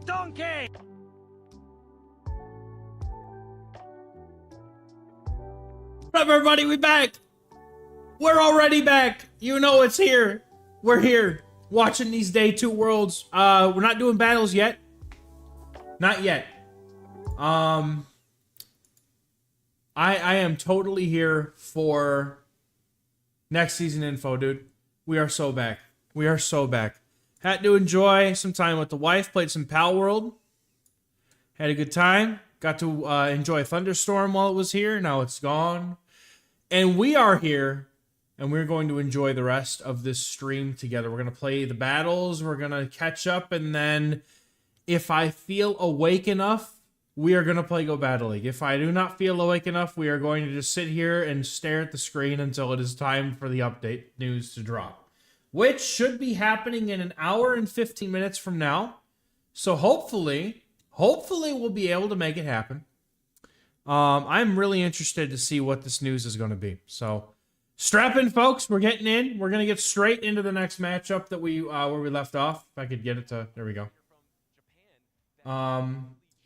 Donkey! What up, everybody? We back! We're already back! You know it's here! We're here! Watching these Day 2 Worlds. We're not doing battles yet. Not yet. I am totally here for next season info, dude. We are so back. We are so back. Had to enjoy some time with the wife. Played some Pal World. Had a good time. Got to enjoy Thunderstorm while it was here. Now it's gone. And we are here. And we're going to enjoy the rest of this stream together. We're going to play the battles. We're going to catch up. And then if I feel awake enough, we are going to play Go Battle League. If I do not feel awake enough, we are going to just sit here and stare at the screen until it is time for the update news to drop. Which should be happening in an hour and 15 minutes from now. So hopefully we'll be able to make it happen. I'm really interested to see what this news is going to be. So strap in, folks. We're getting in. We're going to get straight into the next matchup that we where we left off. If I could get it to... There we go.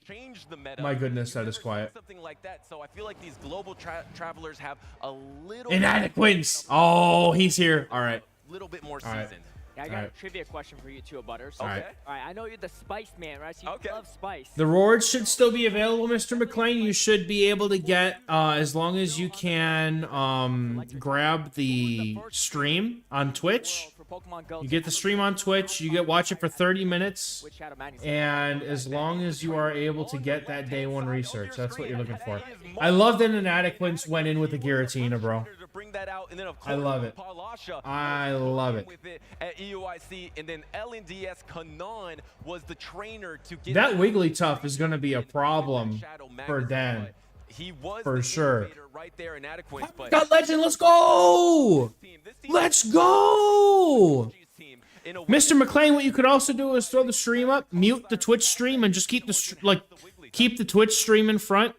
Change the meta. My goodness, that is quiet. Something like that. So I feel like these global travelers have a little... Inadequance! Oh, he's here. All right. Little bit more seasoned. Yeah, I got a trivia question for you too, Butters. Okay. All right, I know you're the spice man, right? So you love spice. The rewards should still be available, Mr. McLean. You should be able to get, as long as you can grab the stream on Twitch. You get the stream on Twitch. You watch it for 30 minutes. And as long as you are able to get that day one research, that's what you're looking for. I love that Inadequance went in with the Giratina, bro. I love it. I love it. At EUIC, and then LNDS Kyon was the trainer to get that Wigglytuff is going to be a problem for Dan. He was for sure. Right there, Inadequance, but got legend. Let's go. Let's go. Mr. McLean, what you could also do is throw the stream up, mute the Twitch stream, and just keep the keep the Twitch stream in front.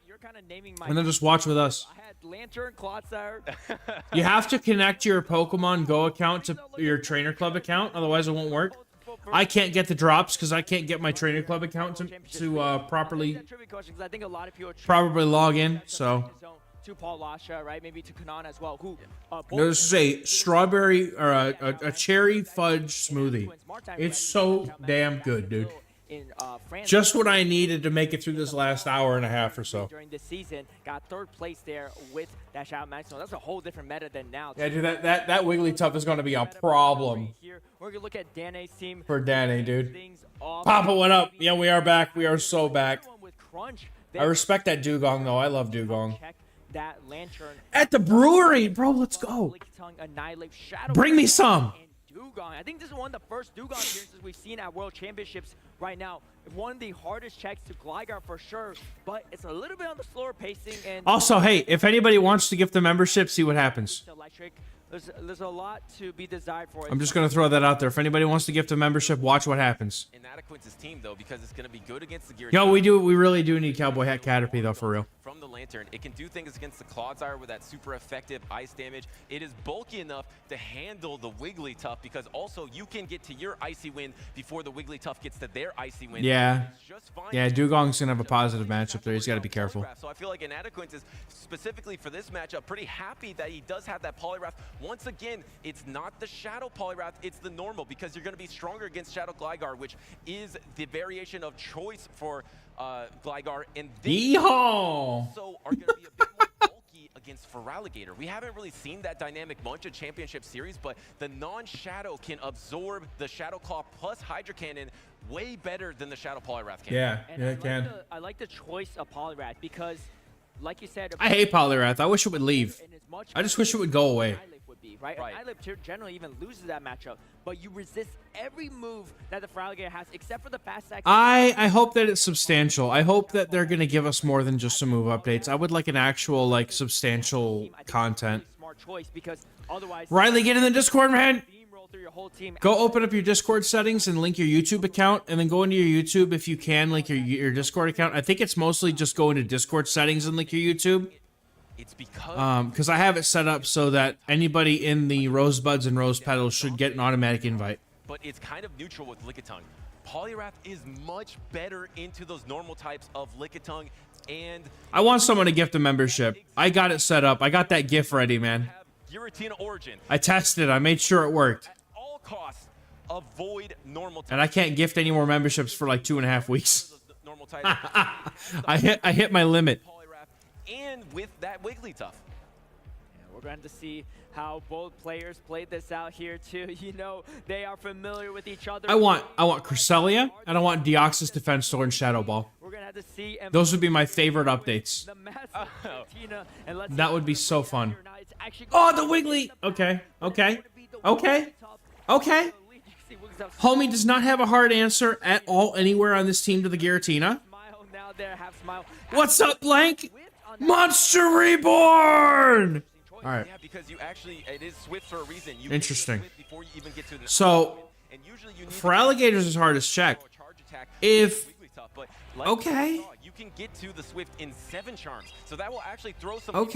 And then just watch with us. I had Lantern, Clodsire. You have to connect your Pokemon Go account to your Trainer Club account, otherwise it won't work. I can't get the drops because I can't get my Trainer Club account to properly log in. So to Palasha, right? Maybe to Kyon as well. Who? no, this is a strawberry or a cherry fudge smoothie. It's so damn good, dude. Just what I needed to make it through this last hour and a half or so. During this season, got third place there with that Shadow Maximum. That's a whole different meta than now. Yeah, dude, that Wigglytuff is going to be a problem. We're gonna look at Dane's team. For Dane, dude. Papa went up. Yeah, we are back. We are so back. I respect that Dugong, though. I love Dugong. That Lantern at the brewery, bro. Let's go. Bring me some. Dugong. I think this is one of the first Dugong appearances we've seen at World Championships right now. One of the hardest checks to Gligar for sure, but it's a little bit on the slower pacing. And also, hey, if anybody wants to gift the membership, see what happens. Electric. There's a lot to be desired for it. I'm just gonna throw that out there. If anybody wants to gift a membership, watch what happens. Inadequance's team though, because it's gonna be good against the Gear. Yo, we really do need Cowboy Hat Caterpie though, for real. From the Lantern, it can do things against the Clodsire with that super effective ice damage. It is bulky enough to handle the Wigglytuff because also you can get to your Icy Wind before the Wigglytuff gets to their Icy Wind. Yeah. Yeah, Dugong's gonna have a positive matchup there. He's got to be careful. So I feel like Inadequance is specifically for this matchup pretty happy that he does have that Poliwrath. Once again, it's not the Shadow Poliwrath, it's the normal because you're going to be stronger against Shadow Gligar, which is the variation of choice for Gligar. And they also are going to be a bit more bulky against Feraligatr. We haven't really seen that dynamic much of Championship Series, but the non-Shadow can absorb the Shadow Claw plus Hydro Cannon way better than the Shadow Poliwrath can. Yeah, yeah, it can. I like the choice of Poliwrath because, like you said, I hate Poliwrath. I wish it would leave. I just wish it would go away. Right? Ilip generally even loses that matchup, but you resist every move that the Feraligatr has, except for the fast attack. I hope that it's substantial. I hope that they're gonna give us more than just some move updates. I would like an actual, like, substantial content. Smart choice because otherwise, Riley, get in the Discord, man. Go open up your Discord settings and link your YouTube account, and then go into your YouTube if you can, link your Discord account. I think it's mostly just go into Discord settings and link your YouTube. It's because I have it set up so that anybody in the Rosebuds and Rose Petals should get an automatic invite. But it's kind of neutral with Lickitung. Poliwrath is much better into those normal types of Lickitung, and I want someone to gift a membership. I got it set up. I got that gift ready, man. Giratina Origin. I tested. I made sure it worked. At all costs, avoid normal types. And I can't gift any more memberships for like 2.5 weeks. Normal types. I hit my limit. And with that Wigglytuff. Yeah, we're going to see how both players played this out here too. You know, they are familiar with each other. I want Cresselia and I want Deoxys Defense Sword and Shadow Ball. We're going to have to see. Those would be my favorite updates. That would be so fun. Oh, the Wiggly. Okay. Homie does not have a hard answer at all anywhere on this team to the Giratina. What's up, Blank? Monster Reborn! Alright. Yeah, because you actually, it is Swift for a reason. You interesting. Before you even get to the so, and usually you need for alligators is hardest check. If okay, you can get to the Swift in 7 charms, so that will actually throw some with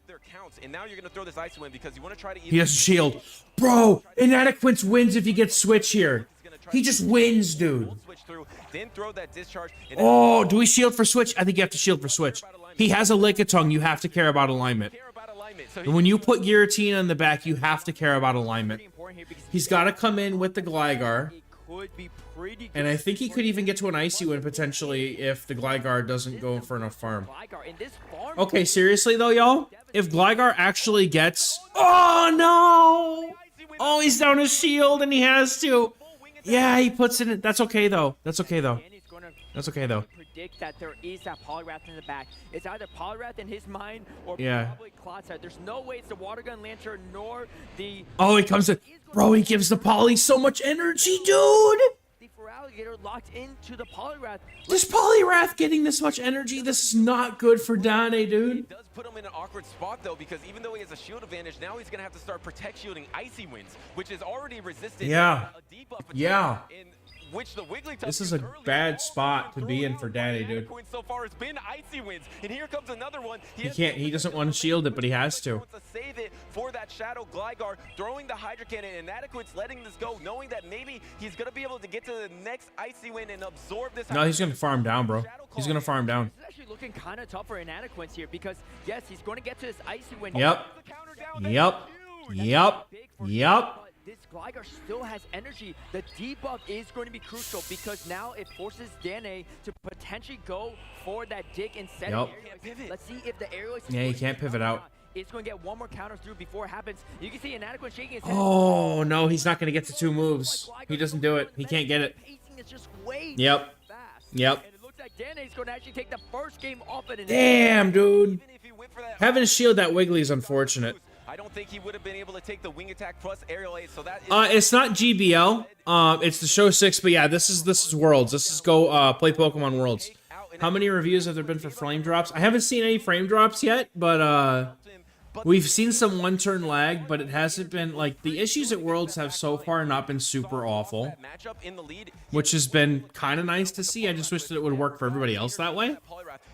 their counts. And now you're gonna throw this Ice Wind because you want to try to. He has a shield, bro. Inadequance wins if he gets switch here. He just wins, dude. Then throw that discharge. Oh, do we shield for switch? I think you have to shield for switch. He has a Lickitung. You have to care about alignment. And when you put Giratina in the back, you have to care about alignment. He's got to come in with the Gligar. And I think he could even get to an Icy Wind potentially if the Gligar doesn't go for enough farm. Okay, seriously though, y'all? If Gligar actually gets... Oh, no! Oh, he's down his shield and he has to. Yeah, he puts it in. That's okay, though. That's okay, though. Predict that there is that Poliwrath in the back. It's either Poliwrath in his mind or probably Clodsire. There's no way it's the Water Gun Lantern nor the... Oh, he comes in. Bro, he gives the Poly so much energy, dude. The Feraligatr locked into the Poliwrath. This Poliwrath getting this much energy, this is not good for Dane, dude. It does put him in an awkward spot, though, because even though he has a shield advantage, now he's going to have to start protect shielding Icy Winds, which is already resisted. Yeah. A debuff Yeah. And which the Wigglytuff This is a early bad on, spot to be in for Danny, dude. Inadequance so far has been icy wins, and here comes another one. He can't. He doesn't want to shield it, but he has to. Wants to save it for that Shadow Gligar, throwing the Hydro Cannon, and Inadequance letting this go, knowing that maybe he's gonna be able to get to the next icy win and absorb this. No, he's gonna farm down, bro. He's gonna farm down. This is actually looking kind of tough for Inadequance here because yes, he's going to get to this icy win. Yep. Yep. Yep. Yep. This Gligar still has energy. The debuff is going to be crucial because now it forces Dane to potentially go for that dig instead of aerial. Let's see if the aerial is Yeah, he can't pivot out. It's going to get one more counter through before it happens. You can see Inadequate shaking his head. Oh no, he's not gonna get to 2 moves. He doesn't do it. He can't get it. Yep. Yep. And it looks like Dane is going to actually take the first game off at an Damn, dude. Having to shield that Wiggly is unfortunate. I don't think he would have been able to take the wing attack plus aerial ace, so that is It's not GBL. It's the show 6, but yeah, this is Worlds. This is go play Pokemon Worlds. How many reviews have there been for frame drops? I haven't seen any frame drops yet, but we've seen some 1-turn lag, but it hasn't been like the issues at Worlds have so far not been super awful, which has been kind of nice to see. I just wish that it would work for everybody else that way.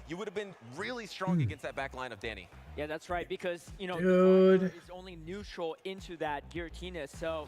You would have been really strong against that back line of Danny. Yeah, that's right, because, you know, Dude. the is only neutral into that Giratina, so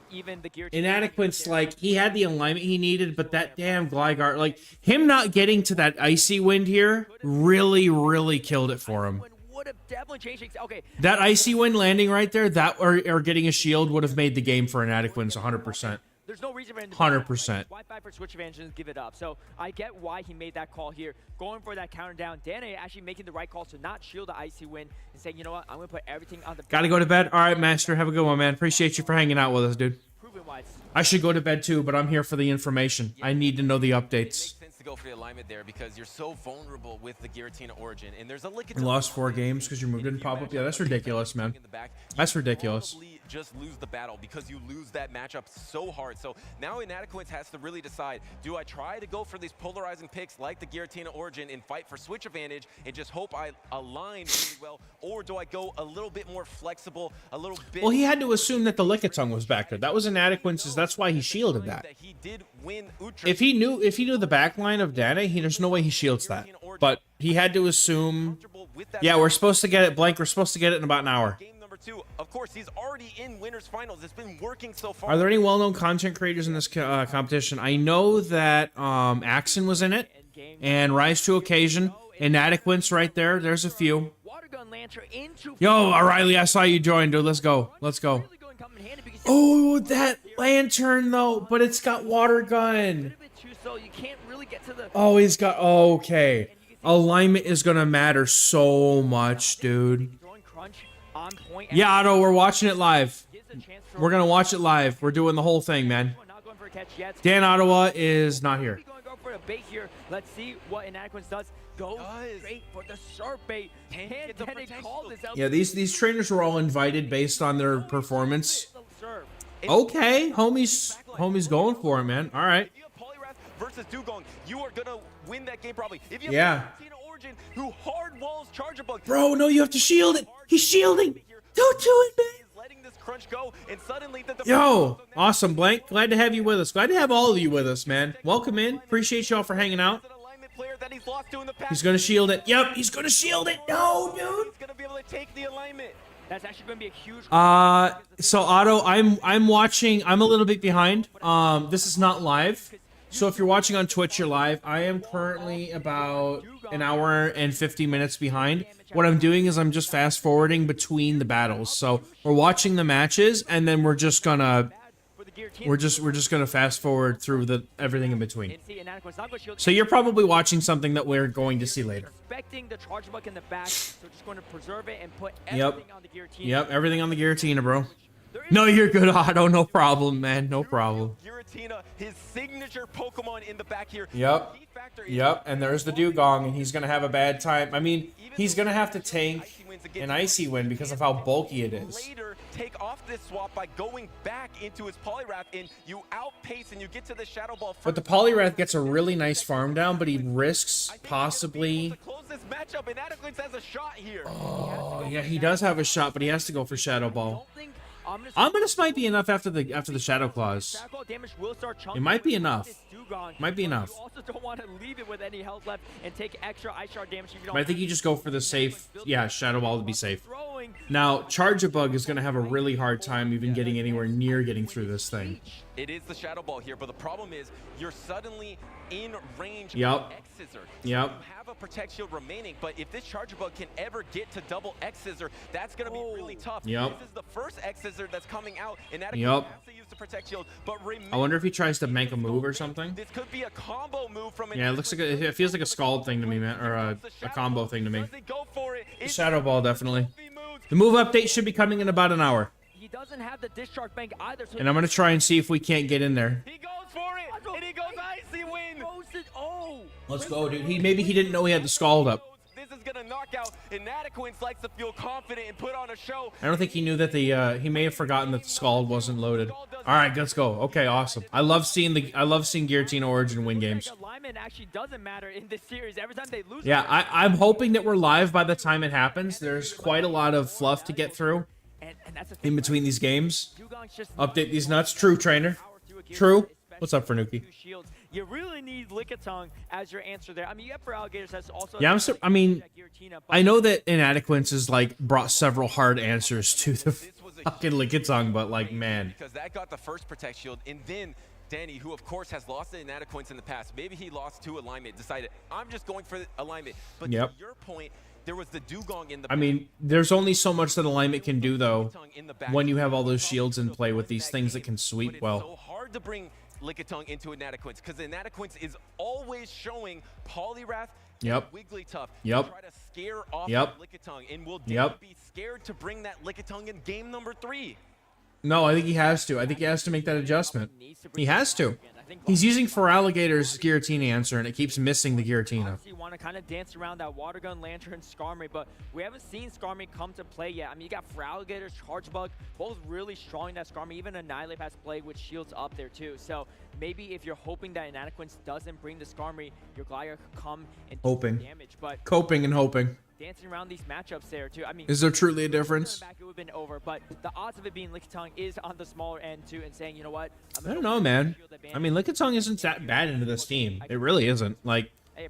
even the Giratina... Inadequance, like, he had the alignment he needed, but that damn Gligar, like, him not getting to that Icy Wind here really, really killed it for him. Would have definitely changed things. Okay. That Icy Wind landing right there, that or getting a shield would have made the game for Inadequance 100%. There's no reason for him to 100%. Swipe back for switch advantage and give it up. So I get why he made that call here. Going for that counter down. Dane actually making the right call to not shield the Icy Wind and saying, you know what, I'm going to put everything on the... Gotta go to bed. All right, Master. Have a good one, man. Appreciate you for hanging out with us, dude. Proven wise. I should go to bed too, but I'm here for the information. I need to know the updates. It makes sense to go for the alignment there because you're so vulnerable with the Giratina origin, and there's a lick. We lost 4 games because your move didn't pop up. Yeah, that's ridiculous, man. That's ridiculous. Just lose the battle because you lose that matchup so hard. So now Inadequance has to really decide, do I try to go for these polarizing picks like the Giratina origin and fight for switch advantage and just hope I align really well, or do I go a little bit more flexible, a little bit... Well, he had to assume that the Lickitung was back there. That was Inadequance's. That's why he shielded that. He did win Utrecht. If he knew the backline of Dane, there's no way he shields that. But he had to assume. Yeah, we're supposed to get it, Blank. We're supposed to get it in about an hour. Game number 2, of course, he's already in winners finals. It's been working so far. Are there any well-known content creators in this competition? I know that Axon was in it, and Rise to Occasion, Inadequance right there. There's a few. Yo, O'Reilly, I saw you join, dude. Let's go. Let's go. Oh, that lantern though, but it's got water gun. Oh, he's got. Oh, okay. Alignment is gonna matter so much, dude. Yeah, Otto, we're watching it live. We're gonna watch it live. We're doing the whole thing, man. Dan Ottawa is not here. Let's see what Inadequance does. Go straight for the sharp bait. Yeah, these trainers were all invited based on their performance. Okay, homie's going for it, man. All right. Versus Dugong, you are gonna win that game probably. If you yeah. Origin, who hard walls Charger Bug. Bro, no, you have to shield it. He's shielding. Don't do it, man. Letting this crunch go, and suddenly yo, awesome, Blank. Glad to have you with us. Glad to have all of you with us, man. Welcome in. Appreciate y'all for hanging out. He's gonna shield it. Yep, he's gonna shield it. No, dude. He's gonna be able to take the alignment. That's actually going to be a huge... So Otto, I'm watching. I'm a little bit behind. This is not live. So if you're watching on Twitch, you're live. I am currently about an hour and 50 minutes behind. What I'm doing is I'm just fast forwarding between the battles. So we're watching the matches, and then we're just gonna fast forward through everything in between. So you're probably watching something that we're going to see later. Expecting the charge buck in the back, so just going to preserve it and put everything on the Giratina. Yep, everything on the Giratina, bro. No, you're good, Otto. No problem, man. No problem. Giratina, his signature Pokemon in the back here. Yep. Yep, and there's the Dugong, and he's going to have a bad time. I mean, he's going to have to tank an Icy Wind because of how bulky it is. Later, take off this swap by going back into his Poliwrath, and you outpace and you get to the Shadow Ball. But the Poliwrath gets a really nice farm down, but he risks possibly... Inadequance has a shot here. Oh, yeah, he does have a shot, but he has to go for Shadow Ball. Ominous might be enough after the Shadow Claws. It might be enough. Might be enough. You also don't want to leave it with any health left and take extra Ice Shard damage. But I think you just go for the safe. Yeah, Shadow Ball to be safe. Now, Charge-a-Bug is going to have a really hard time even getting anywhere near getting through this thing. It is the Shadow Ball here, but the problem is you're suddenly in range Yep. of X-Scissor. Yep. So you have a Protect Shield remaining, but if this Charge-a-Bug can ever get to double X-Scissor, that's going to be really tough. Yep. This is the first X-Scissor that's coming out, and that Yep. has to use the Protect Shield. But remember, I wonder if he tries to make a move or something. this could be a combo move from Yeah, it looks like it feels like a Scald thing to me, man, or a combo thing to me. Does he go for it? It's Shadow Ball, definitely. moves. The move update should be coming in about an hour. He doesn't have the discharge bank either. So And I'm going to try and see if we can't get in there. He goes for it, and he goes icy win. Oh, Let's go, dude. Maybe he didn't know he had the Scald up. This is gonna knock out. Inadequance likes to feel confident and put on a show. I don't think he knew that he may have forgotten that the Scald wasn't loaded. All right, let's go. Okay, awesome. I love seeing Giratina Origin win games. alignment actually doesn't matter in this series. Every time they lose. Yeah, I'm hoping that we're live by the time it happens. There's quite a lot of fluff to get through And that's the in thing, between these games. Dugong's just Update these nuts. True, trainer. power through against True. it, What's up, especially Fernuki? with two shields. You really need Lickitung as your answer there. I mean, you have for Alligators that's also. Yeah, I mean, Giratina, but I know that Inadequance has like brought several hard answers to the fucking Lickitung, but like, man. Because that got the first Protect Shield, and then Danny, who of course has lost the Inadequance in the past, maybe he lost to alignment, decided, I'm just going for the alignment. But Yep. to your point, there was the Dugong in the I mean, there's only so much that alignment can do, though, when you have all those shields in play with these things that can But sweep it's well. so hard to bring Lickitung into Inadequance, because Inadequance is always showing Poliwrath Yep. and Wigglytuff Yep. to try to scare off Yep. Lickitung, and will Yep. Danny be scared to bring that Lickitung in game number 3? No, I think he has to. I think he has to make that adjustment. He has to. He's using Feraligator's Giratina answer, and it keeps missing the Giratina. You want to kind of dance around that Water Gun, Lantern, Skarmory, but we haven't seen Skarmory come to play yet. I mean, you got Feraligator, Chargebug, both really strong in that Skarmory. Even Annihilate has played with shields up there too. So maybe if you're hoping that Inadequance doesn't bring the Skarmory, your Glider could come and do Hoping. damage. But Coping and hoping. dancing around these matchups there too. I mean, Is there truly a difference? back it would have been over, but the odds of it being Lickitung is on the smaller end too, and saying, you know what, I'm I gonna don't go know, for the man. shield advantage. I mean, Lickitung isn't that bad into this team. It really isn't. Like, Hey,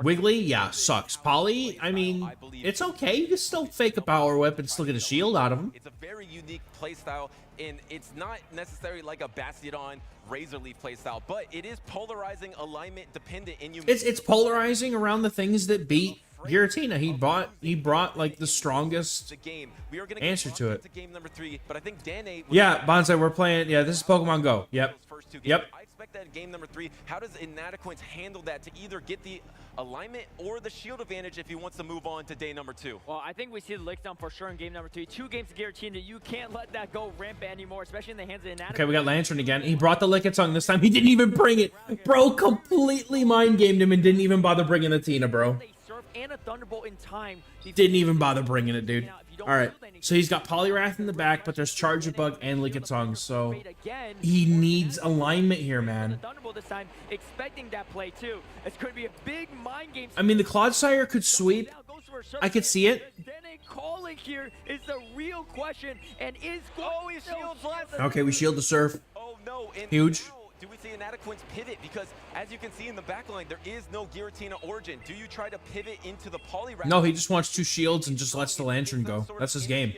Wiggly, yeah, sucks. Polly, I mean, it's okay. You can still fake a Power Whip and still get a shield out of him. It's a very unique playstyle, and it's not necessarily like a Bastiodon Razor Leaf playstyle, but it is polarizing, alignment dependent, and you. It's polarizing around the things that beat Giratina. He brought like the strongest. the game. We are going answer to it. to game number 3, but I think Dane. Yeah, Bonsai, we're playing. Yeah, this is Pokemon Go. Yep. Those first 2 games. Yep. I expect that in game number 3. How does Inadequance handle that to either get the alignment or the shield advantage if he wants to move on to day number 2? Well, I think we see the Lickitung for sure in game number 3. 2 games to Giratina. You can't let that go rampant anymore, especially in the hands of Inadequance. Okay, we got Lantern again. He brought the Lickitung this time. He didn't even bring it. Bro completely mind gamed him and didn't even bother bringing the Tina, bro. A Surf and a Thunderbolt in time. Didn't even bother bringing it, dude. All right, so he's got Poliwrath in the back, but there's Charge-a-Bug and Lickitung, so he needs alignment here, man. Thunderbolt this time, expecting that play too. It's going to be a big mind game. I mean, the Clodsire could sweep. I could see it. Dene calling here is the real question, and is he shields left. Okay, we shield the Surf. Oh no! And Huge. now, do we see Inadequance pivot? Because as you can see in the back line, there is no Giratina Origin. Do you try to pivot into the Poliwrath? No, he just wants 2 shields and just lets the Lantern go. That's his game.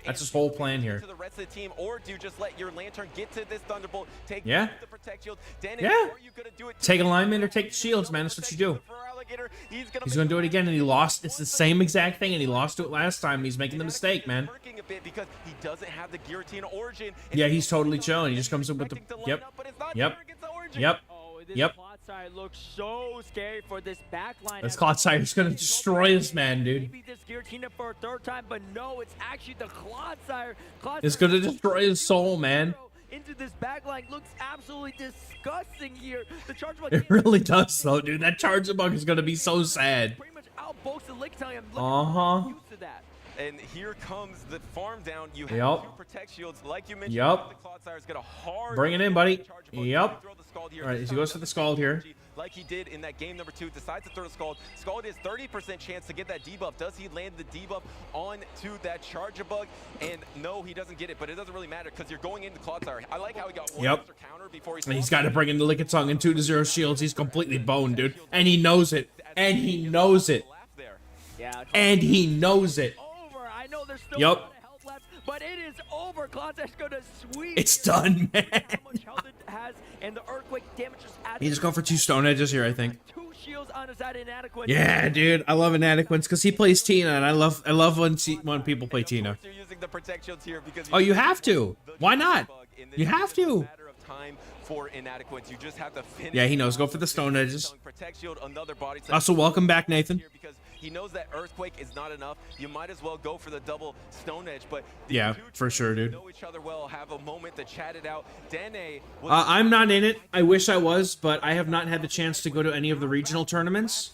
That's his whole plan here. To the rest of the team, or do you just let your Lantern get to this Thunderbolt, take Yeah. the Protect Shield? Dane, Yeah. are you gonna do it Take alignment or take the shields, man. That's what you do. for Alligator? He's He's gonna do it again, and he lost. It's the same exact thing, and he lost to it last time. He's making the mistake, man. Working a bit because he doesn't have the Giratina Origin. Yeah, he's totally chilling. He just comes up with the. Yep. Yep. Yep. Oh, this Yep. Clodsire looks so scary for this back line. This Clodsire's gonna destroy this man, dude. Maybe this Giratina for a 3rd time, but no, it's actually the Clodsire. It's gonna destroy his soul, man. Into this backline looks absolutely disgusting here. The Chargebug It really does, though, dude. That Charge-a-Bug is gonna be so sad. pretty much outbolts the Lickitung. I'm Uh-huh. used to that. And here comes the farm down. You have Yep. two protect shields, like you mentioned. Yep. The Cloudsire's got a hard Bring it in, buddy. charge bug. Yep. Throw the Scald here. All right, This he time goes for the Scald here. like he did in that game number 2, decides to throw the Scald. Scald is 30% chance to get that debuff. Does he land the debuff onto that charger bug? And no, he doesn't get it, but it doesn't really matter because you're going into Cloudfire. I like how he got one extra counter before And he's got to bring in the Lickitung and 2-0 shields. He's completely boned, dude. And he knows it. And he knows it. Yeah. And he knows it. Over. I know there's still Yup. a lot of health left, but it is over. Cloudsire's gonna sweep. It's done, man. How much health it has, and the earthquake damage just adds. He's just going for 2 stone edges here, I think. 2 shields on his side, Inadequance. Yeah, dude. I love Inadequance because he plays Tina, and I love when people play Tina. You're using the protect shields here because Oh, you have to. Why not? You have to. Matter of time for Inadequance. You just have to finish. Yeah, he knows. Go for the stone edges. Protect shield, another body. Also, welcome back, Nathan. Here because he knows that earthquake is not enough. You might as well go for the double stone edge. But the Yeah, two for sure, dude. know each other well. Have a moment to chat it out. Dene was I'm not in it. I wish I was, but I have not had the chance to go to any of the regional tournaments.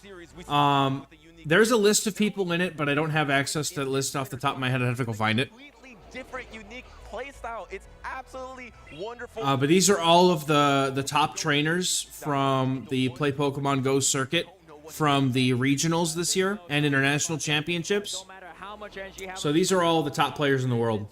There's a list of people in it, but I don't have access to the list off the top of my head. I'd have to go find it. completely different, unique playstyle. It's absolutely wonderful. But these are all of the top trainers from the Play Pokemon GO circuit from the regionals this year and international championships. No matter how much energy you have, So these are all the top players in the world.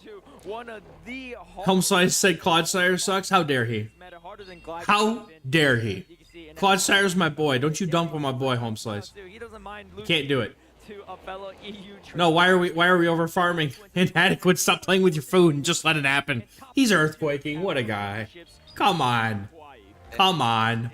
one of the Homeslice said Clodsire sucks. How dare he? harder than Glide. How dare he? You can see Clodsire's my boy. Don't you dump on my boy, Homeslice. He doesn't mind losing Can't do it. to a fellow EU No, why are we over farming? Inadequate, stop playing with your food and just let it happen. He's earthquaking. What a guy. Come on. Come on.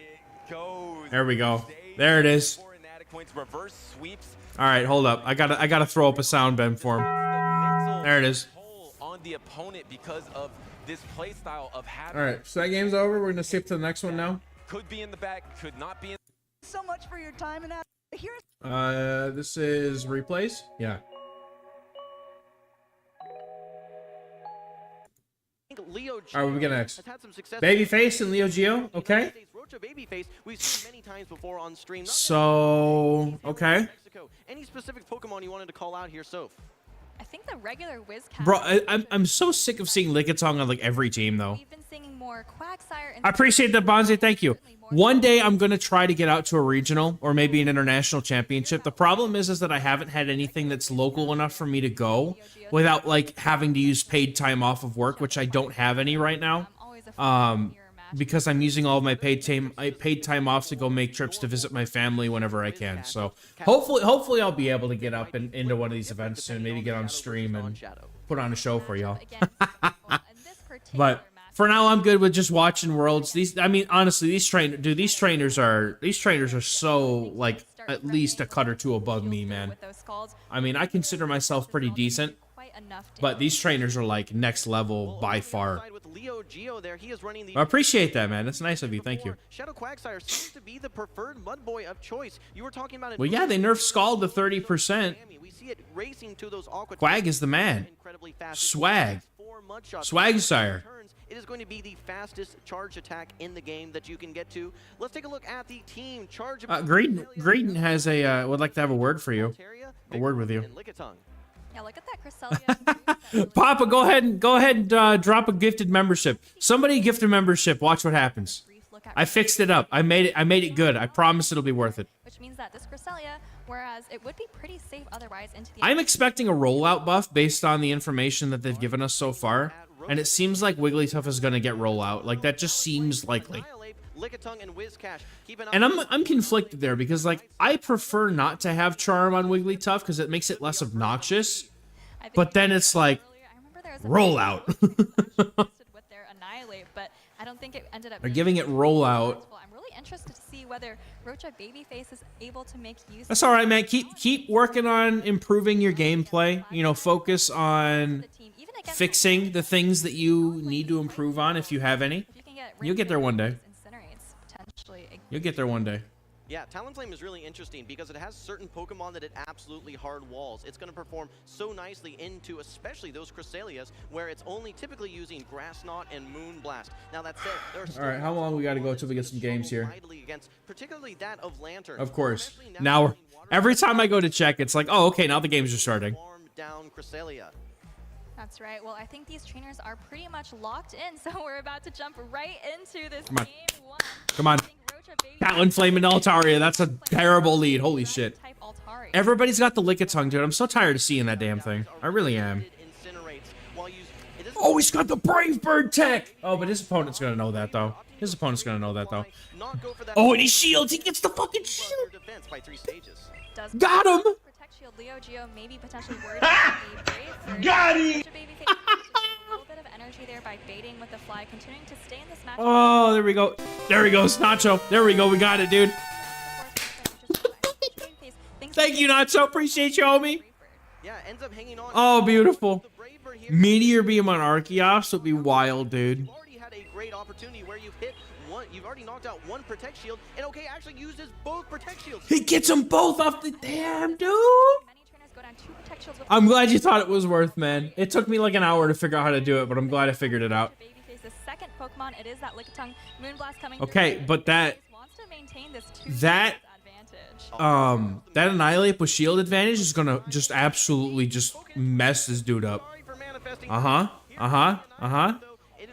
Goes. There we go. There it is. Four Inadequance, reverse sweeps. All right, hold up. I gotta throw up a sound bend for him. Mental There it is. toll on the opponent because of this play style of having. All right, so that game's over. We're gonna skip to the next one now. Could be in the back, could not be in. So much for your time and here's This is replays. Yeah. Leo All right, what we got next? has had some success. Babyface and Leo Geo. Okay. Rocha Babyface, we've seen many times before on stream. Not So okay. Mexico. Any specific Pokemon you wanted to call out here, Soph? I think the regular Wizcat. Bro, I'm so sick of seeing Lickitung on like every team though. We've been singing more Quagsire. And I appreciate that, Bonzi. Thank you. One day I'm gonna try to get out to a regional or maybe an international championship. The problem is that I haven't had anything that's local enough for me to go without like having to use paid time off of work, which I don't have any right now. Because I'm using all of my paid time off to go make trips to visit my family whenever I can. So hopefully I'll be able to get up and into one of these events soon. Maybe get on stream and put on a show for y'all. But for now, I'm good with just watching Worlds. Honestly, these trainers are so like at least a cut or two above me, man. I mean, I consider myself pretty decent, but these trainers are like next level by far. With Leo Geo there, he is running the I appreciate that, man. That's nice of you. Thank you. Shadow Quagsire seems to be the preferred mud boy of choice. You were talking about it. Well, yeah, they nerfed Scald to 30%. We see it racing to those aqua Quag is the man. incredibly fast. Swag. Swagsire. It is going to be the fastest charge attack in the game that you can get to. Let's take a look at the team charge. Greedon has a would like to have a word for you. A word with you. Yeah, look at that Cresselia. Papa, go ahead and drop a gifted membership. Somebody gift a membership. Watch what happens. I fixed it up. I made it good. I promise it'll be worth it. Which means that this Cresselia, whereas it would be pretty safe otherwise into the. I'm expecting a rollout buff based on the information that they've given us so far, and it seems like Wigglytuff is gonna get rollout. Like that just seems likely. And I'm conflicted there because like I prefer not to have Charm on Wigglytuff because it makes it less obnoxious. But then it's like rollout. with their Annihilate, but I don't think it ended up. They're giving it rollout. I'm really interested to see whether Rocha Babyface is able to make use. That's all right, man. Keep working on improving your gameplay. You know, focus on fixing the things that you need to improve on if you have any. You'll get there one day. You'll get there one day. Yeah, Talonflame is really interesting because it has certain Pokemon that it absolutely hard walls. It's going to perform so nicely into especially those Cresselias where it's only typically using Grass Knot and Moonblast. Now that said, there are still all right, how long we got to go till we get some games here? Against, particularly that of Lantern. Of course. Now every time I go to check, it's like, oh, okay, now the games are starting. down Cresselia. That's right. Well, I think these trainers are pretty much locked in, so we're about to jump right into this Come on. game one. Come on. I think Rocha Baby Talon Flame and Altaria. That's a terrible lead. Holy shit. type Altaria. Everybody's got the Lickitung, dude. I'm so tired of seeing that damn thing. I really am. Oh, he's got the Brave Bird tech. Oh, but his opponent's gonna know that though. His opponent's gonna know that though. Oh, and he shields. He gets the fucking shield. Does Got him. Protect shield. Leo Geo maybe potentially worried about a Brave Bird. Got him. Rocha Baby Face a little bit of energy there by baiting with the fly, continuing to stay in this match. Oh, there we go. There he goes, Nacho. There we go. We got it, dude. Thank you, Nacho. Appreciate you, homie. Yeah, ends up hanging on. Oh, beautiful. The Braver here. Meteor Beam on Archeops would be wild, dude. You've already had a great opportunity where you've hit one. You've already knocked out one Protect Shield, and OK actually uses both Protect Shields. He gets them both off the damn, dude. Many trainers go down 2 Protect Shields with I'm glad you thought it was worth, man. It took me like an hour to figure out how to do it, but I'm glad I figured it out. Babyface's second Pokemon. It is that Lickitung Moonblast coming. Okay, through. but that Wants to maintain this that advantage. that Annihilate with shield advantage is gonna just absolutely just mess this dude up. Sorry for manifesting.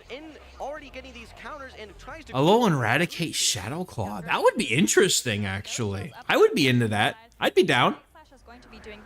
In already getting these counters and tries to A low Eradicate Shadow Claw. That would be interesting, actually. I would be into that. I'd be down. Flash is going to be doing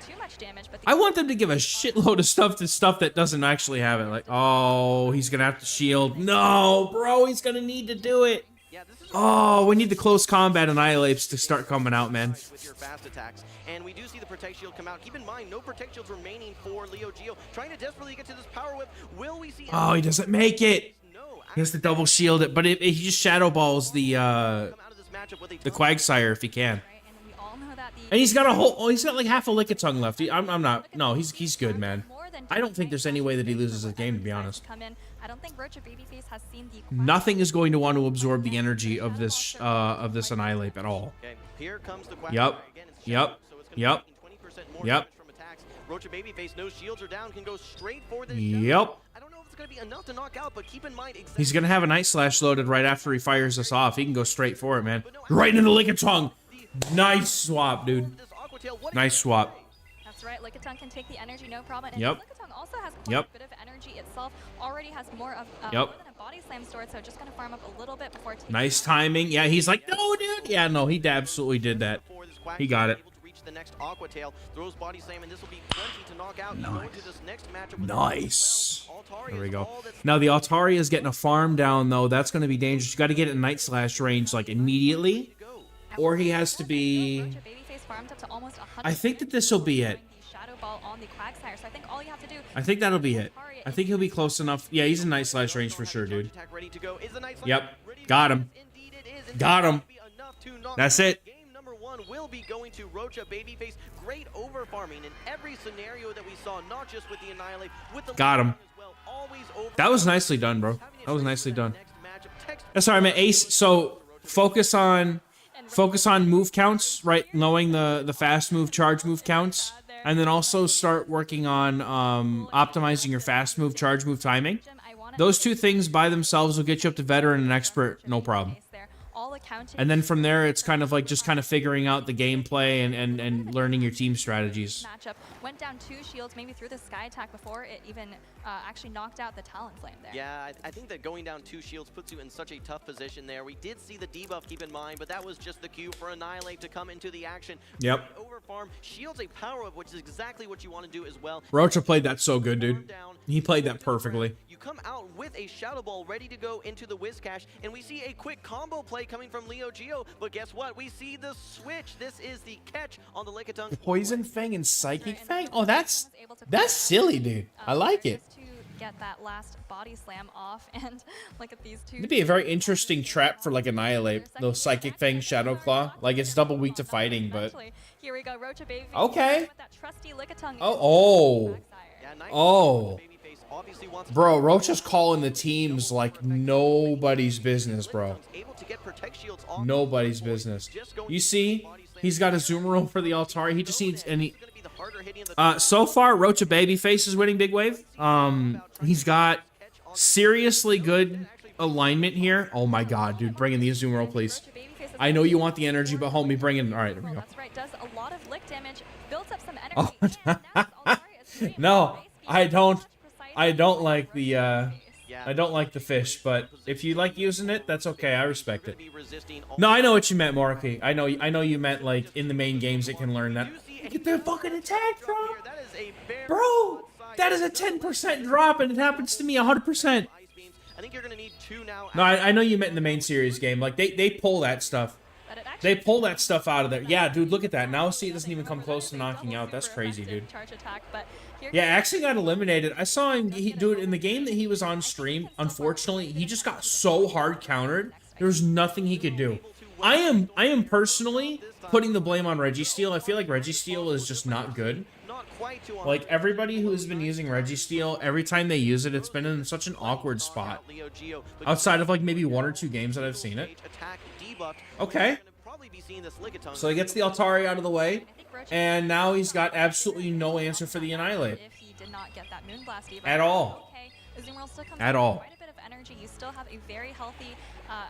too much damage, but I want them to give a shitload of stuff to stuff that doesn't actually have it. Like, oh, he's gonna have to shield. No, bro, he's gonna need to do it. Yeah, this is Oh, we need the close combat Annihilates to start coming out, man. with your fast attacks. And we do see the Protect Shield come out. Keep in mind, no Protect Shields remaining for Leo Geo. Trying to desperately get to this Power Whip. Will we see... Oh, he doesn't make it. No. He has to double shield it, but he just Shadow Balls the Come out of this matchup with a the ton- Quagsire if he can. right, and we all know that the And he's got a whole. Oh, he's got like half a Lickitung left. I'm not. No, he's good, man. more than I don't think there's any way that he loses this game, to be honest. Come in. I don't think Rocha Babyface has seen the Nothing is going to want to absorb the energy of this Annihilate at all. Okay, here comes the Quagsire. Yep. Again, it's Yep. Shadow, so it's gonna be Yep. taking 20% more Yep. damage from attacks. Rocha Babyface, no shields are down, can go straight for this. Yep. I don't know if it's going to be enough to knock out, but keep in mind exactly. He's gonna have a Night Slash loaded right after he fires us off. He can go straight for it, man. Right into the Lickitung. Nice swap, dude. This Aqua Tail, what Nice swap. That's right. Lickitung can take the energy, no problem. And Yep. Lickitung also has quite Yep. a bit of energy itself. Already has more of Yep. more than a body slam stored, so just gonna farm up a little bit before taking. Nice timing. Yeah, he's like, no, dude. Yeah, no, he absolutely did that. before this Quagsire He got it. able to reach the next Aqua Tail, throws Body Slam, and this will be plenty to knock out. You go into this next matchup with Nice. Altaria There we is go. all that's Now the Altaria is getting a farm down though. That's going to be dangerous. You got to get it in Night Slash range like immediately, to go. or he has to be. Rocha Babyface farmed up to almost 100. I think that this will be it. The Shadow Ball on the Quagsire, so I think all you have to do. I think that'll be it. I think he'll be close enough. Yeah, he's in Night Slash range for sure, dude. Attack ready to go. Is the Night Slash Yep. ready to Got go? him. Indeed it is. Got him. Be enough to knock That's out. it. Game number 1 will be going to Rocha Babyface. Great over farming in every scenario that we saw, not just with the Annihilate, with the Got him. as well. Always over. That was nicely done, bro. Having a That was chance nicely for that done. next matchup. Text- That's all right, man. Ace. So focus on move counts, right? Knowing the fast move, charge move counts, and then also start working on optimizing your fast move, charge move timing. Those two things by themselves will get you up to veteran and expert, no problem. All accounting. And then from there, it's kind of like just kind of figuring out the gameplay and learning your team strategies. Matchup went down 2 shields, maybe through the sky attack before it even actually knocked out the Talon Flame there. Yeah, I think that going down 2 shields puts you in such a tough position there. We did see the debuff, keep in mind, but that was just the cue for Annihilate to come into the action. Yep. Over farm, shields a power up, which is exactly what you want to do as well. Rocha played that so good, dude. Down, He played that perfectly. you come out with a Shadow Ball ready to go into the Whiscash, and we see a quick combo play coming from Leo Geo, but guess what? We see the switch. This is the catch on the Lickitung. Poison Fang and Psychic Fang? Oh, that's silly, dude. I like it. Just to get that last body slam off and look at these two. It'd be a very interesting trap for like Annihilate. Those Psychic Fang Shadow Claw. Like it's double weak to fighting, but Eventually. Here we go, Rocha Baby. Okay. With that trusty Lickitung. oh. Yeah, nice. Oh. Babyface obviously wants to- Bro, Rocha's calling the teams like nobody's business, bro. Able to get Protect Shields off. Nobody's business. You see, he's got a zoom roll for the Altari. He just needs any. It's gonna be the harder hitting of the So far, Rocha Babyface is winning Big Wave. He's got seriously good alignment here. Oh my god, dude, bring in the zoom roll, please. Rocha Babyface is I know you want the energy, but homie, bring in. All right, there we well, go. that's right. Does a lot of lick damage, builds up some energy. Oh. And now it's Altaria No, I don't. I don't like the Yeah, I don't like the fish, but if you like using it, that's okay. I respect it. be resisting No, I know what you meant, Marky. I know you meant like in the main games it can learn that. Look at that fucking attack drop, That is a very bro. That is a 10% drop, and it happens to me 100%. ice beams. I think you're gonna need 2 now. No, I know you meant in the main series game. Like they pull that stuff. But it actually They pull that stuff out of there. Yeah, dude, look at that. Now see, it doesn't even come close to knocking out. That's crazy, dude. charge attack, but here Yeah, actually got eliminated. I saw him do it in the game that he was on stream. Unfortunately, he just got so hard countered. There was nothing he could do. I am personally putting the blame on Registeel. I feel like Registeel is just not good. Not quite to Like everybody who has been using Registeel, every time they use it, it's been in such an awkward spot. Leo Geo, but Outside of like maybe 1 or 2 games that I've seen it. attack debuffed. Okay. You're gonna probably be seeing this Lickitung. So he gets the Altari out of the way, I think Roach and now he's got absolutely no answer for the Annihilate. if he did not get that Moonblast even. At all. Okay, Azumarill still comes At in with all. quite a bit of energy. You still have a very healthy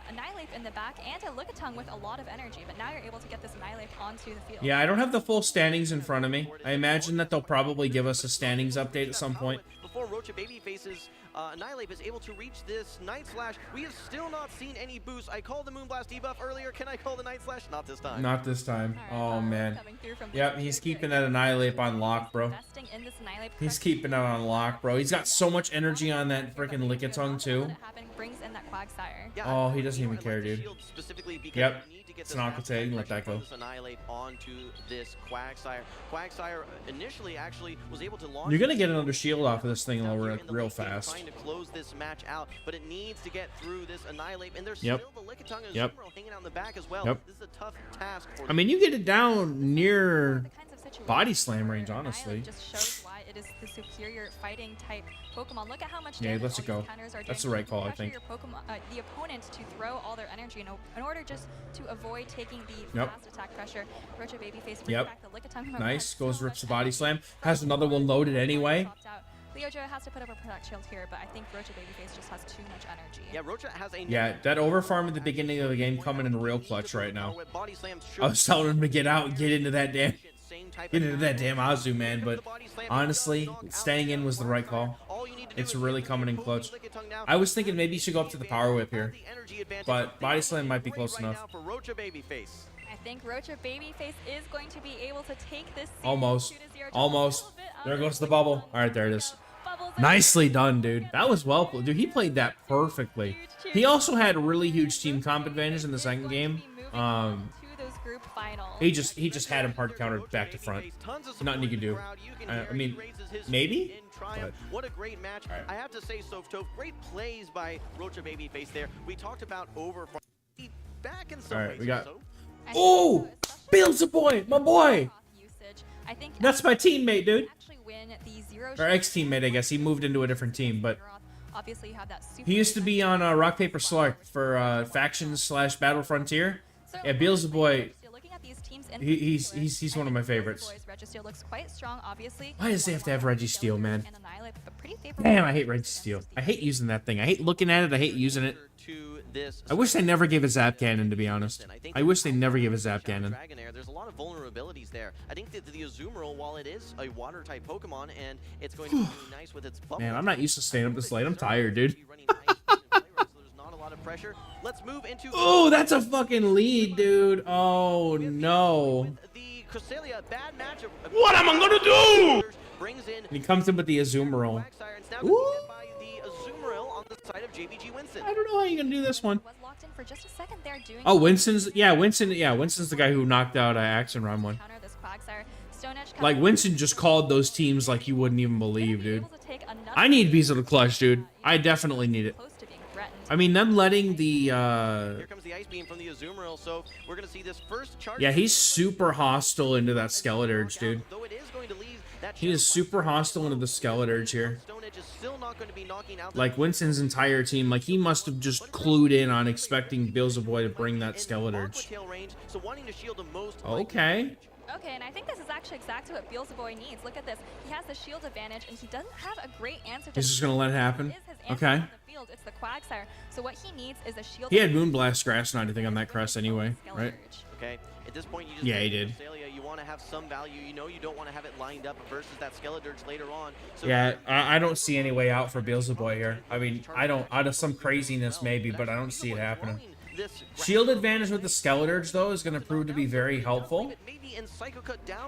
Annihilate in the back and a Lickitung with a lot of energy, but now you're able to get this Annihilate onto the field. Yeah, I don't have the full standings in front of me. I imagine that they'll probably give us a standings update at some point. Before Rocha Babyface's Annihilate is able to reach this Night Slash, we have still not seen any boost. I called the Moonblast debuff earlier. Can I call the Night Slash? Not this time. Not this time. Alright, Oh, man. coming through from Yep, he's keeping that Annihilate on lock, bro. investing in this Annihilate He's pressure. keeping it on lock, bro. He's got so much energy on that freaking Lickitung, too. What happened brings in that Quagsire. Yeah, Oh, I he doesn't even like care, the dude. shield specifically because Yep. you need to get It's this an fast Aquitaine, let pressure that go. from this Annihilate onto this Quagsire. Quagsire initially actually was able to launch. You're gonna get another shield off of this thing down real, here in the real late game, fast. Trying to close this match out, but it needs to get through this Annihilate, and there's Yep. still the Lickitung and Yep. Azumarill hanging out in the back as well. Yep. This is a tough task for I mean, you get it down near The kinds of situations body slam range, where honestly. Annihilate just shows why it is the superior fighting type Pokemon. Look at how much Yeah, damage lets all it go. these counters are That's doing. the right call, I Pressure think. your Pokemon, the opponent to throw all their energy in order just to avoid taking the Yep. fast attack pressure. Rocha Babyface brings Yep. back the Lickitung. Remember, Nice. has Goes so rips the much body energy. slam. Has another one loaded anyway. Swapped out. Leo Geo has to put up a Protect Shield here, but I think Rocha Babyface just has too much energy. Yeah, Rocha has a Yeah, that overfarm at the beginning of the game coming in real clutch right now. Body slams I was telling him to get out and get into that damn same type get of into that damn Azu, man, but honestly, staying in was the right call. All you need to do It's is really get coming in the clutch. Lickitung now. I was thinking maybe you should go up to the power whip here, The energy advantage. but body slam might be close Right enough. now for Rocha Babyface. I think Rocha Babyface is going to be able to take this series Almost. 2-0, just a Almost. little bit out There of goes the Lickitung. bubble. All right, there it is. Bubbles are Nicely done, dude. That was well played. Dude, he played that perfectly. He also had a really huge team comp advantage in the second game. to those group finals. He just had him hard countered back to front. Nothing you can do. I mean, maybe, but- What a great match. Alright. I have to say, Softove, great plays by Rocha Babyface there. We talked about over back in some Alright, ways. we got- also. I think Oh! so, especially Bill's a boy, my boy. usage. I think That's my teammate, dude. actually win the zero Or ex-teammate, I guess. He moved into a different team, but obviously you have that super he used to be on Rock Paper Slug for Factions / Battle Frontier. Yeah, Beelzeboy. Looking at these teams in He's one of my favorites. Registeel looks quite strong, obviously. Why does he have to have Registeel, man? And Annihilate, but pretty favorable. Damn, I hate Registeel. I hate using that thing. I hate looking at it. I hate using it. To this I wish they never gave a Zap Cannon, to be honest. I wish they never gave a Zap Cannon. Dragonair, there's a lot of vulnerabilities there. I think that the Azumarill, while it is a water type Pokemon and it's going to be nice with its bubble. Man, I'm not used to staying up this late. I'm tired, dude. There's not a lot of pressure. Let's move into Oh, that's a fucking lead, dude. Oh, no. the Cresselia. Bad matchup. What am I gonna do? Brings in And he comes in with the Azumarill. Quagsire, and it's now Ooh. gonna be by the Azumarill on the side of JBGWinston. I don't know how you're gonna do this one. Was locked in for just a second there doing Oh, Winston's Winston's the guy who knocked out Axe and Run one. counter this Quagsire. Stone Edge Like, comes Winston just called those teams like you wouldn't even believe, dude. able to take another I need Beezle to clutch, dude. I definitely need it. close to being threatened. I mean, them letting the, Here comes the Ice Beam from the Azumarill, so we're gonna see this first charge. yeah, he's super hostile into that Skeleturge, dude. Though it is going to leave that He is super hostile into the Skeleturge here. Stone Edge is still not going to be knocking out the Like, Winston's entire team, like, he must have just clued in on expecting Beelzeboy to bring that Skeleturge. Aquatail range, so wanting to shield the most Okay. Okay, and I think this is actually exactly what Beelzebub needs. Look at this. He has the shield advantage, and he doesn't have a great answer to He's just gonna let it happen. Is his answer Okay. on the field. It's the Quagsire. So what he needs is a shield. He had Moonblast Grass Knot, I think, on that crest anyway, right? Okay, at this point, you just Yeah, he did. Cresselia, you want to have some value. You know you don't want to have it lined up versus that Skeledirge later on. So Yeah, I don't see any way out for Beelzebub here. I mean, I don't. Out of some craziness maybe, but I don't see it happening. Shield advantage with the Skeledirge though is going to prove to be very helpful.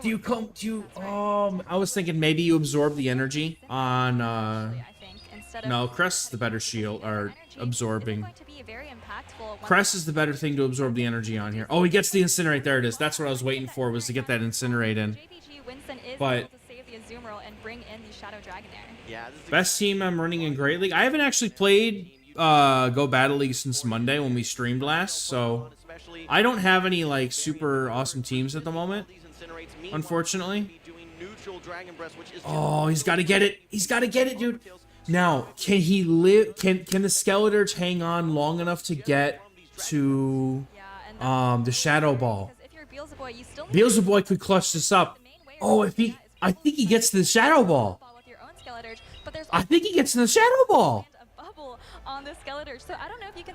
Do you I was thinking maybe you absorb the energy on no, Crest is the better shield or absorbing. Crest is the better thing to absorb the energy on here. Oh, he gets the Incinerate. There it is. That's what I was waiting for, was to get that Incinerate in. But best team I'm running in Great League. I haven't actually played Go Battle League since Monday when we streamed last, so I don't have any like super awesome teams at the moment, unfortunately. Oh, he's got to get it. He's got to get it, dude. Now, can he live? Can the Skeledirge hang on long enough to get to the Shadow Ball? Beelzebub could clutch this up. Oh, I think he gets to the Shadow Ball. I think he gets to the Shadow Ball.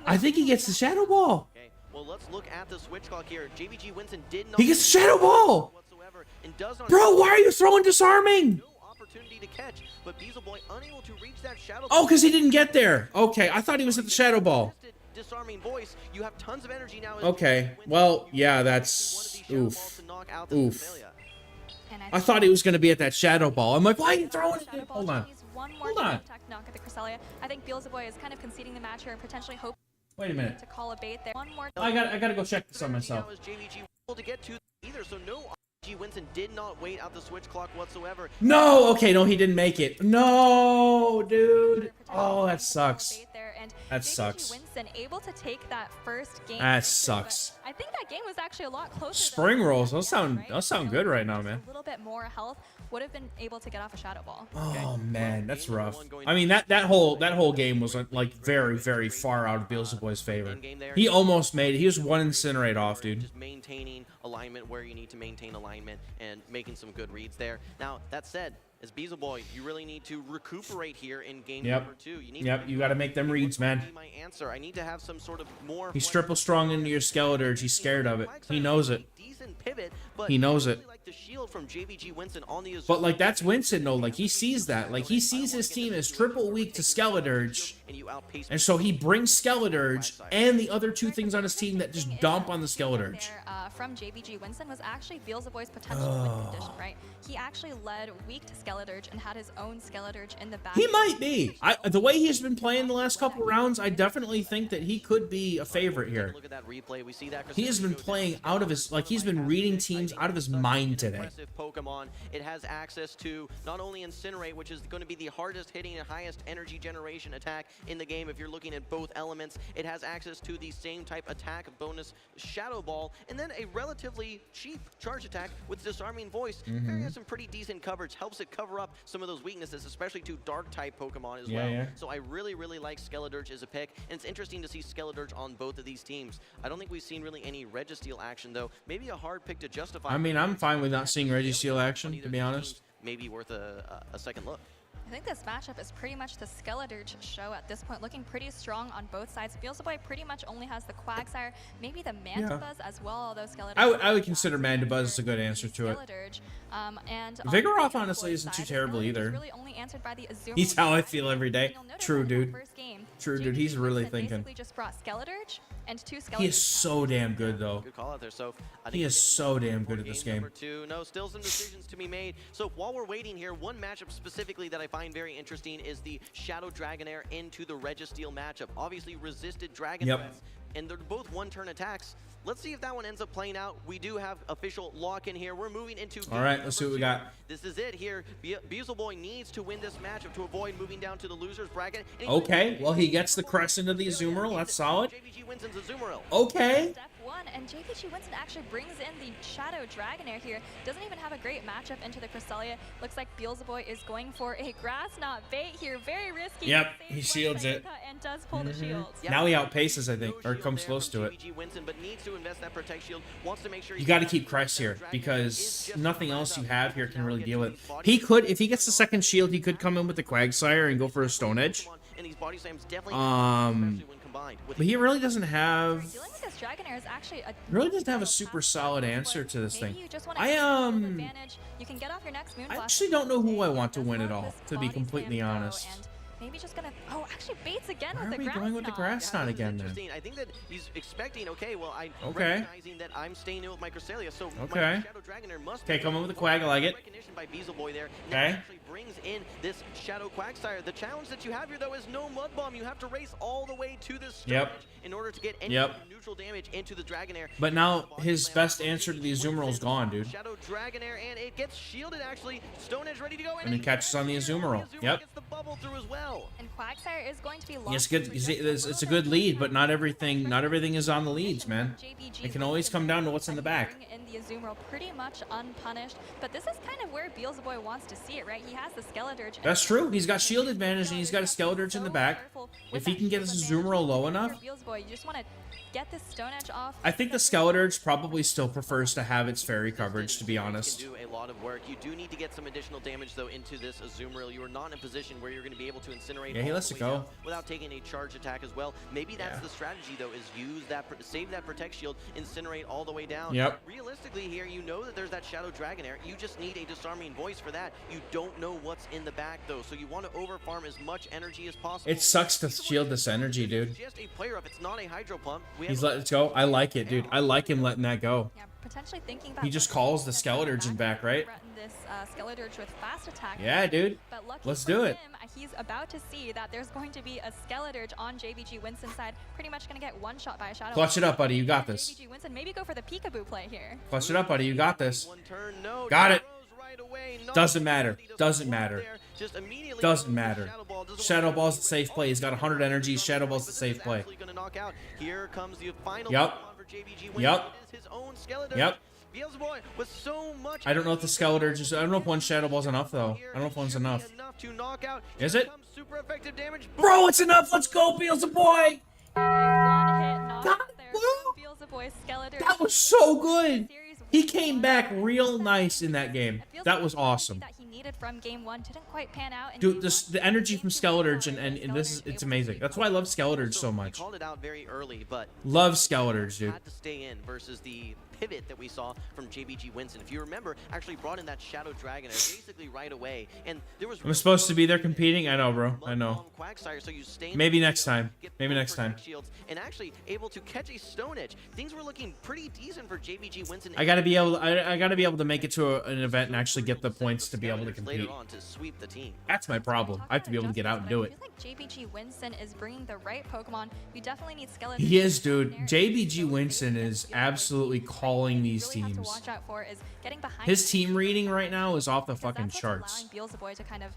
I think he gets the Shadow Ball. Okay, well, let's look at the switch clock here. JBGWinston did not. He gets the Shadow Ball. Bro, why are you throwing Disarming? No opportunity to catch, but Beelzebub unable to reach that Shadow Oh, because he didn't get there. Okay, I thought he was at the Shadow Ball. Disarming voice. You have tons of energy now. Okay, well, yeah, that's oof. Oof. I thought he was going to be at that Shadow Ball. I'm like, why are you throwing it? Hold on. Hold on. I think Beelzebub is kind of conceding the match here and potentially hoping Wait a minute. to call a bait there. One more. I gotta go check this on myself. To get to either, so no. Winston did not wait out the switch clock whatsoever. No, okay, no, he didn't make it. No, dude. Oh, that sucks. That sucks. Able to take that first game. That sucks. I think that game was actually a lot closer. Spring rolls, those sound good right now, man. A little bit more health would have been able to get off a Shadow Ball. Oh man, that's rough. I mean that whole game was like very, very far out of Beelzebub's favor. He almost made it. He was one Incinerate off, dude. Just maintaining alignment where you need to maintain alignment and making some good reads there. Now that said, as Beelzebub, you really need to recuperate here in game number 2. You need you got to make them reads, man. My answer. I need to have some sort of more. He's triple strong into your Skeledirge. He's scared of it. He knows it. Pivot, but he knows it. Like the shield from JBGWinston on the but like that's Winston though. Like he sees that. Like he sees his team as triple weak to Skeledirge, and so he brings Skeledirge and the other two things on his team that just dump on the Skeledirge. From JBGWinston was actually Beelzebub's potential win condition, right? He actually led weak to Skeledirge and had his own Skeledirge in the back. He might be. The way he's been playing the last couple rounds, I definitely think that he could be a favorite here. Look at that replay. We see that he has been playing out of his, like he's been reading teams out of his mind today. Pokemon. It has access to not only Incinerate, which is going to be the hardest hitting and highest energy generation attack in the game if you're looking at both elements. It has access to the same type attack bonus Shadow Ball, and then a relatively cheap charge attack with Disarming Voice. Has some pretty decent coverage, helps it cover up some of those weaknesses, especially to dark type Pokemon as well. Yeah. So I really like Skeledirge as a pick, and it's interesting to see Skeledirge on both of these teams. I don't think we've seen really any Registeel action though. Maybe a hard pick to justify. I mean, I'm fine with not seeing Registeel action, to be honest. Maybe worth a second look. I think this matchup is pretty much the Skeledirge show at this point, looking pretty strong on both sides. Beelzebub pretty much only has the Quagsire, maybe the Mandibuzz as well, although Skeledirge... I would consider Mandibuzz as a good answer to it. And Vigoroth honestly isn't too terrible either. Really only answered by the He's how I feel every day. True, dude. True, dude. He's really thinking. Just brought Skeledirge and 2 Skeledirge. He is so damn good, though. Good call out there. So he is so damn good at this game. No, still some decisions to be made. So while we're waiting here, one matchup specifically that I find very interesting is the Shadow Dragonair into the Registeel matchup. Obviously resisted Dragon Breath, and they're both one-turn attacks. Let's see if that one ends up playing out. We do have official lock-in here. We're moving into... All right, let's see what we got. This is it here. Beelzebub needs to win this matchup to avoid moving down to the loser's bracket. Okay, well, he gets the crest into the Azumarill. That's solid. JBGWinston's Azumarill. Okay. one, and JBGWinston actually brings in the Shadow Dragonair here. Doesn't even have a great matchup into the Cresselia. Looks like Beelzebub is going for a Grass Knot bait here. Very risky. Yep, Saves he one shields it. Sayaka and does pull the shields. Now he outpaces, I think, or comes close to it. You got to keep Crest here because nothing else you have here can really deal with. He could, if he gets the second shield, he could come in with the Quagsire and go for a Stone Edge. But he really doesn't have. Dealing with this Dragonair is actually a Really doesn't have a super solid answer to this thing. Maybe you just wanna I get some advantage. You can get off your next I Moonblast. actually don't know who I want to Does win it love all, this to be body completely slam throw, honest. and maybe just gonna. Oh, actually baits again Why with are the we Grass going with the Knot. Grass Knot again then? I think that he's expecting, okay, well, I'm Okay. recognizing that I'm staying in with my Cresselia, so Okay. my Shadow Dragonair must Okay, come in with the Quag, I like it. recognition by Beelzebub there. Now Okay. actually brings in this Shadow Quagsire. The challenge that you have here, though, is no Mud Bomb. You have to race all the way to this Stone Yep. Edge in order to get any Yep. neutral damage into the Dragonair. But now his best answer to the Azumarill is gone, dude. Shadow Dragonair, and it gets shielded actually. Stone Edge ready to go, And it catches on the Azumarill. Yep. Gets the bubble through as well. And Quagsire is going to be It's good. It's a good lead, but not everything is on the leads, man. It can always come down to what's in the back. Bring in the Azumarill pretty much unpunished, but this is kind of where Beelzebub wants to see it, right? He has the Skeledirge. That's true. He's got shield advantage and he's got a Skeledirge in the back. If he can get his Azumarill low enough, Beelzebub, you just want to get this Stone Edge off. I think the Skeledirge probably still prefers to have its fairy coverage, to be honest. You can do a lot of work. You do need to get some additional damage though into this Azumarill. You are not in a position where you're going to be able to incinerate. Yeah, he all lets the it way go. down without taking a charge attack as well. Maybe that's Yeah. the strategy though, is use that, save that protect shield, incinerate all the way down. Yep. Realistically here, you know that there's that Shadow Dragonair. You just need a disarming voice for that. You don't know what's in the back though, so you want to overfarm as much energy as possible. It sucks to shield this energy, dude. Just a player up. It's not a hydro pump. He's letting it go. I like it, dude. I like him letting that go. Yeah, potentially thinking about. He just calls the Skeledirge in back, right? Threaten this Skeledirge with fast attack. Yeah, dude. But lucky Let's for do it. him, he's about to see that there's going to be a Skeledirge on JBGWinston's side. Pretty much going to get one shot by a Shadow. Clutch it up, buddy. You got this. JBGWinston maybe go for the peekaboo play here. Clutch it up, buddy. You got this. One turn, no, Got it. right away. Not Doesn't matter. ability to Doesn't block matter. there. Just immediately Doesn't goes matter. Shadow Ball. Doesn't Shadow want to Ball's go the safe play. He's got 100 energy. Shadow Ball's the safe play. Absolutely gonna knock out. Here comes the final Yep. one for JBGWinston. Yep. It is his own Skeletor. Yep. Beelzebub with so much. I don't know if the Skeledirge is. I don't know if one Shadow Ball's enough though. I don't know if one's enough. To knock out. Is Here it? comes super effective damage. Bro, it's enough. Let's go, Beelzebub. One hit knock God, there woo! from Beelzebub Skeledirge. That was so good. Series He came back real nice in that game. It feels That like was the energy awesome. That he needed from game one didn't quite pan out. in Dude, game this one. the energy from Skeledirge and this is it's amazing. That's why I love Skeledirge so He much. called it out very early, but Love Skeledirge, dude. had to stay in versus the pivot that we saw from JBGWinston. If you remember, actually brought in that Shadow Dragonair basically right away, and there was. I'm supposed to be there competing. I know, bro. I know. Quagsire, so you stay in Maybe the next time. get Maybe both next time. protect shields, and actually able to catch a Stone Edge. Things were looking pretty decent for JBGWinston. I gotta be able. I gotta be able to make it to an event and actually get the points to be able to compete. Later on to sweep the team. That's my problem. I have to be able to get out and do it. I feel like JBGWinston is bringing the right Pokemon. We definitely need Skeletor. He is, dude. JBGWinston is absolutely calling these Really have to teams. watch out for is getting behind His team reading right now is off the because fucking that's what's charts. allowing Beelzebub to kind of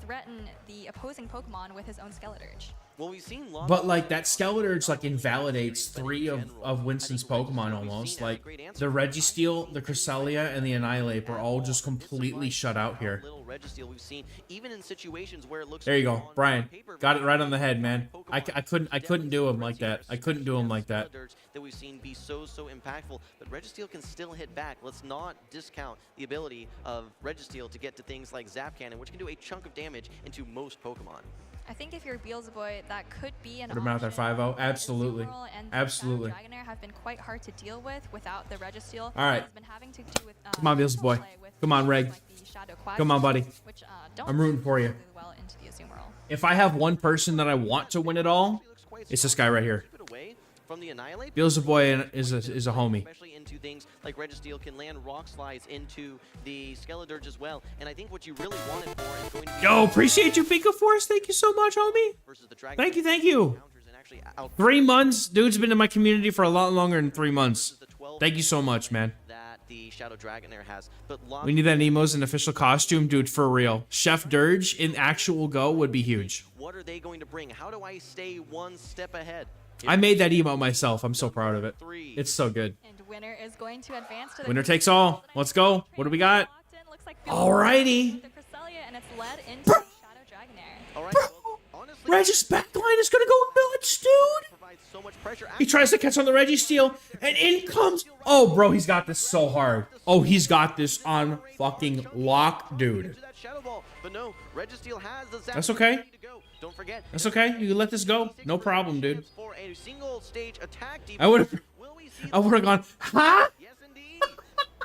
threaten the opposing Pokemon with his own Skeledirge. Well, we've seen lots But like that Skeledirge like invalidates 3 of Winston's Pokemon almost. Like the Registeel, the Cresselia, and the Annihilate were all just completely shut out here. little Registeel we've seen, even in situations where it looks There you on go, Brian. paper, Got it right on the head, man. I Pokemon couldn't do him like that. I couldn't do him like that. That we've seen be so impactful, but Registeel can still hit back. Let's not discount the ability of Registeel to get to things like Zap Cannon, which can do a chunk of damage into most Pokemon. I think if you're Beelzebub, that could be an Put him out there option. 5-0. Absolutely. Azumarill and the Absolutely. Shadow Dragonair have been quite hard to deal with without the Registeel. All right. He's been having to do with, Come on, Beelzebub. play with Come on, Reg. like the Shadow Come on, buddy. Which, don't I'm rooting for you. really well into the Azumarill. If I have one person that I want to win it all, it's this guy right here. Keep it away from the Annihilate. Beelzebub is a homie. Especially into things like Registeel can land rock slides into the Skeledirge as well. And I think what you really want it for is going to be Yo, appreciate you, Pika Force. Thank you so much, homie. versus the Dragon. Thank you, thank you. Counters and actually out 3 months. Dude's been in my community for a lot longer than 3 months. the 12 Thank you so much, man. that the Shadow Dragonair has. But lots We need that Nemo's an official costume, dude, for real. Chef Dirge in actual Go would be huge. what are they going to bring? How do I stay one step ahead? I made that emote myself. I'm so proud of it. It's so good. And winner is going to advance to the Winner takes all. Let's go. What do we got? Looks like Alrighty. the Cresselia, and it's led into the Shadow Dragonair. All right, Bro, well, honestly, Regis backline is gonna go nuts, dude. provides so much pressure. He tries to catch on the Registeel, and in comes. Oh, bro, he's got this so hard. Oh, he's got this on fucking lock, dude. To that Shadow Ball, but no, Registeel has the That's okay. ready to go. Don't forget. That's okay. You can let this go. No problem, dude. For a single stage attack defense, I would have. will we see I would have gone. Huh? Yes, indeed.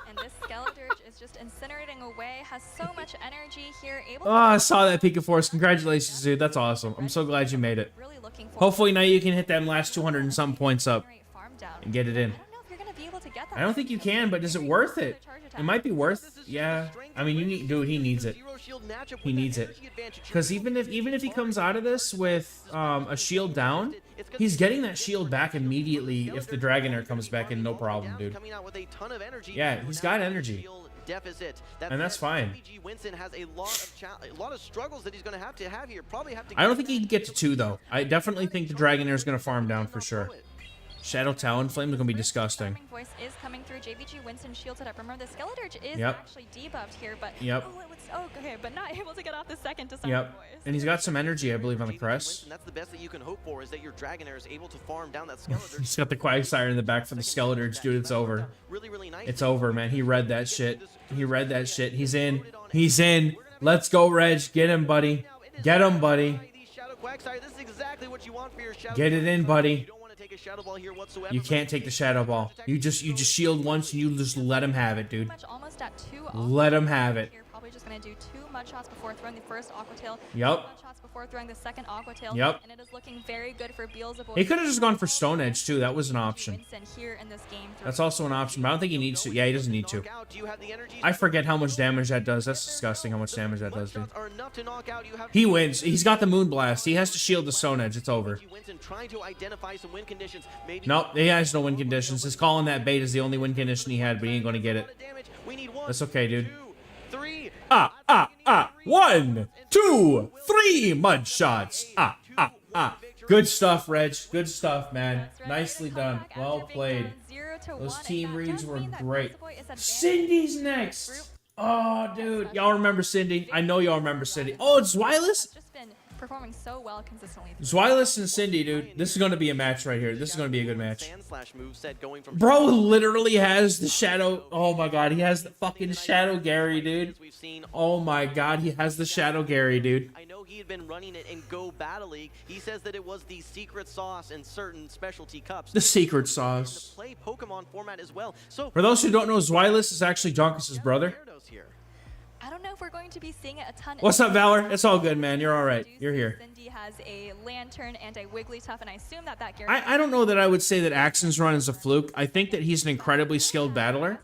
And this Skeledirge is just incinerating away, has so much energy here, able Oh, I saw that Pika Force. Congratulations, dude. That's awesome. I'm so glad you made it. really looking for Hopefully now you can hit them last 200 and some points up farm down. and get it in. I don't know if you're gonna be able to get that. I don't think you can, but is it worth it? It might be worth. Yeah. I mean, you need, dude. He needs it. Zero shield matchup He with needs that it. energy advantage. Because even if he comes out of this with a shield down, he's getting that shield back immediately if the Dragonair comes back in, no problem, dude. Coming out with a ton of energy. Yeah, he's got energy. Shield deficit. And that's fine. JBGWinston has a lot of struggles that he's going to have here. Probably have to. I don't think he can get to 2 though. I definitely think the Dragonair is gonna farm down for sure. Shadow Talonflame is gonna be disgusting. Voice is coming through. JBGWinston shields it up. Remember, the Skeledirge is Yep. actually debuffed here, but Yep. okay, but not able to get off the second Disarming Yep. Voice. And he's got some energy, I believe, on the crest. That's the best that you can hope for, is that your Dragonair is able to farm down that Skeledirge. He's got the Quagsire in the back for the Skeledirge, dude. It's over. Really nice. It's over, man. He read that shit. He read that shit. He's in. He's in. Let's go, Reg. Get him, buddy. Get him, buddy. Shadow Quagsire, this is exactly what you want for your Shadow. Get it in, buddy. You don't want to take a Shadow Ball here whatsoever. You can't take the Shadow Ball. You just shield once and you just let him have it, dude. Much almost at 2. Let him have it. You're probably just gonna do 2 mud shots before throwing the first Aqua Tail. Yep. 2 mud shots before throwing the second Aqua Tail. Yep. And it is looking very good for Beelzebub. He could have just gone for Stone Edge too. That was an option. Winston here in this game. That's also an option, but I don't think he needs to. Yeah, he doesn't need to. I forget how much damage that does. That's disgusting how much damage that does, dude. He wins. He's got the Moon Blast. He has to shield the Stone Edge. It's over. Nope, he has no win conditions. His calling that bait is the only win condition he had, but he ain't gonna get it. That's okay, dude. 1, 2, 3 mud shots. Good stuff, Reg. Good stuff, man. Nicely done. Well played. Those team reads were great. Cindy's next. Oh, dude. Y'all remember Cindy? I know y'all remember Cindy. Oh, it's Zwilus? Just been performing so well consistently. Zwilus and Cindy, dude. This is going to be a match right here. This is going to be a good match. Bro literally has the Shadow. Oh, my God. He has the fucking Shadow Gary, dude. Oh, my God. He has the Shadow Gary, dude. I know he had been running it in Go Battle League. He says that it was the secret sauce in certain specialty cups. The secret sauce. Play Pokemon format as well. So For those who don't know, Zwilus is actually Jonkus' brother. I don't know if we're going to be seeing it a ton. What's up, Valor? It's all good, man. You're all right. You're here. Cindy has a Lantern and a Wigglytuff, and I assume that Gary. I don't know that I would say that Axon's run is a fluke. I think that he's an incredibly skilled battler.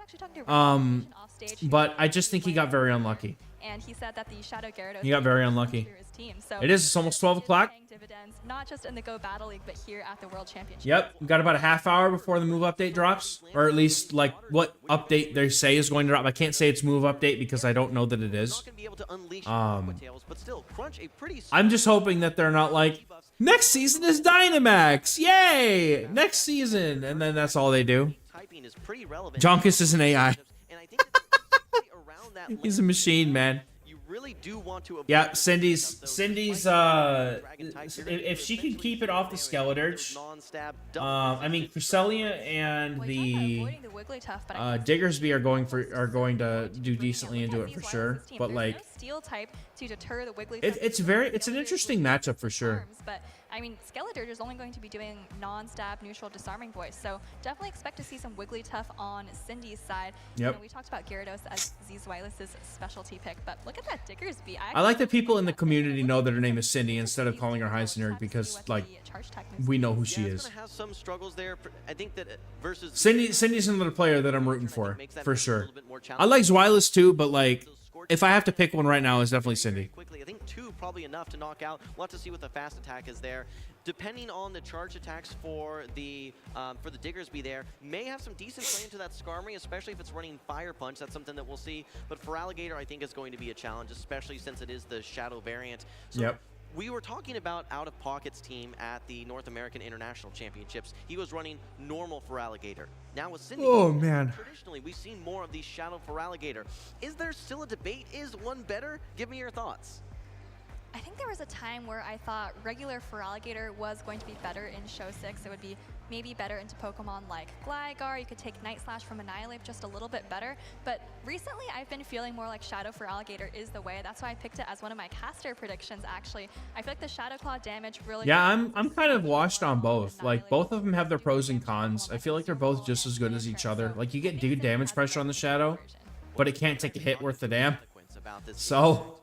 But I just think he got very unlucky. And he said that the Shadow Gyarados He got very unlucky. through his team. So It is. It's almost 12 o'clock. dividends, not just in the Go Battle League, but here at the World Championship. Yep. We got about a half hour before the move update drops. Or at least, like, what update they say is going to drop. I can't say it's move update because I don't know that it is. I'm just hoping that they're not like, next season is Dynamax! Yay! Next season! And then that's all they do. Jonkus is an AI. He's a machine, man. Yeah, Cindy's if she can keep it off the Skeledirge, I mean Cresselia and the Diggersby are going to do decently into it for sure. But like, it's an interesting matchup for sure. But I mean, Skeledirge is only going to be doing non-stab neutral Disarming Voice, so definitely expect to see some Wigglytuff on Cindy's side. Yep. You know, we talked about Gyarados as Zwilus' specialty pick, but look at that Diggersby. I like that people in the community know that her name is Cindy instead of calling her Heisenberg because, like, we know who she is. Cindy's another player that I'm rooting for sure. I like Zwilus too, but like, if I have to pick one right now, it's definitely Cindy. I think 2 probably enough to knock out. We'll have to see what the fast attack is there. Depending on the charge attacks for the Diggersby there, may have some decent play into that Skarmory, especially if it's running Fire Punch. That's something that we'll see. But for Alligator, I think is going to be a challenge, especially since it is the Shadow variant. So yep. We were talking about Out of Pocket's team at the North American International Championships. He was running normal for Alligator. Now with Cindy, Oh, man. traditionally we've seen more of these Shadow for Alligator. Is there still a debate? Is one better? Give me your thoughts. I think there was a time where I thought regular Feraligatr was going to be better in Show 6. It would be maybe better into Pokemon like Gligar. You could take Night Slash from Annihilate just a little bit better. But recently I've been feeling more like Shadow Feraligatr is the way. That's why I picked it as one of my caster predictions, actually. I feel like the Shadow Claw damage really... Yeah, I'm kind of washed on both. Like, both of them have their pros and cons. I feel like they're both just as good as each other. Like, you get dude damage pressure on the Shadow, but it can't take a hit worth the damn. So,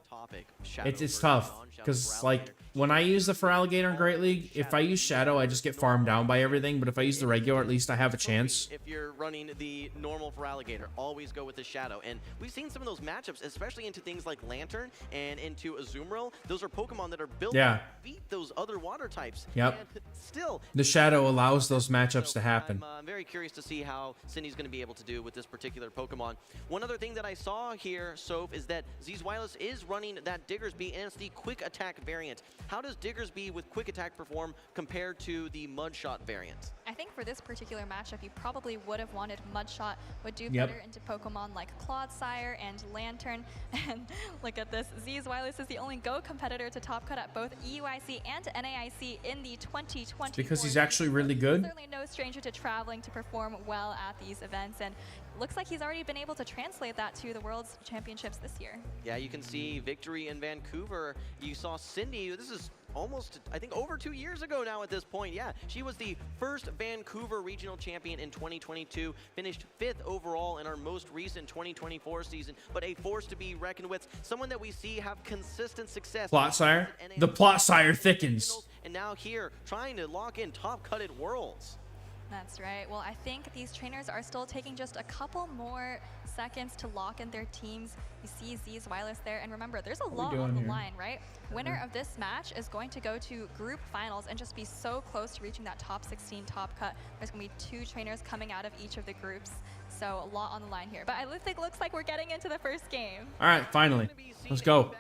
it's tough. Because, like, when I use the Feraligatr in Great League, if I use Shadow, I just get farmed down by everything. But if I use the regular, at least I have a chance. If you're running the normal Feraligatr, always go with the Shadow. And we've seen some of those matchups, especially into things like Lantern and into Azumarill. Those are Pokemon that are built to beat those other water types. Yep. And still, The Shadow allows those matchups to happen. I'm very curious to see how Cindy's going to be able to do with this particular Pokemon. One other thing that I saw here, Soph, is that Wireless is running that Diggersby, and it's the Quick Attack variant. How does Diggersby with Quick Attack perform compared to the Mudshot variant? I think for this particular matchup, you probably would have wanted Mudshot would do better into Pokemon like Clodsire and Lantern. And look at this, Wireless is the only Go competitor to top cut at both EUIC and NAIC in the 2020. Because he's actually really good. Certainly no stranger to traveling to perform well at these events, and looks like he's already been able to translate that to the World's Championships this year. Yeah, you can see victory in Vancouver. You saw Cindy, this is almost, I think, over 2 years ago now at this point. Yeah, she was the first Vancouver regional champion in 2022, finished 5th overall in our most recent 2024 season, but a force to be reckoned with, someone that we see have consistent success. Clodsire. The Clodsire thickens. And now here, trying to lock in top-cutted Worlds. That's right. Well, I think these trainers are still taking just a couple more seconds to lock in their teams. You see Wireless there, and remember, there's a lot on the line, right? Winner of this match is going to go to group finals and just be so close to reaching that top 16 top cut. There's going to be 2 trainers coming out of each of the groups, so a lot on the line here. But I think looks like we're getting into the first game. All right, finally. Let's go.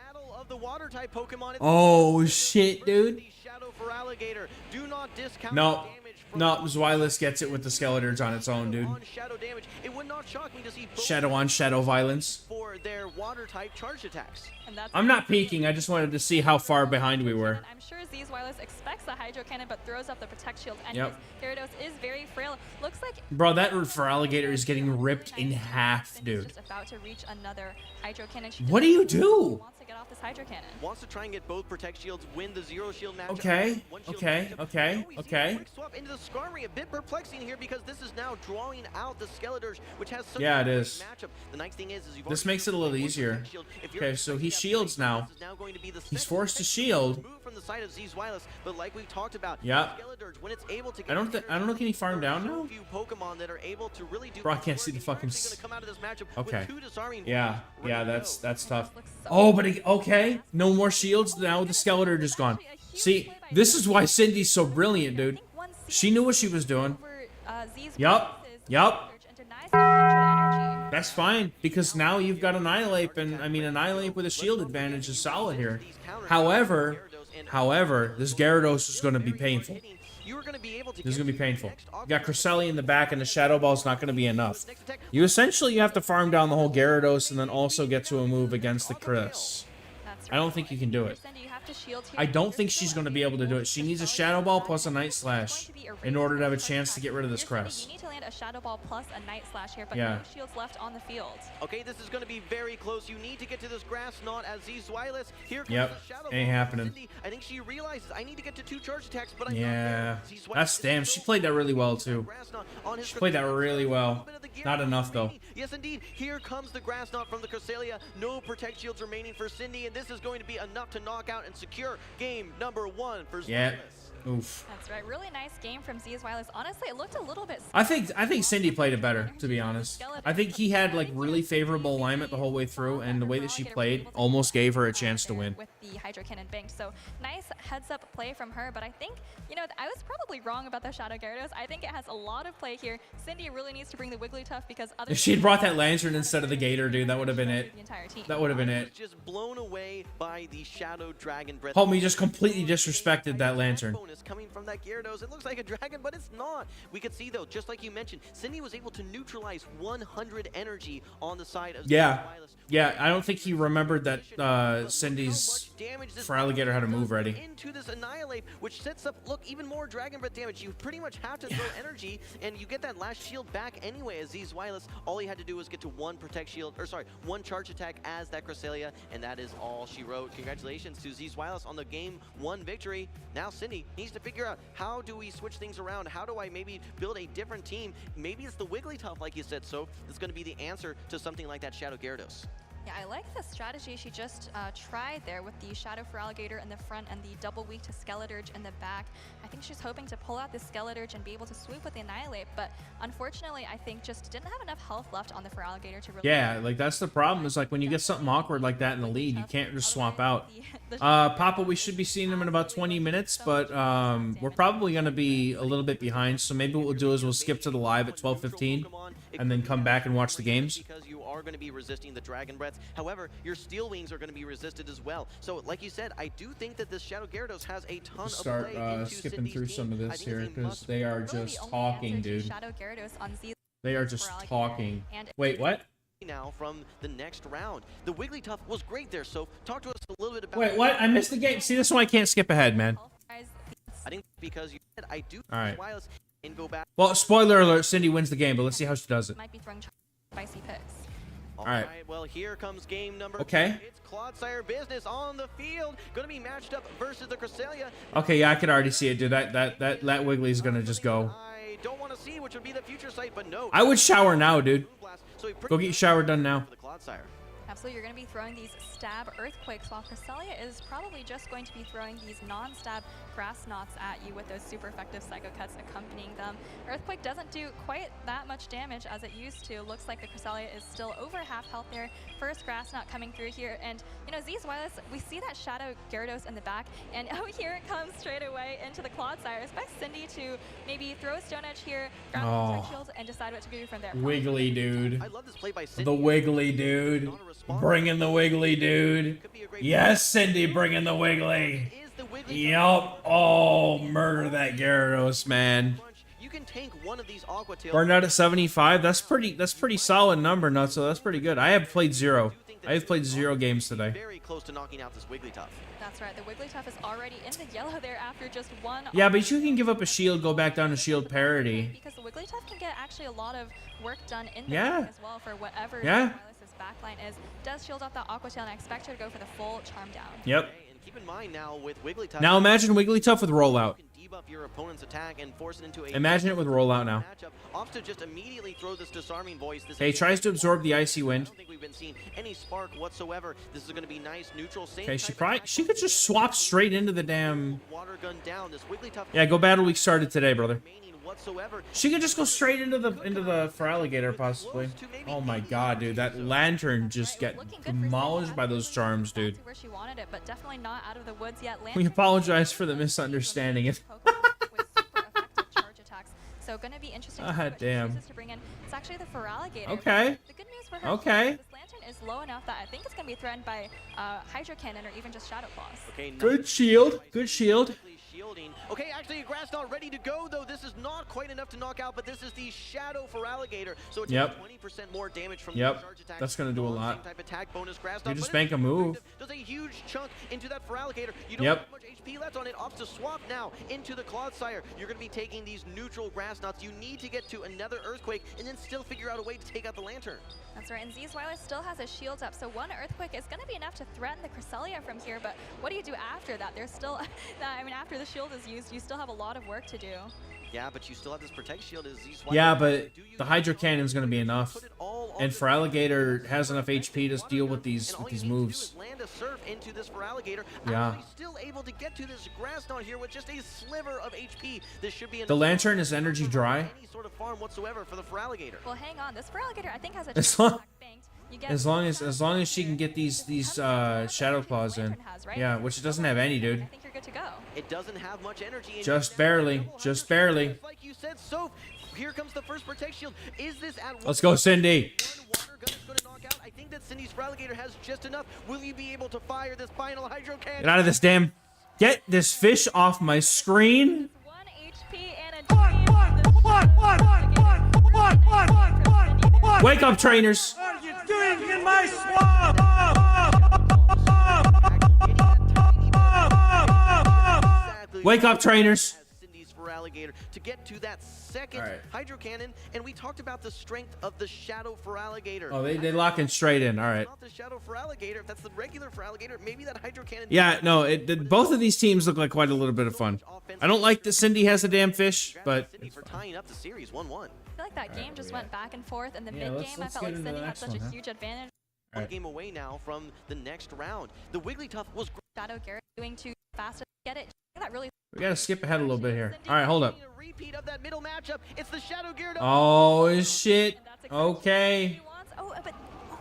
The water type Pokemon. Oh, shit, dude. Shadow for Alligator. Do not discount No. damage from No, Wireless gets it with the Skeletons on its own, dude. on shadow damage. It would not shock me to see both Shadow on shadow violence. for their water type charge attacks. And that's I'm not peeking. I just wanted to see how far behind we were. I'm sure Wireless expects the Hydro Cannon, but throws up the Protect Shield. And his Gyarados is very frail. Looks like... Bro, that Feraligatr is getting ripped in half, dude. Just about to reach another Hydro Cannon. What do you do? Wants to get off this Hydro Cannon. Wants to try and get both Protect Shields, win the Zero Shield matchup. Okay, One shield okay, matchup. okay, Now we see a okay. quick swap into the Skarmory, a bit perplexing here because this is now drawing out the Skeletor, which has such Yeah, a it great is. matchup. The nice thing is you've This already makes it a little one easier. Protect Shield. If you're Okay, so he expecting that shields Protect now. Shield, this is now going to be the He's second forced to Protect shield. Move from the side of Wireless, but like we talked about, Yep. Skeletor, when it's able to get I don't know, can he farm down now? few Pokemon that are able to really do Bro, I can't see the fucking Going to come out of this matchup Okay. with 2 Disarming Yeah, Wounds yeah, ready to that's go. tough. Oh, but okay. No more shields. Now the Skeletor just gone. See, this is why Cindy's so brilliant, dude. She knew what she was doing. Yup. That's fine, because now you've got Annihilate, and I mean Annihilate with a shield advantage is solid here. However, this Gyarados is going to be painful. This is going to be painful. You got Cresselia in the back, and the Shadow Ball's not going to be enough. You essentially have to farm down the whole Gyarados and then also get to a move against the Chris. I don't think you can do it. I don't think she's going to be able to do it. She needs a Shadow Ball plus a Night Slash in order to have a chance to get rid of this Crest. You need to land a Shadow Ball plus a Night Slash here, but Yeah. no shields left on the field. Okay, this is going to be very close. You need to get to this grass knot as Wireless. Here comes Yep, the Shadow ain't Ball. happening. Cindy, I think she realizes I need to get to 2 charge attacks, but I'm Yeah, not there. that's Wireless damn. is She so played that really well close. too. Grass knot on his She played that Cresselia. really well. A little bit of the gear Not enough though. remaining. Yes, indeed. Here comes the grass knot from the Cresselia. No Protect Shields remaining for Cindy, and this is going to be enough to knock out and secure game number 1 for Yeah. Wireless. Oof. That's right. Really nice game from Z's Wireless. Honestly, it looked a little bit. I think Cindy played it better, to be honest. I think he had like really favorable alignment the whole way through, and the way that she played almost gave her a chance to win. With the Hydro Cannon banked, so nice heads-up play from her. But I think, you know, I was probably wrong about the Shadow Gyarados. I think it has a lot of play here. Cindy really needs to bring the Wigglytuff because other. If she had brought that Lantern instead of the Gator, dude, that would have been it. The entire team. That would have been it. Just blown away by the Shadow Dragon Breath. Homie just completely disrespected that Lantern. Bonus coming from that Gyarados. It looks like a dragon, but it's not. We could see though, just like you mentioned, Cindy was able to neutralize 100 energy on the side of Yeah. Yeah, I don't think he remembered that Cindy's Feraligatr had a move ready. Into this Annihilate, which sets up, look, even more Dragon Breath damage. You pretty much have to throw energy, and you get that last shield back anyway. As Z's Wireless, all he had to do was get to one Protect Shield, or sorry, one Charge Attack as that Cresselia, and that is all she wrote. Congratulations to Z's Wireless on the Game 1 victory. Now Cindy needs to figure out, how do we switch things around? How do I maybe build a different team? Maybe it's the Wigglytuff, like you said, so it's going to be the answer to something like that Shadow Gyarados. Yeah, I like the strategy she just tried there with the Shadow Feraligatr in the front and the double weak to Skeleturge in the back. I think she's hoping to pull out the Skeleturge and be able to sweep with the Annihilate, but unfortunately, I think just didn't have enough health left on the Feraligatr to really... Yeah, like that's the problem, is like when you get something awkward like that in the lead, you can't just swap out. Papa, we should be seeing him in about 20 minutes, but we're probably going to be a little bit behind, so maybe what we'll do is we'll skip to the live at 12:15 and then come back and watch the games. Because you are going to be resisting the Dragon Breaths. However, your Steel Wings are going to be resisted as well. So, like you said, I do think that this Shadow Gyarados has a ton Start of play into skipping Cindy's through team. some of this here because they are just talking, dude. They are just talking. Wait, what? Now from the next round, the Wigglytuff was great there. So, talk to us a little bit about. Wait, what? I missed the game. See, this one I can't skip ahead, man. I think because you said I do. All right. Wireless and go back. Well, spoiler alert: Cindy wins the game, but let's see how she does it. Might be throwing spicy picks. All right. Well, here comes game number. Okay. It's Clodsire business on the field. Going to be matched up versus the Cresselia. Okay, yeah, I could already see it, dude. That Wiggly's gonna just go. I don't want to see which would be the future sight, but no. I would shower now, dude. So Go get your shower done now. for the Clodsire. Absolutely, you're going to be throwing these stab earthquakes, while Cresselia is probably just going to be throwing these non-stab grass knots at you with those super effective Psycho Cuts accompanying them. Earthquake doesn't do quite that much damage as it used to. Looks like the Cresselia is still over half health there. First grass knot coming through here, and you know, Z's Wireless, we see that Shadow Gyarados in the back, and oh, here it comes straight away into the Clodsire. Expect Cindy to maybe throw a Stone Edge here, grab the Protect Shield, and decide what to do from there. Wiggly, dude. I love this play by Cindy. The Wiggly, dude. Bringing the Wiggly, dude. Yes, Cindy, bringing the Wiggly. Yup. Oh, murder that Gyarados, man. You can tank one of these Aqua Tails. Burned out at 75. That's pretty solid number, Nuts. So that's pretty good. I have played 0. I have played 0 games today. Very close to knocking out this Wigglytuff. That's right. The Wigglytuff is already in the yellow there after just one. Yeah, but you can give up a shield, go back down to shield parity. Because the Wigglytuff can get actually a lot of work done in the Yeah. game as well for whatever Yeah. Wireless's backline is. Does shield off that Aqua Tail, and I expect her to go for the full charm down. Yep. And keep in mind now with Wigglytuff. Now imagine Wigglytuff with rollout. You can debuff your opponent's attack and force it into a Imagine it with rollout now. matchup. Opts to just immediately throw this disarming voice. This Okay, tries to absorb the icy I wind. don't think we've been seeing any spark whatsoever. This is going to be nice, neutral, same Okay, type she attack. could just swap straight into the damn. Water gun down. This Wigglytuff. Yeah, go battle week started today, brother. remaining whatsoever. She could just go straight into the Feraligatr possibly. Oh my god, dude, that Lantern just get demolished by those charms, dude. Where she wanted it, but definitely not out of the woods yet. We apologize for the misunderstanding. So gonna be interesting. Ah, to see what she damn. chooses to bring in. It's actually the Feraligatr. Okay. The good news for her Okay. is this Lantern is low enough that I think it's gonna be threatened by Hydro Cannon or even just Shadow Claws. Okay, Good shield. Good shield. shielding. Okay, actually, grass knot ready to go, though. This is not quite enough to knock out, but this is the Shadow Feraligatr, so it's 20% more damage from the charge attack. That's gonna do a lot. Type attack bonus grass You knot, just but bank a move. does a huge chunk into that Feraligatr. You don't have much HP left on it. Opts to swap now into the Clodsire. You're going to be taking these neutral grass knots. You need to get to another Earthquake and then still figure out a way to take out the Lantern. That's right, and Z's Wireless still has his shields up, so one Earthquake is going to be enough to threaten the Cresselia from here, but what do you do after that? There's still, I mean, after the shield is used, you still have a lot of work to do. Yeah, but you still have this Protect Shield as Z's Yeah, but the Hydro Cannon's gonna be enough. Put it all and Feraligatr has enough HP to deal with these moves. Land a surf into this Feraligatr. Yeah. Actually still able to get to this grass knot here with just a sliver of HP. This should be The Lantern is energy dry. any sort of farm whatsoever for the Feraligatr. Well, hang on. This Feraligatr, I think, has a As long- back banked. You get As long as she can get these Shadow Claws in. Yeah, which it doesn't have any, I dude. think you're good to go. It doesn't have much energy. and Just now barely, double just hyper barely. charge. Like you said, so here comes the first protect shield. Is this at Let's go, Cindy. one water gun is going to knock out? I think that Cindy's Feraligatr has just enough. Will you be able to fire this final hydro cannon? Get out of this damn. Get this fish off my screen. 1 HP and a Wake up, trainers. Wake up, trainers. Cindy's Feraligatr to get to that second All right. hydro cannon, and we talked about the strength of the Shadow Feraligatr. Oh, they locking straight in. All right. Not the Shadow Feraligatr. If that's the regular Feraligatr, maybe that hydro cannon. Yeah, no, both of these teams look like quite a little bit of fun. I don't like that Cindy has a damn fish, but Cindy for tying up the series 1-1. I feel like that game just went back and forth. In the Yeah, mid let's- game, I let's felt get like into the Cindy had next such one, a huh? huge advantage. One Alright. game away now from the next round. The Wigglytuff was Shadow Garrett doing too fast to get it. That really. we gotta skip ahead a little bit here. All right, hold up. a repeat of that middle matchup. It's the Shadow Gyarados. Oh shit. And that's exactly Okay. what she wants.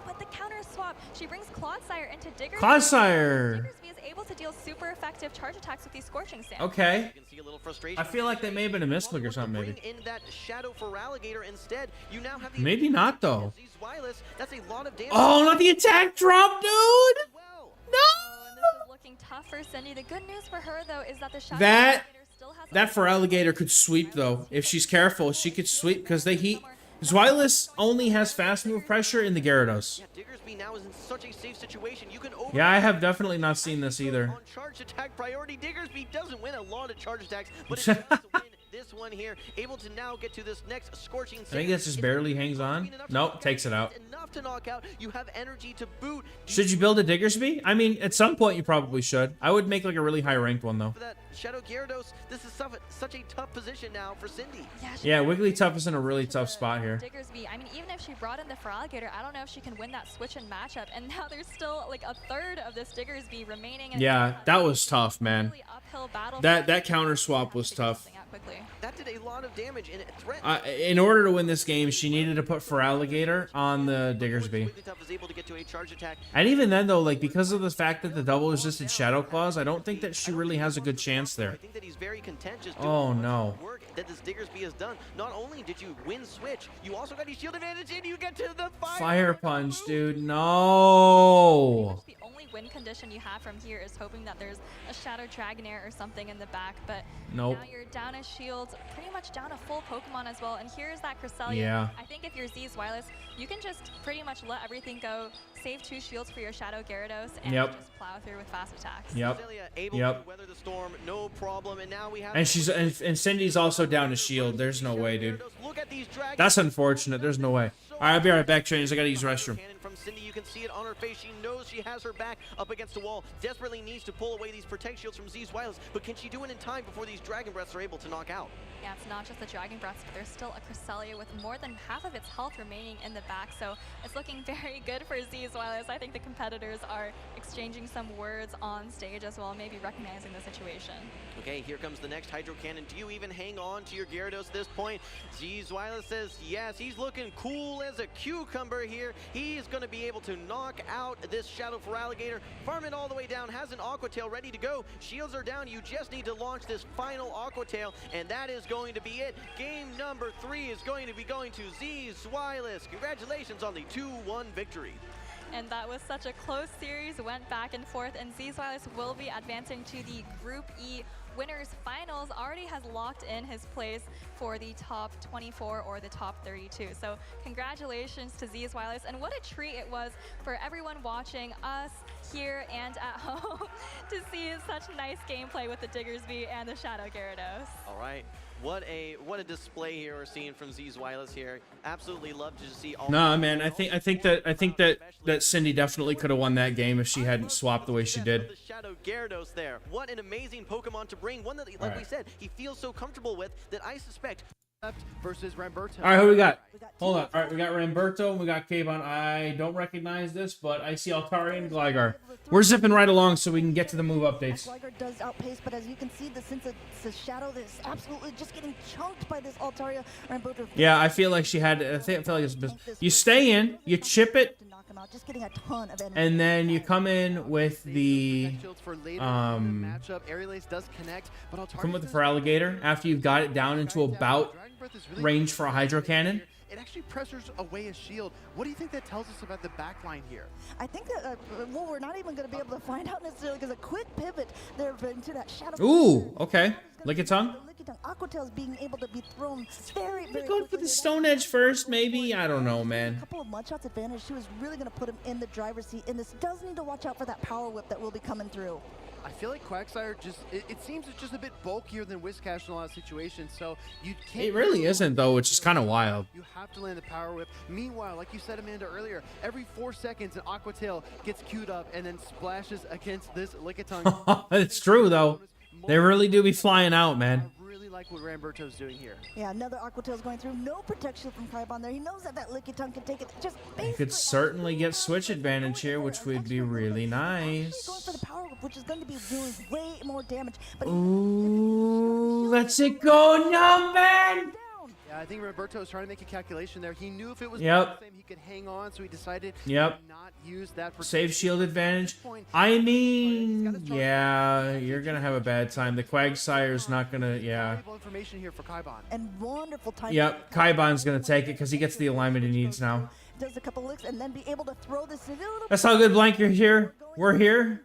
But the counter swap. She brings Clodsire into Diggersby. Clodsire. Diggersby is able to deal super effective charge attacks with these Scorching Sands. Okay. You can see a little frustration. I feel like that may have been a misclick or something, maybe. Bring in that Shadow Feraligatr instead. You now have the Maybe not though. These Wireless, that's a lot of damage. Oh, not the attack drop, dude. Well, And this is looking tough for Cindy. The good news for her, though, is that the Shadow That- Alligator still has That Feraligatr could sweep though. If she's careful, she could sweep because Zweilous only has fast move pressure in the Gyarados. yeah, Diggersby now is in such a safe situation. You can over Yeah, I have definitely not seen this either. on charge attack priority. Diggersby doesn't win a lot of charge attacks, but it does win this one here. Able to now get to this next Scorching I think that just barely hangs on. Nope, takes it out. Enough to knock out. You have energy to boot. Should you build a Diggersby? I mean, at some point you probably should. I would make like a really high ranked one though. For that Shadow Gyarados, this is such a tough position now for Cindy. Yeah, Wigglytuff is in a really tough spot here. Diggersby. I mean, even if she brought in the Feraligatr, I don't know if she can win that switch and matchup. And now there's still like a third of this Diggersby remaining. And Yeah, that was tough, man. really uphill battle That for counter swap was tough. something out quickly. That did a lot of damage and it threatened. In order to win this game, she needed to put Feraligatr on the Diggersby. Wigglytuff is able to get to a charge attack. And even then, though, like because of the fact that the double resisted Shadow Claws, I don't think that she really has a good chance there. I think that he's very content just Oh, doing no. work that this Diggersby has done. Not only did you win switch, you also got your shield advantage and you get to the Fire Punch, dude. No. The only win condition you have from here is hoping that there's a Shadow Dragonair or something in the back, but Nope. now you're down a shield, pretty much down a full Pokemon as well. And here's that Cresselia. Yeah. I think if you're Z's Wireless, you can just pretty much let everything go, save 2 shields for your Shadow Gyarados, and Yep. just plow through with fast attacks. Yep. Cresselia able Yep. to weather the storm, no problem. And now we have And she's and Cindy's also down a shield. There's no way, dude. Look at these dragons. That's unfortunate. There's no way. All right, I'll be right back, trainers. I gotta use the restroom. Cannon from Cindy, you can see it on her face. She knows she has her back up against the wall. Desperately needs to pull away these protect shields from Z's Wireless, but can she do it in time before these Dragon Breaths are able to knock out? Yeah, it's not just the Dragon Breaths, but there's still a Cresselia with more than half of its health remaining in the back, so it's looking very good for Z's Wireless. I think the competitors are exchanging some words on stage as well, maybe recognizing the situation. Okay, here comes the next Hydro Cannon. Do you even hang on to your Gyarados at this point? Z's Wireless says yes. He's looking cool as a cucumber here. He's going to be able to knock out this Shadow Feraligatr. Farm it all the way down. Has an Aqua Tail ready to go. Shields are down. You just need to launch this final Aqua Tail, and that is going to be it. Game number 3 is going to be going to Z's Wireless. Congratulations on the 2-1 victory. And that was such a close series, went back and forth, and Z's Wireless will be advancing to the Group E winners finals. Already has locked in his place for the top 24 or the top 32. So congratulations to Z's Wireless, and what a treat it was for everyone watching us here and at home to see such nice gameplay with the Diggersby and the Shadow Gyarados. All right. What a display here we're seeing from Z's Wireless here. Absolutely love to see all. Nah, man. I think that Cindy definitely could have won that game if she hadn't swapped the way she did. The Shadow Gyarados there. What an amazing Pokemon to bring. One that, like we said, he feels so comfortable with that I suspect versus Roberto. All right, who we got? Hold on. All right, we got Roberto and we got Kyon. I don't recognize this, but I see Altari and Gligar. We're zipping right along so we can get to the move updates. Gligar does outpace, but as you can see, since it's a shadow that's absolutely just getting chunked by this Altaria. Yeah, I feel like she had. I feel like it's. You stay in, you chip it, just getting a ton of energy. and then you come in with the come with the Feraligatr after you've got it down into about range for a Hydro Cannon. It actually pressures away a shield. What do you think that tells us about the backline here? I think that, well, we're not even going to be able to find out necessarily because a quick pivot there into that shadow. Ooh, okay. Lickitung. Aqua Tail's being able to be thrown very, very Going for the Stone Edge first, maybe? I don't know, man. A couple of mud shots advantage. She was really going to put him in the driver's seat, and this does need to watch out for that power whip that will be coming through. I feel like Quagsire just, it seems it's just a bit bulkier than Whiscash in a lot of situations, so you can't... It really isn't, though, which is kind of wild. You have to land the power whip. Meanwhile, like you said, Amanda, earlier, every 4 seconds an Aqua Tail gets queued up and then splashes against this Lickitung. It's true, though. They really do be flying out, man. I really like what Roberto's doing here. Yeah, another Aqua Tail's going through. No protection from Kyon there. He knows that Lickitung can take it. Just You could certainly get switch advantage here, which would be really nice. Going for the power whip, which is going to be doing way more damage. But Ooh, let's it go, no, man! Yeah, I think Roberto was trying to make a calculation there. He knew if it was Yep. he could hang on, so he decided Yep. to not use that. Save shield advantage. I mean, yeah, you're gonna have a bad time. The Quagsire's not gonna, yeah. Valuable information here for Kyon. And wonderful timing. Yep, Kybon's gonna take it because he gets the alignment he needs now. Does a couple licks and then be able to throw this in a little. That's how good, Blank, you're here. We're here.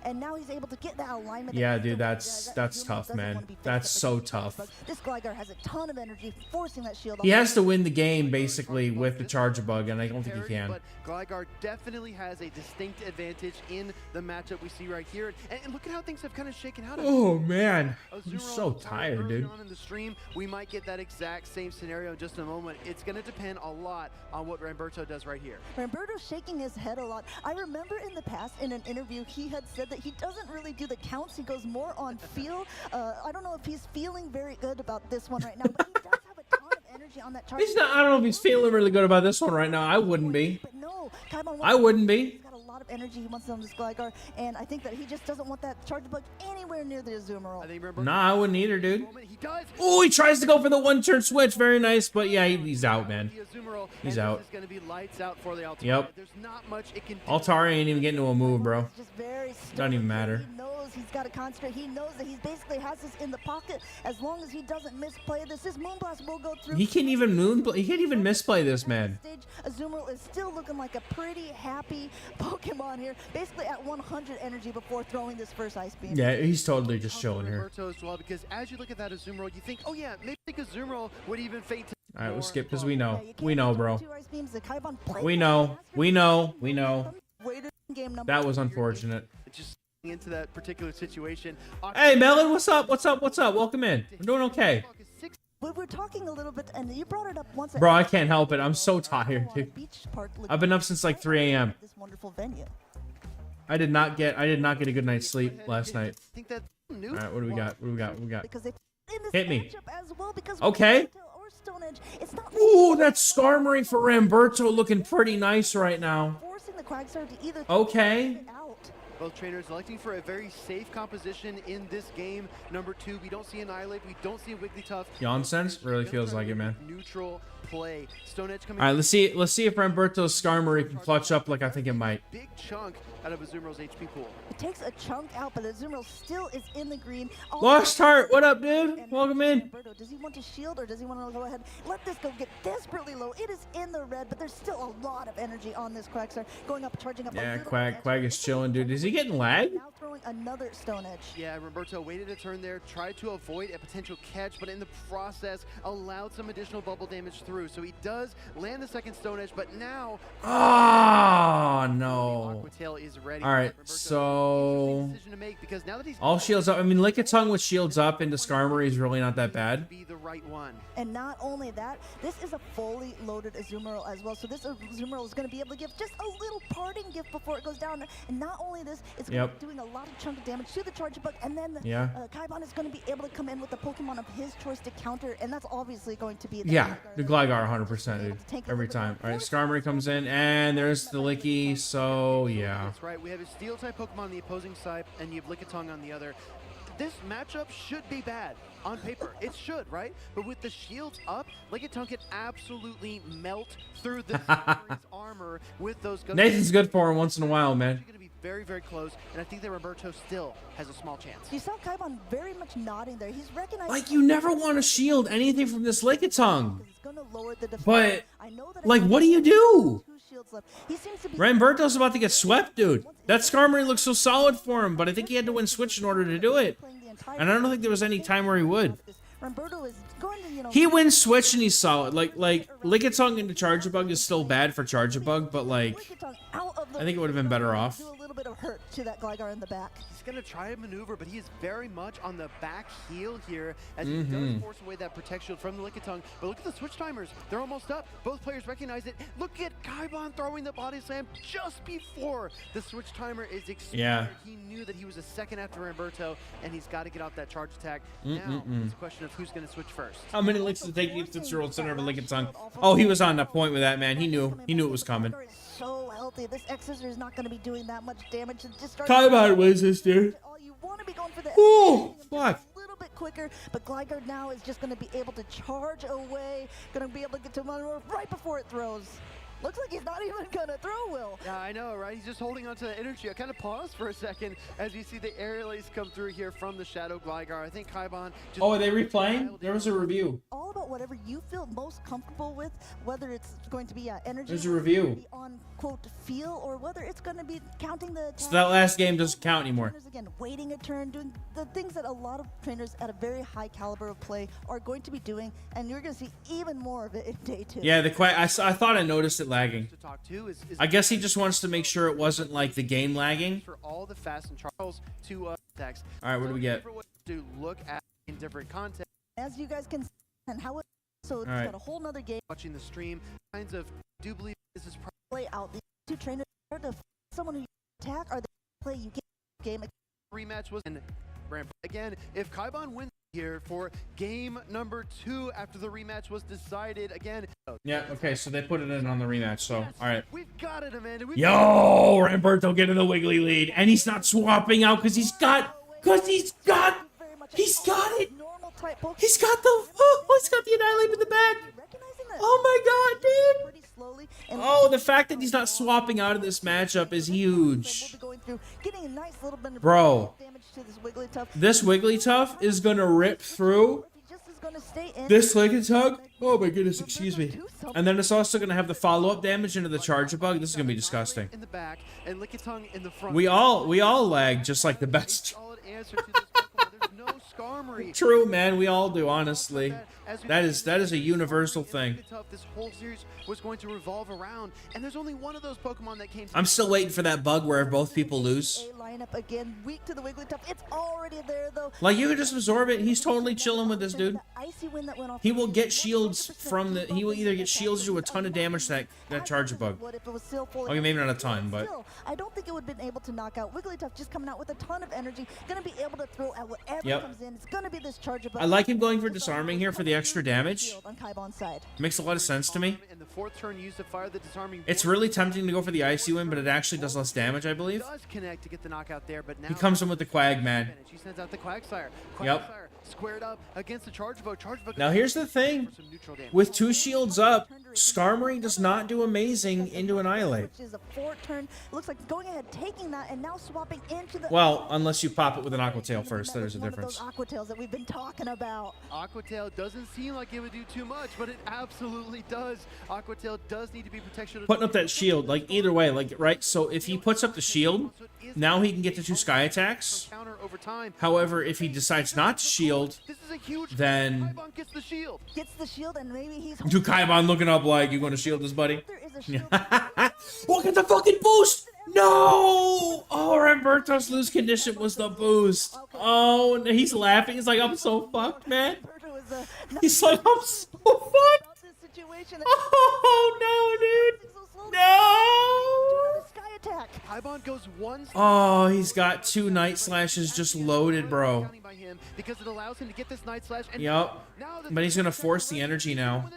And now he's able to get that alignment. Yeah, dude, that's tough, man. That's so tough. This Gligar has a ton of energy, forcing that shield. He has to win the game, basically, with the Charge Bug, and I don't think he can. But Gligar definitely has a distinct advantage in the matchup we see right here. And look at how things have kind of shaken out. Oh, man. I'm so tired, dude. On in the stream, we might get that exact same scenario in just a moment. It's going to depend a lot on what Roberto does right here. Roberto's shaking his head a lot. I remember in the past, in an interview, he had said that he doesn't really do the counts. He goes more on feel. I don't know if he's feeling very good about this one right now, but he does have a ton of energy on that charge. He's not, I don't know if he's feeling really good about this one right now. I wouldn't be. But no, Kyon I wouldn't be. He's got a lot of energy. He wants on this Gligar, and I think that he just doesn't want that charge bug anywhere near the Azumarill. Nah, I wouldn't either, dude. He does. Oh, he tries to go for the one-turn switch. Very nice, but yeah, he's out, man. He's out. This is going to be lights out for the Altaria. Yep. There's not much it can do. Altaria ain't even getting to a move, bro. Just very Doesn't even matter. He knows he's got to concentrate. He knows that he basically has this in the pocket. As long as he doesn't misplay this, his Moonblast will go through. He can't even he can't even misplay this, man. Azumarill is still looking like a pretty happy Pokemon here. Basically at 100 energy before throwing this first Ice Beam. Yeah, he's totally just chilling here. Roberto as well, because as you look at that Azumarill, you think, oh yeah, maybe Azumarill would even fade to. All right, we'll skip because we know. We know, bro. We know. We know. We know. That That was unfortunate. Just into that particular situation. Hey, Melon, what's up? What's up? What's up? Welcome in. I'm doing okay. We were talking a little bit, and you brought it up once. Bro, I can't help it. I'm so tired, dude. I've been up since like 3 a.m. This wonderful venue. I did not get a good night's sleep last night. I think that's new. All right, what do we got? What do we got? What do we got? Because they in this Hit me. matchup as well, because Okay. or Stone Edge, it's not Ooh, that Skarmory for Roberto looking pretty nice right now. forcing the Quagsire to either Okay. get out. Both trainers electing for a very safe composition in this game. Number 2, we don't see Annihilate, we don't see Wigglytuff. Nonsense? Really feels like it, man. Neutral play. Stone Edge coming. All right, let's see if Roberto's Skarmory can clutch up like I think it might. Big chunk out of Azumarill's HP pool. It takes a chunk out, but Azumarill still is in the green. Lost Heart, what up, dude? Welcome in. Roberto, does he want to shield or does he want to go ahead? Let this go get desperately low. It is in the red, but there's still a lot of energy on this Quagsire. Going up, charging up. Yeah, Quag is chilling, dude. Is he getting lag? Now throwing another Stone Edge. Yeah, Roberto waited a turn there, tried to avoid a potential catch, but in the process allowed some additional bubble damage through. through. So he does land the second Stone Edge, but now Oh, no. Aquatail is ready. All right, Roberto, so interesting decision to make because now that he's all shields up. I mean, Lickitung with shields up into Skarmory is really not that bad. be the right one. And not only that, this is a fully loaded Azumarill as well. So this Azumarill is going to be able to give just a little parting gift before it goes down. And not only this, it's going to be doing a lot of chunk of damage to the Charge Bug. And then Kybon is going to be able to come in with a Pokemon of his choice to counter. And that's obviously going to be the Gligar 100%, dude. Every time. All right, Skarmory comes in, and there's the Licky. So, yeah. That's right. We have a Steel-type Pokemon on the opposing side, and you have Lickitung on the other. This matchup should be bad on paper. It should, right? But with the shields up, Lickitung can absolutely melt through the armor with those guns. Nathan's good for him once in a while, man. Going to be very, very close, and I think that Roberto still has a small chance. You saw Kybon very much nodding there. He's recognizing. Like, you never want to shield anything from this Lickitung. It's going to lower the defense. But, I know that like, what do you do? He seems to be Ramberto's about to get swept, dude. That Skarmory looks so solid for him, but I think he had to win Switch in order to do it. And I don't think there was any time where he would. Ramberto is going to, He wins Switch and he's solid. Like Lickitung into Charjabug is still bad for Charjabug, but like, I think it would have been better off. Do a little bit of hurt to that Gligar in the back. He's going to try a maneuver, but he is very much on the back heel here as he does force away that Protect Shield from the Lickitung. But look at the switch timers. They're almost up. Both players recognize it. Look at Kybon throwing the body slam just before the switch timer is expired. Yeah. He knew that he was a second after Roberto, and he's got to get off that charge attack. Now, it's a question of who's going to switch first. How many licks to take each 6-year-old center of a Lickitung? Oh, he was on the point with that, man. He knew it was coming. So healthy. This X-Scissor is not going to be doing that much damage. Kybon wins this, dude. You want to be going for the fuck. A little bit quicker, but Gligar now is just going to be able to charge away. Going to be able to get to Monroe right before it throws. Looks like he's not even going to throw, Will. Yeah, I know, right? He's just holding on to the energy. I kind of paused for a second as you see the aerial ace come through here from the Shadow Gligar. I think Kybon just... Oh, are they replaying? There was a review. All about whatever you feel most comfortable with, whether it's going to be energy... There's a review. ...on, quote, feel, or whether it's going to be counting the... So that last game doesn't count anymore. Again, waiting a turn, doing the things that a lot of trainers at a very high caliber of play are going to be doing, and you're going to see even more of it in day 2. Yeah, I thought I noticed it lagging. I guess he just wants to make sure it wasn't like the game lagging. For all the fast and Charles to text. All right, what do we get? To look at in different content. As you guys can see, and how it so it's got a whole nother game. Watching the stream, kinds of do believe this is play out. The two trainers are to someone who attack or they play you game. Rematch was and again. If Kybon wins here for game number 2 after the rematch was decided again. Yeah, okay, so they put it in on the rematch, so all right. We've got it, Amanda. Yo, Ramberto getting the wiggly lead, and he's not swapping out because he's got it. He's got the Annihilate in the back. Oh my god, dude. Oh, the fact that he's not swapping out of this matchup is huge. Bro, this Wigglytuff is going to rip through this Lickitung. Oh my goodness, excuse me. And then it's also going to have the follow-up damage into the Charjabug. This is going to be disgusting. We all lag just like the best. True, man. We all do, honestly. That is a universal thing. This whole series was going to revolve around, and there's only one of those Pokemon that came. I'm still waiting for that bug where both people lose. Lineup again, weak to the Wigglytuff. It's already there though. Like you can just absorb it. He's totally chilling with this dude. He will get shields from the. He will either get shields or do a ton of damage to that Charjabug. Okay, maybe not a ton, but I don't think it would have been able to knock out Wigglytuff. Just coming out with a ton of energy, gonna be able to throw at whatever comes in. It's gonna be this Charjabug. I like him going for disarming here for the extra damage. Makes a lot of sense to me. It's really tempting to go for the Icy Wind, but it actually does less damage, I believe. He comes in with the Quag, man. Yep. Squared up against the Charjabug. Now here's the thing. With 2 shields up, Skarmory does not do amazing into Annihilate. Looks like going ahead, taking that, and now swapping into the. Well, unless you pop it with an Aqua Tail first, there's a difference. difference. Those Aquatails that we've been talking about. Aquatail doesn't seem like it would do too much, but it absolutely does. Aquatail does need to be protected. Putting up that shield, like either way, like right. So if he puts up the shield, now he can get the 2 sky attacks. However, if he decides not to shield, then gets the shield. Gets the shield, and maybe he's. Do Kaiban looking up like you going to shield this buddy? There is a shield. Look at the fucking boost! No! Oh, Roberto's lose condition was the boost. Oh, and he's laughing. He's like, I'm so fucked, man. He's like, I'm so fucked. Oh, no, dude. No! Sky attack. Kaiban goes one. Oh, he's got 2 Night Slashes just loaded, bro. Because it allows him to get this Night Slash. Yup. But he's gonna force the energy now.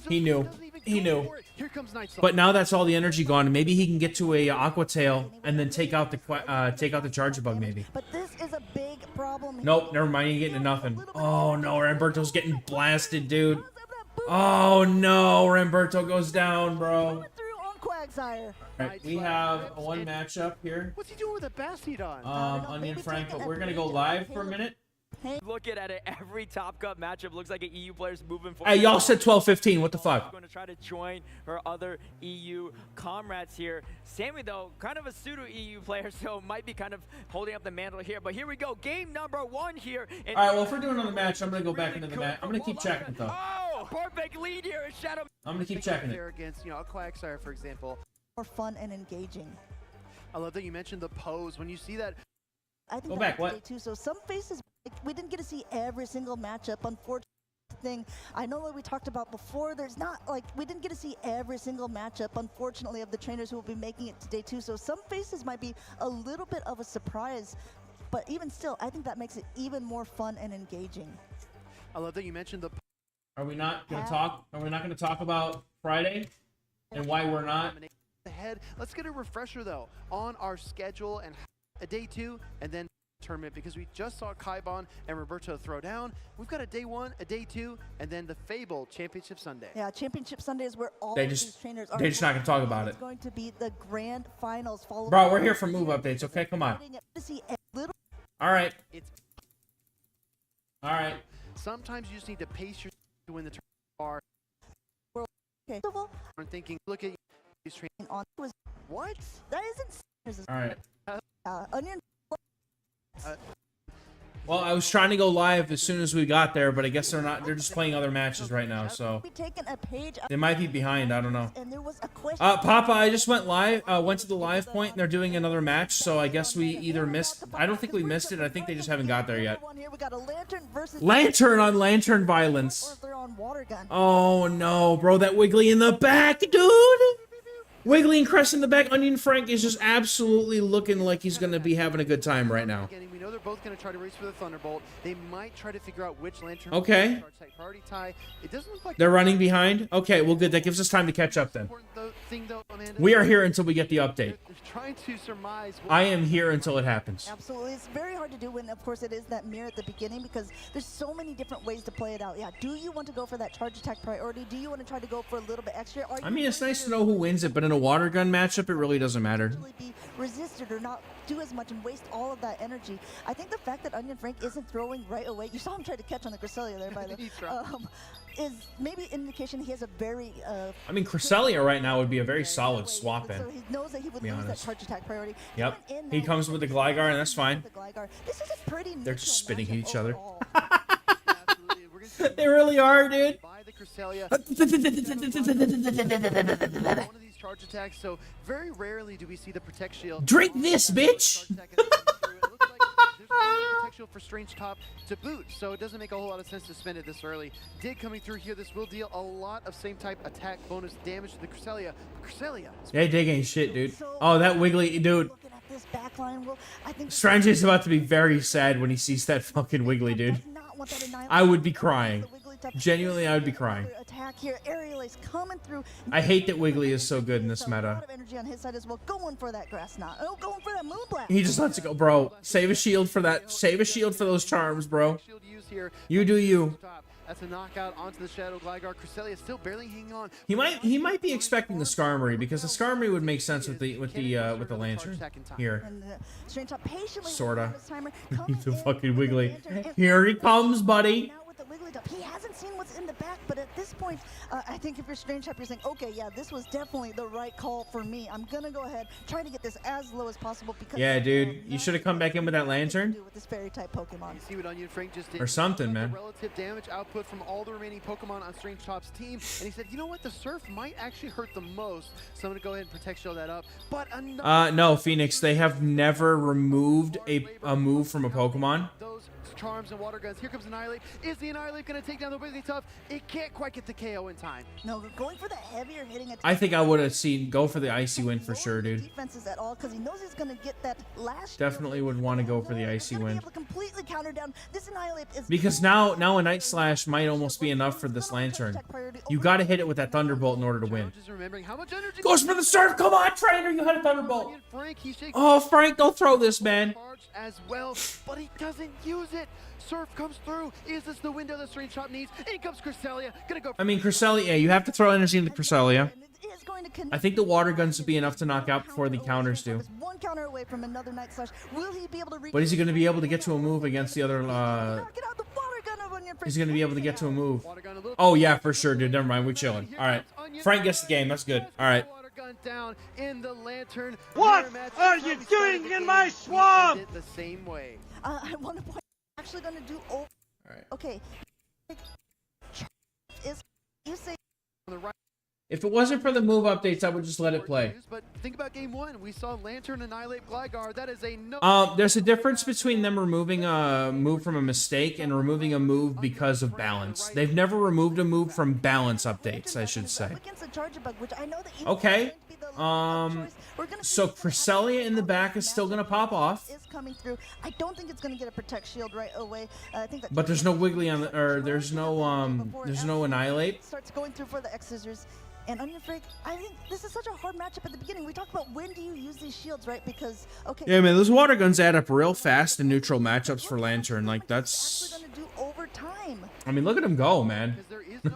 He knew. He knew. Here comes Night Slash. But now that's all the energy gone. Maybe he can get to a Aqua Tail and then take out the Charge Bug, maybe. But this is a big problem. Nope, never mind. He ain't getting nothing. Oh no, Roberto's getting blasted, dude. Oh no, Roberto goes down, bro. Right, we have one matchup here. What's he doing with a Bastiodon? Onion Frank, but we're gonna go live for a minute. Looking at it, every Top Cup matchup looks like an EU player's moving forward. Hey, y'all said 12-15. What the fuck? Going to try to join her other EU comrades here. Sammy, though, kind of a pseudo-EU player, so might be kind of holding up the mantle here. But here we go, game number 1 here. All right, well, if we're doing another match, I'm gonna go back into the match. I'm gonna keep checking it though. Oh, perfect lead here in Shadow. I'm gonna keep checking it. Against, a Quagsire, for example. More fun and engaging. I love that you mentioned the pose. When you see that, I think go back. What? Too. So some faces, we didn't get to see every single matchup. Unfortunately, thing I know that we talked about before. There's not like we didn't get to see every single matchup, unfortunately, of the trainers who will be making it today too. So some faces might be a little bit of a surprise, but even still, I think that makes it even more fun and engaging. I love that you mentioned the. Are we not gonna talk? Are we not gonna talk about Friday and why we're not? Ahead. Let's get a refresher though on our schedule and a day 2 and then tournament, because we just saw Kaiban and Roberto throw down. We've got a day 1, a day 2, and then the Fable Championship Sunday. Yeah, Championship Sunday is where all these trainers are. They're just not gonna talk about it. It's going to be the grand finals. Bro, we're here for move updates. Okay, come on. All right. All right. Sometimes you just need to pace your to win the tournament. Okay. I'm thinking, look at these training on what? That isn't. All right. Onion. Well, I was trying to go live as soon as we got there, but I guess they're not. They're just playing other matches right now, so they might be behind. I don't know. Papa, I just went live. Went to the live point, and they're doing another match. So I guess we either missed. I don't think we missed it. I think they just haven't got there yet. Lantern on Lantern violence. Oh no, bro! That Wiggly in the back, dude. Wiggly and Crest in the back. Onion Frank is just absolutely looking like he's going to be having a good time right now. We know they're both going to try to race for the Thunderbolt. They might try to figure out which Lantern. Okay. Priority tie. It doesn't look like they're running behind. Okay, well, good. That gives us time to catch up then. We are here until we get the update. Trying to surmise. I am here until it happens. Absolutely. It's very hard to do when, of course, it is that mirror at the beginning, because there's so many different ways to play it out. Yeah, do you want to go for that charge attack priority? Do you want to try to go for a little bit extra? I mean, it's nice to know who wins it, but in a water gun matchup, it really doesn't matter. Be resisted or not do as much and waste all of that energy. I think the fact that Onion Frank isn't throwing right away, you saw him try to catch on the Cresselia there, by the way, is maybe an indication he has a very... I mean, Cresselia right now would be a very solid swap in. So he knows that he would lose that charge attack priority. Yep. He comes with the Gligar, and that's fine. This is a pretty They're just spitting at each other. They really are, dude. One of these charge attacks, so very rarely do we see the Protect Shield. Drink this, bitch! Shield for Strange Top to boot, so it doesn't make a whole lot of sense to spend it this early. Dig coming through here, this will deal a lot of same type attack bonus damage to the Cresselia. Cresselia. Yeah, Dig ain't shit, dude. Oh, that Wiggly, dude. Strange is about to be very sad when he sees that fucking Wiggly, dude. I would be crying. Genuinely, I would be crying. I hate that Wiggly is so good in this meta. He just lets it go, bro. Save a shield for that. Save a shield for those charms, bro. You do you. That's a knockout onto the Shadow Gligar. Cresselia still barely hanging on. He might be expecting the Skarmory, because the Skarmory would make sense with the Lantern here. And Strange Top patiently Sorta. this timer, He's a coming in fucking with the Wiggly. Lantern, and Here he comes, buddy. now with the Wigglytuff, he hasn't seen what's in the back, but at this point, I think if you're Strange Top, you're saying, okay, yeah, this was definitely the right call for me. I'm gonna go ahead, try to get this as low as possible because Yeah, dude, you should have come back in with that Lantern. with this fairy type Pokemon. You see what Onion Frank just did? Or something, The man. relative damage output from all the remaining Pokemon on Strange Top's team, and he said, you know what, the Surf might actually hurt the most, so I'm gonna go ahead and Protect Shield that up. But No, Phoenix, they have never removed a move from a Pokemon. those charms and water guns. Here comes Annihilate. Is the Annihilate gonna take down the Wigglytuff? It can't quite get the KO in time. No, going for the heavier hitting attack. I think I would have seen go for the Icy Wind for sure, dude. Defenses at all because he knows he's gonna get that last. Definitely would want to go for the Icy Gonna be Wind. able to completely counter down this Annihilate is Because now a Night Slash might almost be enough for this Lantern. You got to hit it with that Thunderbolt in order to win. Just remembering how much energy Goes for the Surf. Come on, trainer, you had a Thunderbolt. Onion Frank, he shakes Oh, Frank, don't throw this, man. charged as well, but he doesn't use it. Surf comes through. Is this the window that Strange Top needs? In comes Cresselia. Gonna go. I mean, Cresselia, yeah, you have to throw energy into Cresselia. And it is going to I think the water guns would be enough to knock out before the counters do. One counter away from another Night Slash. Will he be able to reach? But is he going to be able to get to a move against the other, Knock it out, the water gun of Onion Frank. is he going to be able to get to a move? Water gun a little Oh, yeah, for sure, dude. Never mind. We're chilling. All right. Frank gets the game. That's good. All right. Water gun down in the Lantern. What Mirror match are is how you we started doing the in game. my We swamp? ended the same way. I want to point. Actually, going to do. All right. Okay. Is you say On the right. If it wasn't for the move updates, I would just let it play. But think about game one. We saw Lantern annihilate Gligar. That is a no. There's a difference between them removing a move from a mistake and removing a move because of balance. They've never removed a move from balance updates, I should say. against the Charger Bug, which I know that Okay. So Cresselia in the back is still gonna pop off, is coming through. I don't think it's gonna get a Protect Shield right away. I think that. but there's no Wiggly on the, or there's no Annihilate. Starts going through for the X Scissors. And Onion Frank, I think this is such a hard matchup at the beginning. We talked about when do you use these shields, right? Because okay. Yeah, man, those water guns add up real fast in neutral matchups for Lantern. Like that's, Actually gonna do over time. I mean, look at him go, man. Because there is no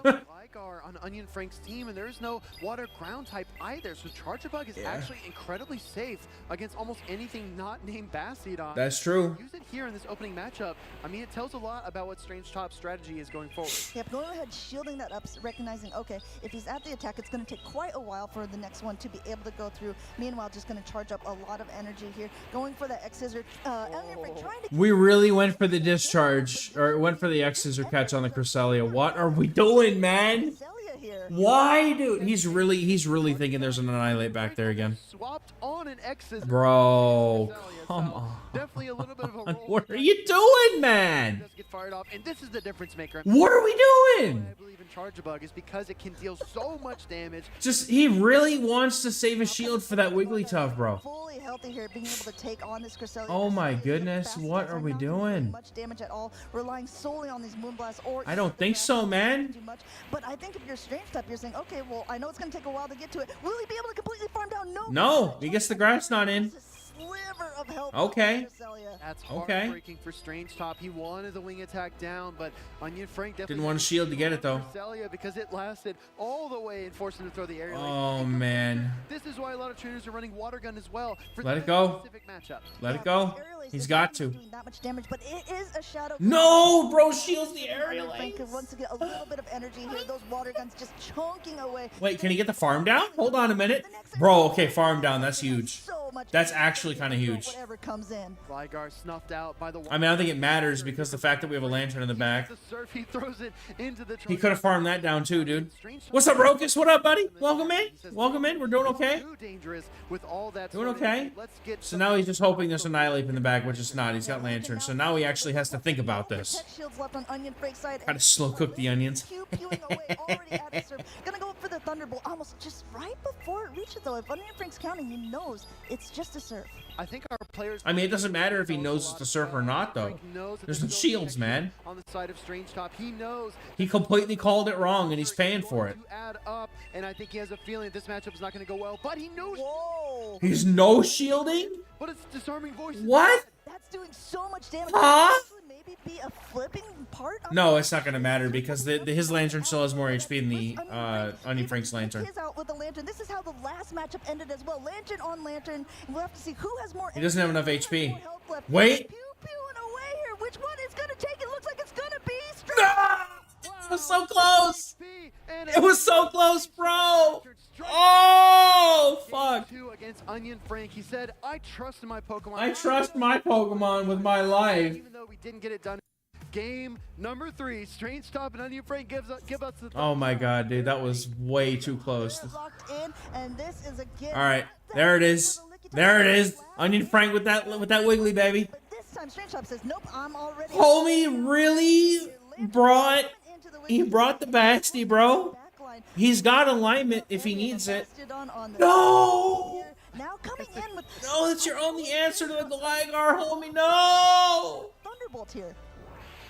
Gligar on Onion Frank's team, and there is no water ground type either. So Charger Bug is actually incredibly safe against almost anything not named Bastiodon. That's true. Use it here in this opening matchup. I mean, it tells a lot about what Strange Top's strategy is going forward. Yep, going ahead, shielding that up, recognizing, okay, if he's at the attack, it's going to take quite a while for the next one to be able to go through. Meanwhile, just going to charge up a lot of energy here. Going for the X Scissor. Onion Frank trying to... We really went for the discharge, or went for the X Scissor catch on the Cresselia. What are we doing, man? Celia here. Why, dude? He's really thinking there's an Annihilate back there again. Swapped on an X Scissor. Bro, come on. Definitely a little bit of a roll. What are you doing, man? Does get fired off, and this is the difference maker. What are we doing? I believe in Charger Bug is because it can deal so much damage. Just, he really wants to save a shield for that Wigglytuff, bro. Fully healthy here, being able to take on this Cresselia. Oh my Cresselia goodness, fast what attacks are we not doing doing? Much damage at all, relying solely on these Moonblasts or... I don't think so, man. Too much. But I think if you're Strange Type, you're saying, okay, well, I know it's going to take a while to get to it. Will he be able to completely farm down? No, he gets the grass knot in. Just a sliver of health. Okay. Cresselia. That's Okay. heartbreaking for Strange Top. He wanted the wing attack down, but Onion Frank definitely Didn't want a shield to get it, though. Cresselia because it lasted all the way and forced him to throw the aerial. Oh, man. This is why a lot of trainers are running water gun as well. For Let it this go. specific matchup. Let it go. Aerial Ace He's is got not to. doing that much damage, but it is a shadow. No, bro, shields the aerial Frank ace. wants to get a little bit of energy here. Those water guns just chunking away. Wait, can he get the farm down? Hold on a minute. Bro, okay, farm down. That's huge. So much That's damage. actually kind of huge. Whatever comes in. Gligar snuffed out by the I mean, I don't think it matters because the fact that we have a Lantern in the back. The surf, he throws it into the He could have farmed that down too, dude. What's up, Rokus? What up, buddy? Welcome in. Welcome in. We're doing okay. Too dangerous with all that Doing sort of okay. energy. Let's get So now he's just hoping there's Annihilate in the back, which is not. He's got Lantern. So now he actually has to think about this. Protect shields left on Onion Frank's side. Try to slow cook the onions. Pew-pewing away already at the surf. Gonna go for the Thunderbolt almost just right before it reaches though. If Onion Frank's counting, he knows it's just a surf. I think our players. I mean, it doesn't matter if he knows it's the surf or not, though. There's no shields, man. On the side of Strange Top, he knows. He completely called it wrong, and he's paying for it. To add up, and I think he has a feeling this matchup is not going to go well. But he knows. Whoa! He's no shielding? But it's disarming voice. What? That's doing so much damage. Huh? This would maybe be a flipping part? No, it's not gonna matter because his lantern still has more HP than the Onion Frank's lantern. His out with the lantern. This is how the last matchup ended as well. Lantern on lantern. We'll have to see who has more. He doesn't have enough who has HP. more health left. Wait. Pew pewing away here. Which one is gonna take it? Looks like it's gonna be straight. No! It was so close. It was so close, bro. Oh, fuck. Against Onion Frank. He said, I trust in my Pokemon. I trust my Pokemon with my life. Even though we didn't get it done. Game number 3, Strange Top and Onion Frank give us the. Oh my god, dude, that was way too close. Locked in, and this is again. All right, there it is. There it is. Onion Frank with that wiggly baby. But this time, Strange Top says, nope, I'm already. Homie really brought. He brought the Basti, bro. He's got alignment if he needs it. No! Now coming in with No, that's your only answer to the Gligar, homie. No! Thunderbolt here.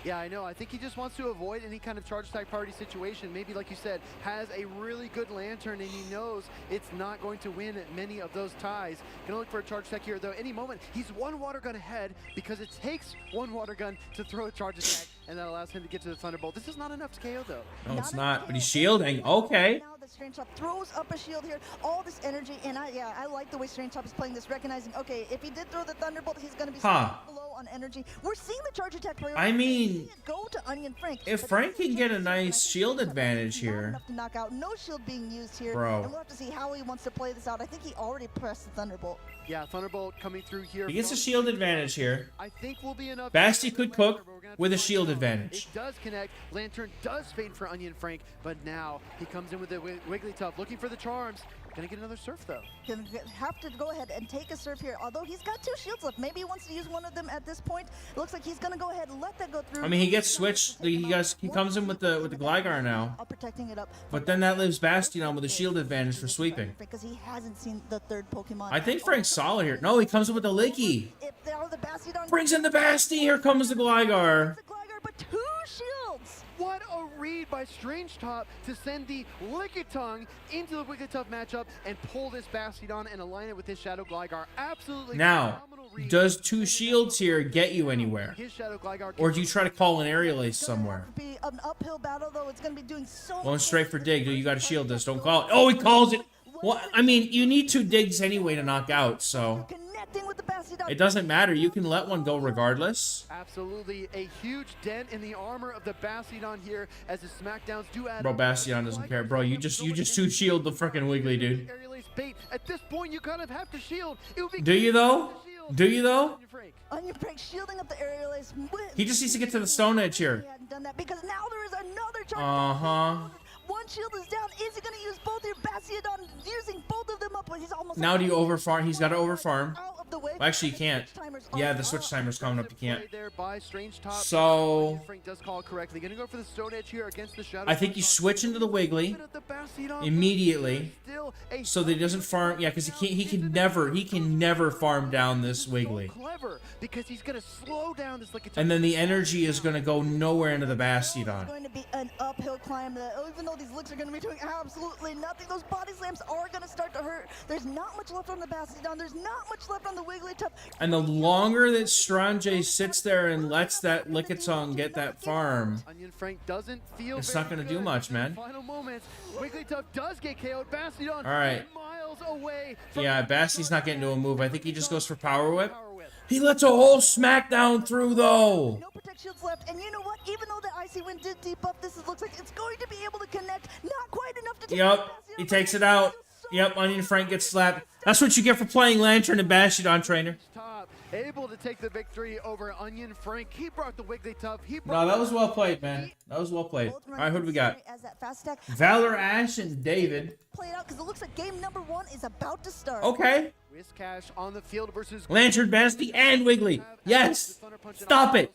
Yeah, I know. I think he just wants to avoid any kind of charge attack party situation. Maybe, like you said, has a really good lantern, and he knows it's not going to win many of those ties. Gonna look for a charge attack here, though. Any moment, he's one water gun ahead because it takes one water gun to throw a charge attack, and that allows him to get to the Thunderbolt. This is not enough to KO, though. No, it's not. But he's shielding. Okay. Now the Strange Top throws up a shield here. All this energy, and I like the way Strange Top is playing this, recognizing, okay, if he did throw the Thunderbolt, he's gonna be low on energy. We're seeing the charge attack player. I mean, go to Onion Frank. if Frank can get a nice shield advantage here. Enough to knock out. No shield being used here. Bro. And we'll have to see how he wants to play this out. I think he already pressed the Thunderbolt. Yeah, Thunderbolt coming through here. He gets a shield advantage here. I think will be enough. Basti could cook with a shield advantage. It does connect. Lantern does fade for Onion Frank, but now he comes in with the Wigglytuff, looking for the charms. Gonna get another surf though. Gonna have to go ahead and take a surf here. Although he's got 2 shields left. Maybe he wants to use one of them at this point. It looks like he's gonna go ahead and let that go through. I mean, he gets switched. He comes in with the Gligar now. Protecting it up. But then that leaves Bastion with a shield advantage for sweeping. Because he hasn't seen the 3rd Pokemon. I think Frank's solid here. No, he comes in with the Licky. If there are the Bastiodon, Brings in the Basti. Here comes the Gligar. the Gligar, but 2 shields. What a read by Strange Top to send the Lickitung into the Wigglytuff matchup and pull this Bastiodon and align it with his Shadow Gligar. Absolutely Now, phenomenal read. does 2 shields here get you anywhere? His Shadow Gligar Or do you try to call an Aerial Ace somewhere? It's gonna have to be an uphill battle, though. It's going to be doing so Going straight for dig. Dude, you got to shield this. Don't call it. Oh, he calls it. Well, I mean, you need 2 digs anyway to knock out, so connecting with the Bastiodon. it doesn't matter. You can let one go regardless. Absolutely a huge dent in the armor of the Bastiodon here as the Smackdowns do add. Bro, Bastion doesn't care. Bro, you just 2 shield the freaking Wiggly, dude. Aerial Ace bait. At this point, you kind of have to shield. It would be Do you though? Do you though? Onion Frank shielding up the Aerial Ace. He just needs to get to the Stone Edge here. He hadn't done that because now there is another charge. Uh-huh. One shield is down. Is he going to use both here? Bastiodon using both of them up, but he's almost. Now do you overfarm? He's got to overfarm. Out of the way. Well, actually, you can't. Yeah, the switch timer's coming up. You can't. So So Frank does call correctly. Gonna go for the Stone Edge here against the Shadow. I think you switch into the Wiggly immediately so that he doesn't farm. Yeah, because he can never farm down this Wiggly. Clever because he's gonna slow down this Lickitung. And then the energy is going to go nowhere into the It's Bastiodon. going to be an uphill climb. Even though these licks are going to be doing absolutely nothing, those body slams are going to start to hurt. There's not much left on the Bastiodon. There's not much left on the Wigglytuff. And the longer that Strange sits there and lets that Lickitung get that farm, Onion Frank doesn't feel it's very not going to do good. much, man. Final moments. Wigglytuff does get KO'd. Bastiodon All right. miles away. From Yeah, the Basti's not getting to a move. I think he just goes for Power Whip. Power Whip. He lets a whole Smackdown through, though. No protect shields left. And you know what? Even though the Icy Wind did debuff this, it looks like it's going to be able to connect. Not quite enough to take Yep, the Bastiodon, he but takes it out. Yep, Onion Frank gets slapped. That's what you get for playing Lantern and Bastiodon, trainer. Top able to take the victory over Onion Frank. He brought the Wigglytuff. He No, brought that was well played, man. That was well played. both All right, who do we got? as that fast attack ValorAsh and David. played out because it looks like game number 1 is about to start. Okay. Whiscash on the field versus Lantern, Basti, and Wiggly. Yes. Stop it.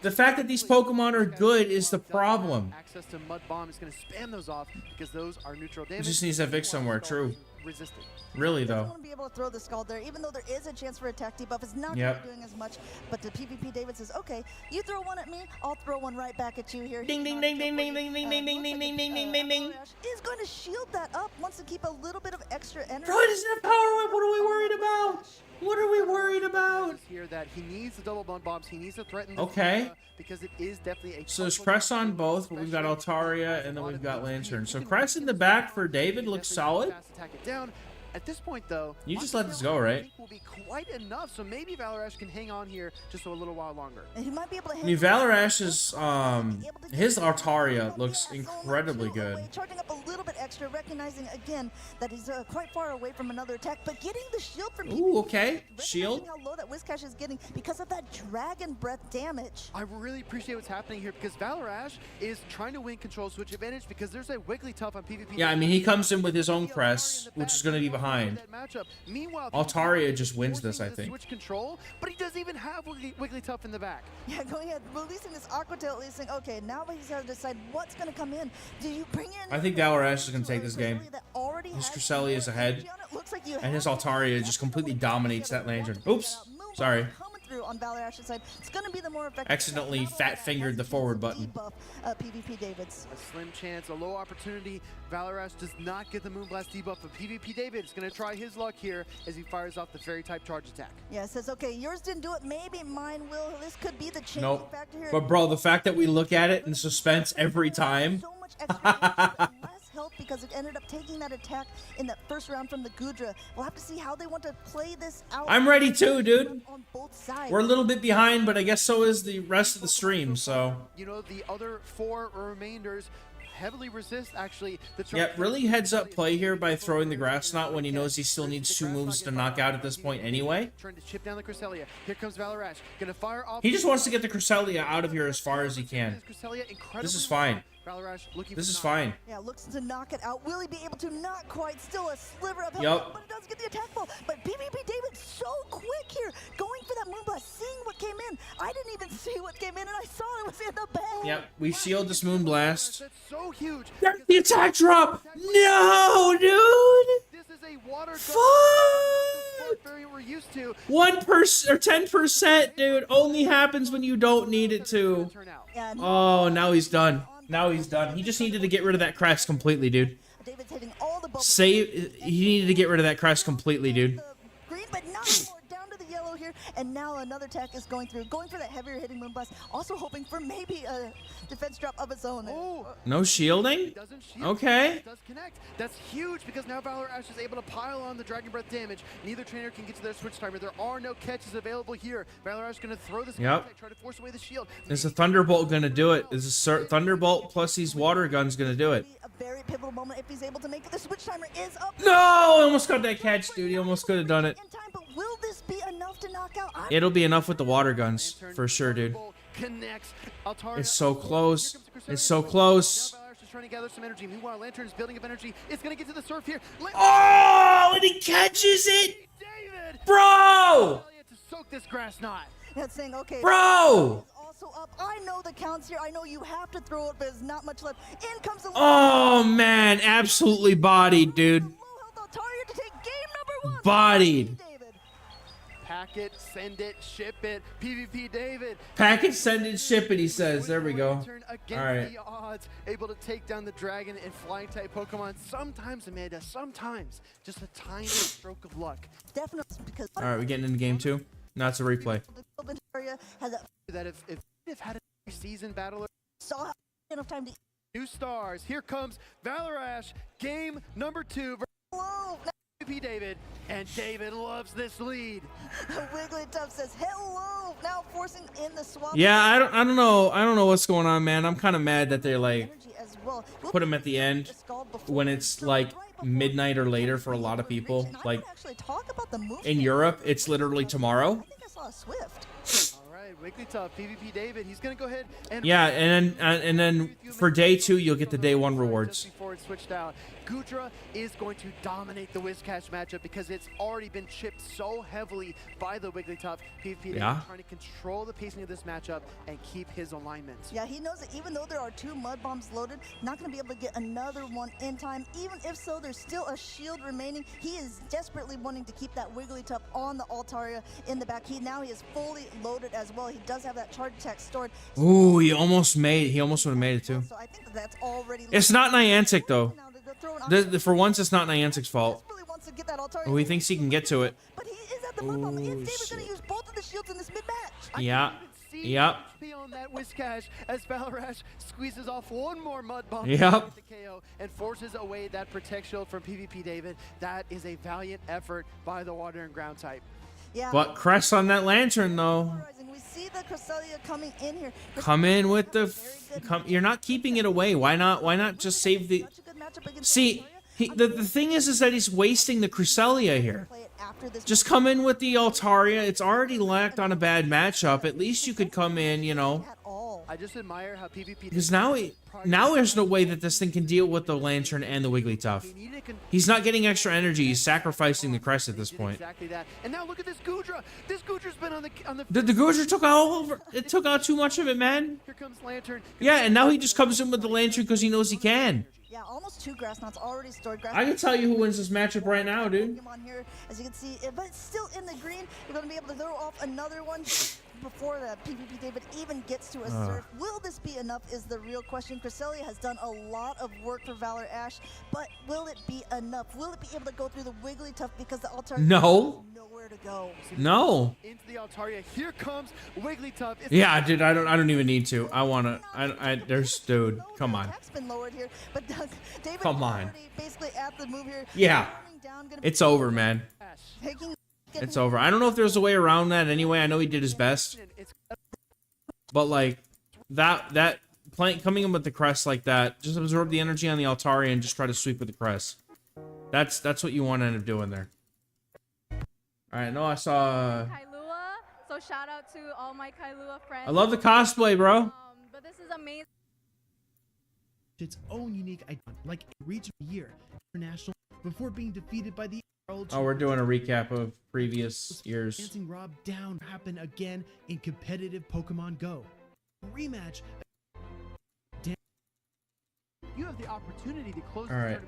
The fact that these Pokemon are good is the problem. Access to Mud Bomb is going to spam those off because those are neutral He damage. just needs that Vic somewhere, true. Resistant. Really, I though. want to be able to throw the Scald there, even though there is a chance for attack debuff. It's not Yep. doing as much, but the PvP David says, okay, you throw one at me, I'll throw one right back at you here. Ding, ding, ding, ding, ding, ding, ding, ding, ding, ding, ding, ding, ding, ding, ding. Is going to shield that up, wants to keep a little bit of extra energy. Bro, he doesn't have Power Whip. What are we worried about? What are we worried about? Here that he needs the double mud bombs. He needs to threaten the Okay. because it is definitely a So there's Crest on both, but we've got Altaria and then we've got Lantern. So Crest in the back for David looks solid. Attack it down. At this point, though, You just let this go, right? I think will be quite enough. So maybe ValorAsh can hang on here just a little while longer. And he might be able to I mean, ValorAsh's his Altaria looks incredibly good. Charging up a little bit extra, recognizing again that he's quite far away from another attack, but getting the shield from Ooh, okay. Shield. How low that Whiscash is getting because of that dragon breath damage. I really appreciate what's happening here because ValorAsh is trying to win control switch advantage because there's a Wigglytuff on PvP. Yeah, I mean, he comes in with his own Crest, which is going to be behind. Meanwhile, Altaria just wins this, I think. Switch control, but he doesn't even have Wigglytuff in the back. Yeah, going ahead, releasing this Aqua Tail, releasing. Okay, now he's got to decide what's going to come in. Do you bring in? I think ValorAsh is going to take this game. His Cresselia is ahead, and his Altaria just completely dominates that Lantern. Oops, sorry. On ValorAsh's side, it's going to be the more effective. Accidentally fat-fingered the forward button. Debuff, PvP David's. A slim chance, a low opportunity. ValorAsh does not get the Moonblast debuff, but PvP David is going to try his luck here as he fires off the Fairy type charge attack. Yeah, says, okay, yours didn't do it, maybe mine will. This could be the changing Nope. factor here. But bro, the fact that we look at it in suspense every time. So much extra less help because it ended up taking that attack in that first round from the Gudra. We'll have to see how they want to play this out. I'm ready too, dude. On both sides. We're a little bit behind, but I guess so is the rest of the stream, so. You know, the other 4 remainders heavily resist actually the Yeah, really heads up play here by throwing the Grass Knot when he knows he still needs 2 moves to knock out at this point anyway. Trying to chip down the Cresselia. Here comes ValorAsh. Gonna fire off. He just wants to get the Cresselia out of here as far as he can. This is fine. This is fine. Yeah, looks to knock it out. Will he be able to? Not quite. Still a sliver of health, Yup. but it does get the attack ball. But PvP David so quick here, going for that Moonblast, seeing what came in. I didn't even see what came in, and I saw it was in the bag. Yep, we sealed this Moonblast. That's so huge. There's the attack drop! No, dude! This is a water Fuck! we're used to. 1% or 10%, dude, only happens when you don't need it to. Yeah, Oh, now he's done. Now he's done. He just needed to get rid of that crest completely, dude. David's hitting all the bubbles. He needed to get rid of that crest completely, dude. Green, but not more. Down to the yellow here, and now another attack is going through. Going for that heavier hitting Moonblast. Also hoping for maybe a defense drop of its own. Oh, No shielding? it doesn't shield. Okay. It does connect. That's huge because now ValorAsh is able to pile on the Dragon Breath damage. Neither trainer can get to their switch timer. There are no catches available here. ValorAsh going to throw this Yep. attack, try to force away the shield. Is a Thunderbolt gonna do it? Is a Thunderbolt plus these water guns gonna do it? A very pivotal moment if he's able to make it. The switch timer is up. No! I almost got that catch, dude. He almost could have done it. In time, but will this be enough to knock out? It'll be enough with the water guns, for sure, dude. Connects. Altaria. It's so close. Here comes the It's so Cresselia. close. Now ValorAsh is trying to gather some energy. Meanwhile, Lantern is building up energy. It's going to get to the surf here. Oh, and he catches it! David! Bro! Cresselia to soak this grass knot. That's saying, okay. Bro! Also up. I know the counts here. I know you have to throw it, but there's not much left. In comes the Oh, man. Absolutely bodied, dude. low health Altaria to take game number 1. Bodied. David. Pack it, send it, ship it. PvP David. Package, send it, ship it, he says. There we go. Turn against All right. the odds, able to take down the dragon and flying type Pokemon. Sometimes, Amanda, sometimes just a tiny stroke of luck. Definitely because All right, we getting into game 2. Now it's a replay. Altaria has a That if had a season battler, saw enough time to new stars. Here comes ValorAsh, game number 2. hello. PvP David, and David loves this lead. Wigglytuff says hello. Now forcing in the swap. Yeah, I don't know what's going on, man. I'm kind of mad that they're like Energy as well. put him at the end when it's like midnight or later for a lot of people. And I Like would actually talk about the move in Europe, it's literally tomorrow. I think I saw a Swift. All right, Wigglytuff, PvP David, he's gonna go ahead and Yeah, and then for day 2 you'll get the day 1 rewards. Just before it switched out, Gudra is going to dominate the Whiscash matchup because it's already been chipped so heavily by the Wigglytuff. PvP David Yeah. trying to control the pacing of this matchup and keep his alignment. Yeah, he knows that even though there are 2 mud bombs loaded, not going to be able to get another one in time. Even if so, there's still a shield remaining. He is desperately wanting to keep that Wigglytuff on the Altaria in the back. He is fully loaded as well. He does have that charge attack stored. Ooh, he almost would have made it too. So I think that's already. It's not Niantic though. Now to throw an For once, it's not Niantic's fault. desperately wants to get that Altaria. He thinks he can get to it. But he is at the mud bomb. Is David going to use both of the shields in this mid-match? Yeah. Yep. Beyond that Whiskash as ValorAsh squeezes off one more mud bomb Yep. the KO and forces away that protect shield from PvP David. That is a valiant effort by the water and ground type. Yeah. But Crest on that lantern though. We see the Cresselia coming in here. Come in with the. You're not keeping it away. Why not? Why not just save the? Such a good matchup against See, the thing is that he's wasting the Cresselia here. play it after this. Just come in with the Altaria. It's already lacked on a bad matchup. At least you could come in, you know. At all. I just admire how PvP Because now there's no way that this thing can deal with the Lantern and the Wigglytuff. He's not getting extra energy. He's sacrificing the Crest at this point. Exactly that. And now look at this Goodra. This Goodra's been on the The Goodra took all over. It took out too much of it, man. Here comes Lantern. Yeah, and now he just comes in with the Lantern because he knows he can. Yeah, almost 2 grass knots already stored. Grass I can tell you who wins this matchup right now, dude. Pokemon here, as you can see, but it's still in the green. You're going to be able to throw off another one before the PvP David even gets to a surf. Will this be enough is the real question. Cresselia has done a lot of work for ValorAsh, but will it be enough? Will it be able to go through the Wigglytuff because the Altaria No. has nowhere to go? No. Into the Altaria. Here comes Wigglytuff. It's Yeah, dude. I don't even need to. I wanna. There's dude. Come on. Attack's been lowered here, but David Come is on. already basically at the move here. Yeah. Turning down, gonna be It's over, man. taking- It's over. I don't know if there's a way around that anyway. I know he did his best. But like that playing coming in with the Crest like that, just absorb the energy on the Altaria and just try to sweep with the Crest. That's what you want to end up doing there. Alright, no, I saw Kailua, so shout out to all my Kailua friends. I love the cosplay, bro. But this is amazing. Its own unique icon, like a regional year, international, before being defeated by the Oh, we're doing a recap of previous years. Dancing Rob down happen again in competitive Pokemon Go. Rematch. You have the opportunity to close. All right.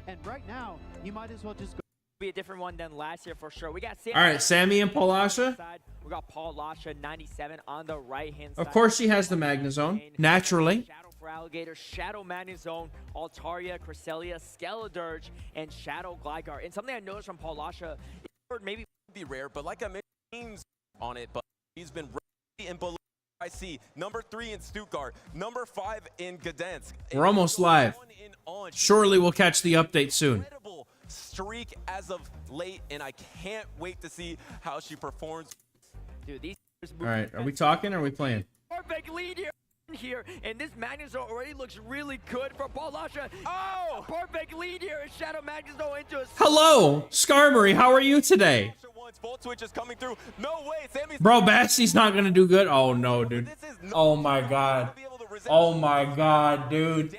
And right now, you might as well just go. Be a different one than last year for sure. We got Sammy. All right, Sammy and Palasha. We got Palasha 97 on the right hand side. Of course, she has the Magnezone naturally. Shadow for Alligator, Shadow Magnezone, Altaria, Cresselia, Skeledirge, and Shadow Gligar. And something I noticed from Palasha, maybe be rare, but like I mentioned on it, but he's been really in below. I see number 3 in Stuttgart, number 5 in Gdansk. We're almost live. Surely we'll catch the update soon. Incredible streak as of late, and I can't wait to see how she performs. Dude, these All right, are we talking or are we playing? perfect lead here, and this Magnezone already looks really good for Palasha. Oh, perfect lead here, and Shadow Magnezone into a Hello, Skarmory. How are you today? Volt switch is coming through. No way, Sammy's Bro, Basty's not gonna do good. Oh no, dude. Oh my god. Oh my god, dude.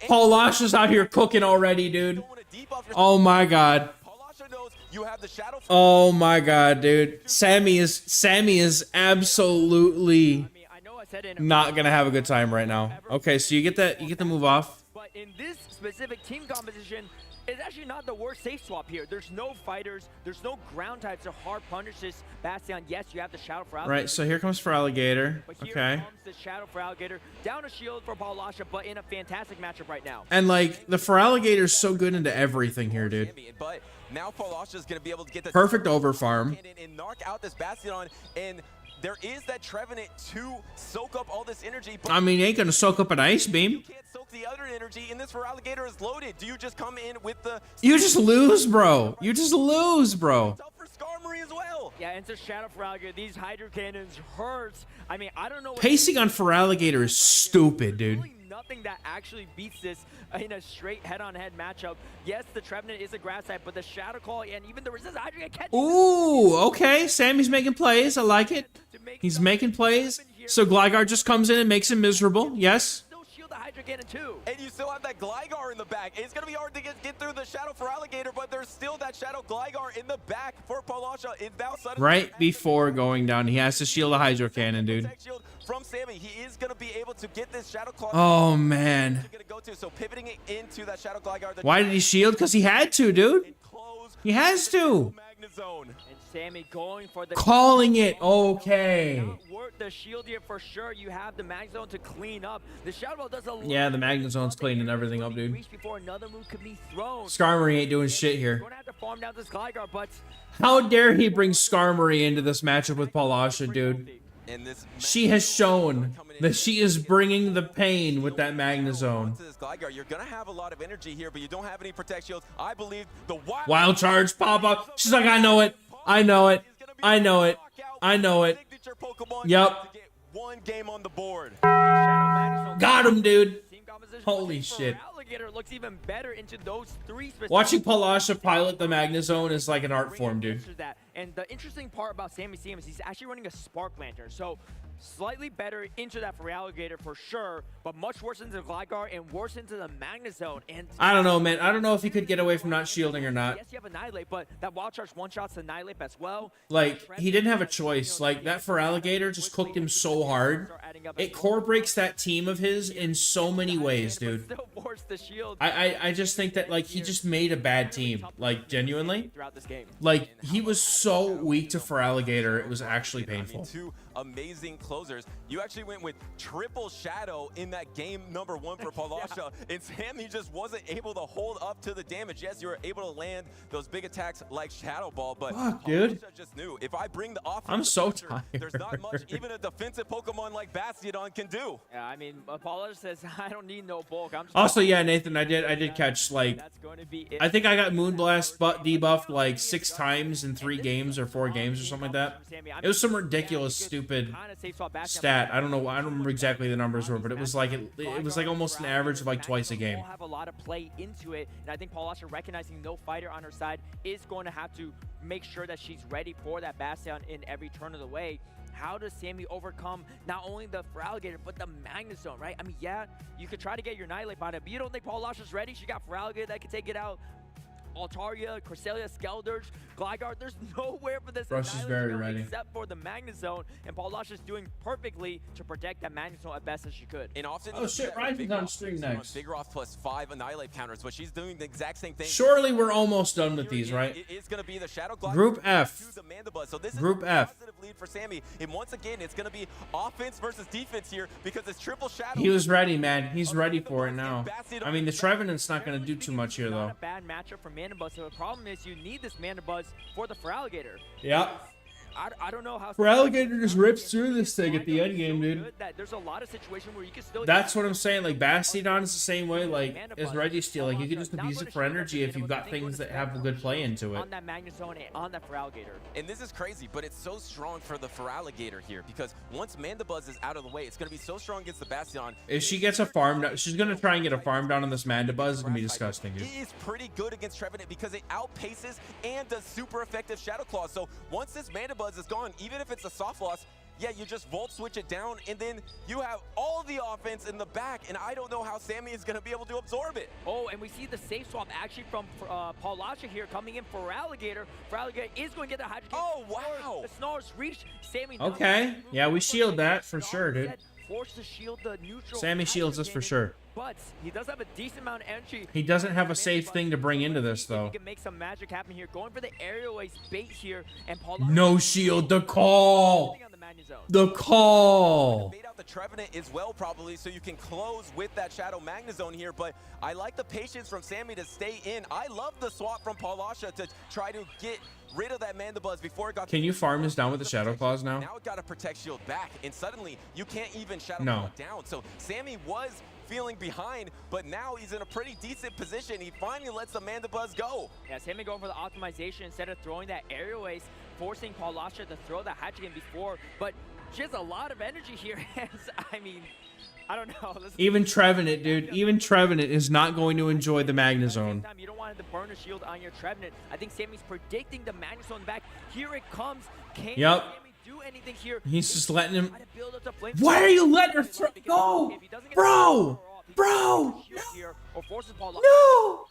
Palasha's out here cooking already, dude. Oh my god. Oh my god, dude. Sammy is absolutely not gonna have a good time right now. Okay, so you get the move off. But in this specific team composition, it's actually not the worst safe swap here. There's no fighters, there's no ground types to hard punish this Bastion. Yes, you have the Shadow for Alligator. Right, so here comes for Alligator. But here Okay. comes the Shadow for Alligator. Down a shield for Palasha, but in a fantastic matchup right now. And like the for Alligator's so good into everything here, dude. But now Palasha is going to be able to get the Perfect over farm. and knock out this Bastion, and there is that Trevenant to soak up all this energy. But I mean, he ain't gonna soak up an ice you beam. can't soak the other energy, and this for Alligator is loaded. Do you just come in with the You just lose, bro. You just lose, bro. tough for Skarmory as well? Yeah, into Shadow for Alligator. These Hydro Cannons hurts. I mean, I don't know. Pacing on for Alligator is stupid, dude. Really nothing that actually beats this in a straight head-on-head matchup. Yes, the Trevenant is a grass type, but the Shadow Claw and even the Resist Hydro can't. Ooh, okay. Sammy's making plays. I like it. He's making plays. So Gligar just comes in and makes him miserable. Yes. Still shield the Hydro Cannon too. And you still have that Gligar in the back. It's going to be hard to get through the Shadow for Alligator, but there's still that Shadow Gligar in the back for Palasha. It's now suddenly Right before going down, he has to shield a Hydro Cannon, dude. Protect shield from Sammy. He is going to be able to get this Shadow Claw. Oh, man. Gonna go to. So pivoting it into that Shadow Gligar. Why did he shield? Because he had to, dude. Close He has to. Magnezone. And Sammy going for the Calling it. Okay. not worth the shield here for sure. You have the Magnezone to clean up. The Shadow Ball does a lot. Yeah, the Magnezone's cleaning everything up, dude. Reach before another move could be thrown. Skarmory ain't doing shit here. Going to have to farm down this Gligar, but How dare he bring Skarmory into this matchup with Palasha, dude? And this She has shown that she is bringing the pain with that Magnezone. to this Gligar, you're gonna have a lot of energy here, but you don't have any Protect Shields. I believe the Wild Charge pop up. She's like, I know it. I know it. I know it. I know it. signature Pokemon Yep. to get one game on the board. Shadow Magnezone Got him, dude. team composition. Holy For shit. Alligator looks even better into those three specific. Watching Palasha pilot the Magnezone is like an art form, dude. That. And the interesting part about Sammy CM is he's actually running a Spark Lantern. So slightly better into that for Alligator for sure, but much worse into the Gligar and worse into the Magnezone. And I don't know, man. I don't know if he could get away from not shielding or not. yes, you have Annihilate, but that Wild Charge one-shots Annihilate as well. Like, he didn't have a choice. Like, that for Alligator just cooked him so hard. It core breaks that team of his in so many ways, dude. Still forced the shield I just think that, like, he just made a bad team. Like, genuinely. throughout this game. Like, he was so weak to for Alligator, it was actually painful. Two amazing closers. You actually went with triple Shadow in that game number 1 for Palasha, and Sammy just wasn't able to hold up to the damage. Yes, you were able to land those big attacks like Shadow Ball, but Fuck, dude. Palasha just knew, if I bring the offense, I'm so pressure, there's not much even a defensive Pokemon like Bastiodon can do. Yeah, I mean, Palasha says, I don't need no bulk. I'm just Also, yeah, Nathan, I did catch, like, that's going to be it. I think I got Moonblast debuffed like 6 times in 3 games or 4 games or something like that. It was some ridiculous, stupid stat. I don't know. I don't remember exactly the numbers were, but it was like it was like almost an average of like twice a game. Will have a lot of play into it, and I think Palasha, recognizing no fighter on her side, is going to have to make sure that she's ready for that Bastion in every turn of the way. How does Sammy overcome not only the Feraligatr, but the Magnezone, right? I mean, yeah, you could try to get your Annihilate on it, but you don't think Palasha's ready? She got Feraligatr that could take it out. Altaria, Cresselia, Skeldurge, Gligar, there's nowhere for this Rush is very ready. except for the Magnezone, and Palasha's doing perfectly to protect that Magnezone as best as she could. And often Oh shit, Ryzen's on stream next. Vigoroth plus 5 Annihilate counters, but she's doing the exact same thing. Surely we're almost done with these, right? It is going to be the Shadow Gligar Group F. to the Mandibuzz. So this Group is a F. positive lead for Sammy. And once again, it's going to be offense versus defense here because it's triple Shadow. He was ready, man. He's ready for it now. I mean, the Trevenant's not going to do too much here, Not though. a bad matchup for Mandibuzz. So the problem is you need this Mandibuzz for the Feraligatr. Yep. I don't know how. Feraligatr just rips through this thing at the end game, dude. That there's a lot of situations where you can still. That's what I'm saying. Like, Bastiodon is the same way, like, as Registeel. Like, you can just abuse it for energy if you've got things that have a good play into it. On that Magnezone and on that Feraligatr. And this is crazy, but it's so strong for the Feraligatr here because once Mandibuzz is out of the way, it's going to be so strong against the Bastion. If she gets a farm down, she's going to try and get a farm down on this Mandibuzz. It's going to be disgusting, dude. It is pretty good against Trevenant because it outpaces and does super effective Shadow Claws. So once this Mandibuzz is gone, even if it's a soft loss, yeah, you just Volt Switch it down, and then you have all the offense in the back, and I don't know how Sammy is going to be able to absorb it. Oh, and we see the safe swap actually from Palasha here coming in for Alligator. Feraligatr is going to get the Hydro. Oh, wow. The Snarls reached Sammy. Okay. Yeah, we shield that for sure, dude. Forced to shield the neutral. Sammy shields us for sure. But he does have a decent amount of energy. He doesn't have a safe thing to bring into this, though. He can make some magic happen here. Going for the aerial ace bait here, and Palasha. No shield. The call. The call. Bait out the Trevenant as well, probably, so you can close with that Shadow Magnezone here, but I like the patience from Sammy to stay in. I love the swap from Palasha to try to get rid of that Mandibuzz before it got. Can you farm this down with the Shadow Claws now? Now it got a Protect Shield back, and suddenly you can't even Shadow No. Claw down. So Sammy was feeling behind, but now he's in a pretty decent position. He finally lets the Mandibuzz go. Yeah, Sammy going for the optimization instead of throwing that aerial ace, forcing Palasha to throw the Hatchigan before, but just a lot of energy here. I mean, I don't know. Even Trevenant, dude. Even Trevenant is not going to enjoy the Magnezone. You don't want to burn a shield on your Trevenant. I think Sammy's predicting the Magnezone back. Here it comes. Can Yep. Sammy do anything here? He's just letting him. Try to build up the flame. Why are you letting her go? Bro! Bro! No!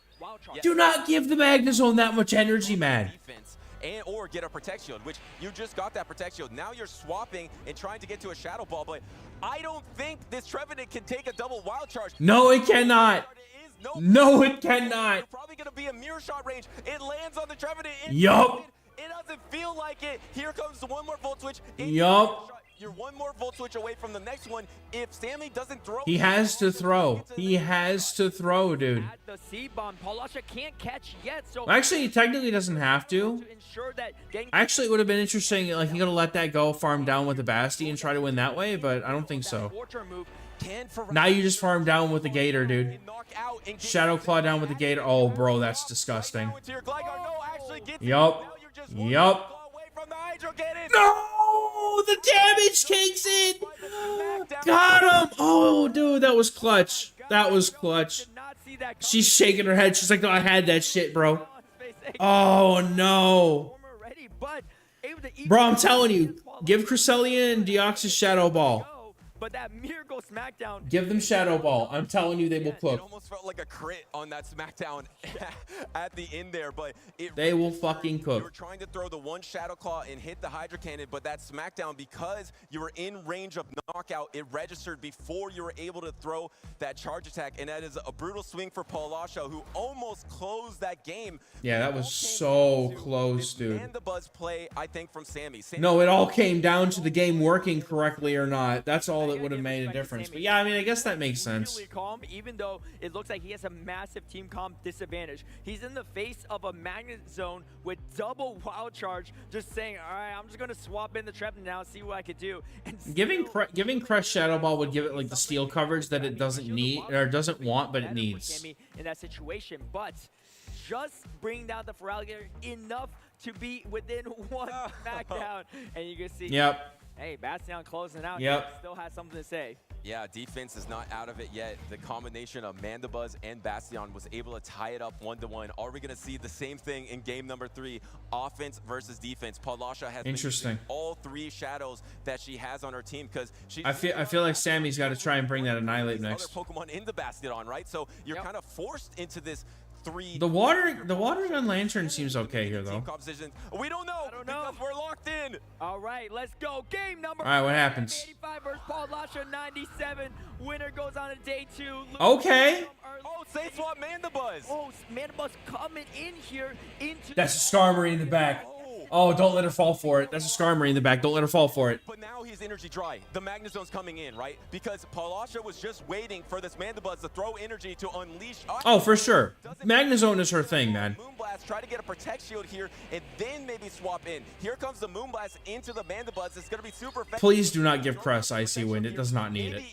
Do not give the Magnezone that much energy, man. Defense or get a Protect Shield, which you just got that Protect Shield. Now you're swapping and trying to get to a Shadow Ball, but I don't think this Trevenant can take a double Wild Charge. No, it cannot. No, it cannot. Probably going to be a mirror shot range. It lands on the Trevenant. Yup. It doesn't feel like it. Here comes the one more volt switch. Yup. You're one more volt switch away from the next one. If Sammy doesn't throw, He has to throw. He has to throw, dude. At the C-bomb, Palasha can't catch yet, so Actually, he technically doesn't have to. ensure that getting Actually, it would have been interesting. Like, he could have let that go, farm down with the Basti, and try to win that way, but I don't think so. Torture move. Now you just farm down with the Gator, dude. Shadow Claw down with the Gator. Oh, bro, that's disgusting. Yup. Yup. No! The damage kicks in! Got him! Oh, dude, that was clutch. That was clutch. She's shaking her head. She's like, no, I had that shit, bro. Oh, no. Bro, I'm telling you, give Cresselia and Deoxys Shadow Ball. But that miracle smackdown. Give them Shadow Ball. I'm telling you, they will It cook. almost felt like a crit on that smackdown at the end there, but They will fucking you were cook. trying to throw the one Shadow Claw and hit the Hydra Cannon, but that smackdown, because you were in range of knockout, it registered before you were able to throw that charge attack, and that is a brutal swing for Palasha, who almost closed that game. Yeah, that was so close, dude. And the buzz play, I think, from Sammy. No, it all came down to the game working correctly or not. That's all that would have made a difference. But yeah, I mean, I guess that makes sense. Really calm, even though it looks like he has a massive team comp disadvantage. He's in the face of a magnet zone with double wild charge, just saying, all right, I'm just gonna swap in the trap now, see what I could do. And Giving Crush Shadow Ball would give it like the steal coverage that it doesn't need or doesn't want, but it needs. In that situation, but just bring down the Feraligatr enough to be within one smackdown, and you can see. Yep. Hey, Bastion closing out. Yep. Still has something to say. Yeah, defense is not out of it yet. The combination of Mandibuzz and Bastion was able to tie it up 1-1. Are we going to see the same thing in game number 3? Offense versus defense. Palasha has been using all 3 shadows that she has on her team, because she. I feel like Sammy's got to try and bring that Annihilate next. Other Pokemon in the Bastion, right? So you're kind of forced into this. The water gun lantern seems okay here though. We don't know. Because we're locked in. All right, let's go. Game number. All right, what happens? 85 versus Palasha 97. Winner goes on to day 2. Okay. Oh, say swap Mandibuzz. Oh, Mandibuzz coming in here into. That's a Skarmory in the back. Oh, don't let her fall for it. That's a Skarmory in the back. Don't let her fall for it. But now he's energy dry. The Magnezone's coming in, right? Because Palasha was just waiting for this Mandibuzz to throw energy to unleash. Oh, for sure. Magnezone is her thing, man. Moonblast, try to get a Protect Shield here, and then maybe swap in. Here comes the Moonblast into the Mandibuzz. It's going to be super effective. Please do not give Cress Icy Wind. It does not need it.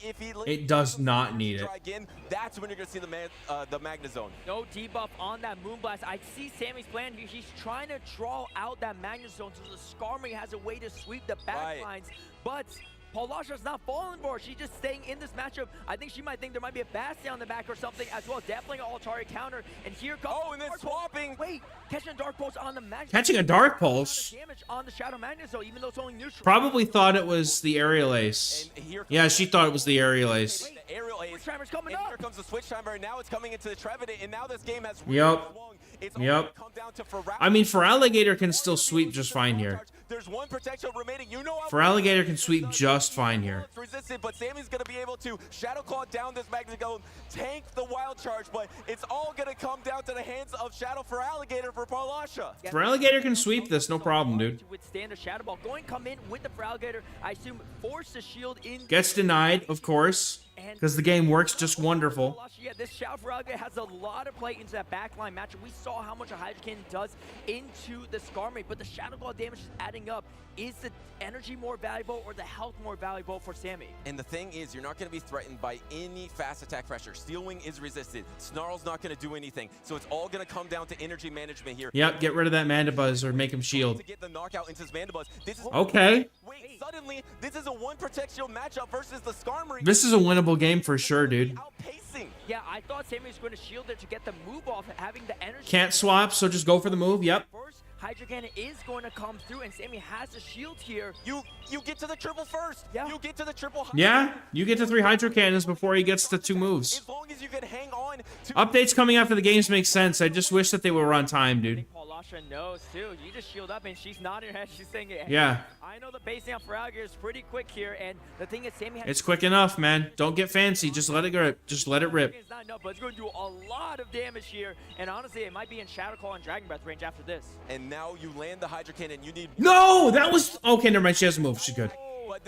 It does not need it. Again, that's when you're going to see the Magnezone. No debuff on that Moonblast. I see Sammy's plan here. He's trying to draw out that Magnezone so the Skarmory has a way to sweep the back lines, but Palasha's not falling for it. She's just staying in this matchup. I think she might think there might be a Bastion on the back or something as well. Definitely an Altari counter. And here comes. Oh, and then swapping. Wait, catching a Dark Pulse on the Magnet. Catching a Dark Pulse. Damage on the Shadow Magnet, so even though it's only neutral. Probably thought it was the Aerial Ace. Yeah, she thought it was the Aerial Ace. Wait, the Aerial Ace. Timer's coming and up. Here comes the Switch Timer, and now it's coming into the Trevenant, and now this game has Yep. It's Yep. come down to Feraligatr. I mean, Feraligatr can still sweep just fine here. There's one protection remaining. You know Feraligatr can sweep just fine here. It's resisted, but Sammy's going to be able to Shadow Claw down this Magnezone, tank the Wild Charge, but it's all going to come down to the hands of Shadow Feraligatr for Palasha. Feraligatr can sweep this, no problem, dude. To withstand a Shadow Ball. Come in with the Feraligatr, I assume force the shield in. Gets denied, of course, because the game works just wonderful. Yeah, this Shadow Feraligatr has a lot of play into that backline matchup. We saw how much a Hydro Cannon does into the Skarmory, but the Shadow Ball damage is adding up. Is the energy more valuable or the health more valuable for Sammy? And the thing is, you're not going to be threatened by any fast attack pressure. Steel Wing is resisted. Snarl's not going to do anything. So it's all going to come down to energy management here. Yep, get rid of that Mandibuzz or make him shield. To get the knockout into his Mandibuzz. This is Okay. Wait, suddenly, this is a one Protect Shield matchup versus the Skarmory. This is a winnable game for sure, dude. Outpacing. Yeah, I thought Sammy was going to shield it to get the move off, having the energy. Can't swap, so just go for the move. Yep. First, Hydro Cannon is going to come through, and Sammy has a shield here. You get to the triple first. Yeah. You get to the triple. Yeah, you get to 3 Hydro Cannons before he gets to 2 moves. As long as you can hang on to Updates coming after the games make sense. I just wish that they were on time, dude. Palasha Palasha knows too. You just shield up and she's nodding her head. She's saying, hey, Yeah. I know the basing on Frogger is pretty quick here. And the thing is, Sammy has It's quick enough, man. Don't get fancy. Just let it rip. Just let it rip. It's not enough, but it's going to do a lot of damage here. And honestly, it might be in Shadow Claw and Dragon Breath range after this. And now you land the Hydra Cannon. You need... No, that was... Okay, never mind. She has a move. She's good.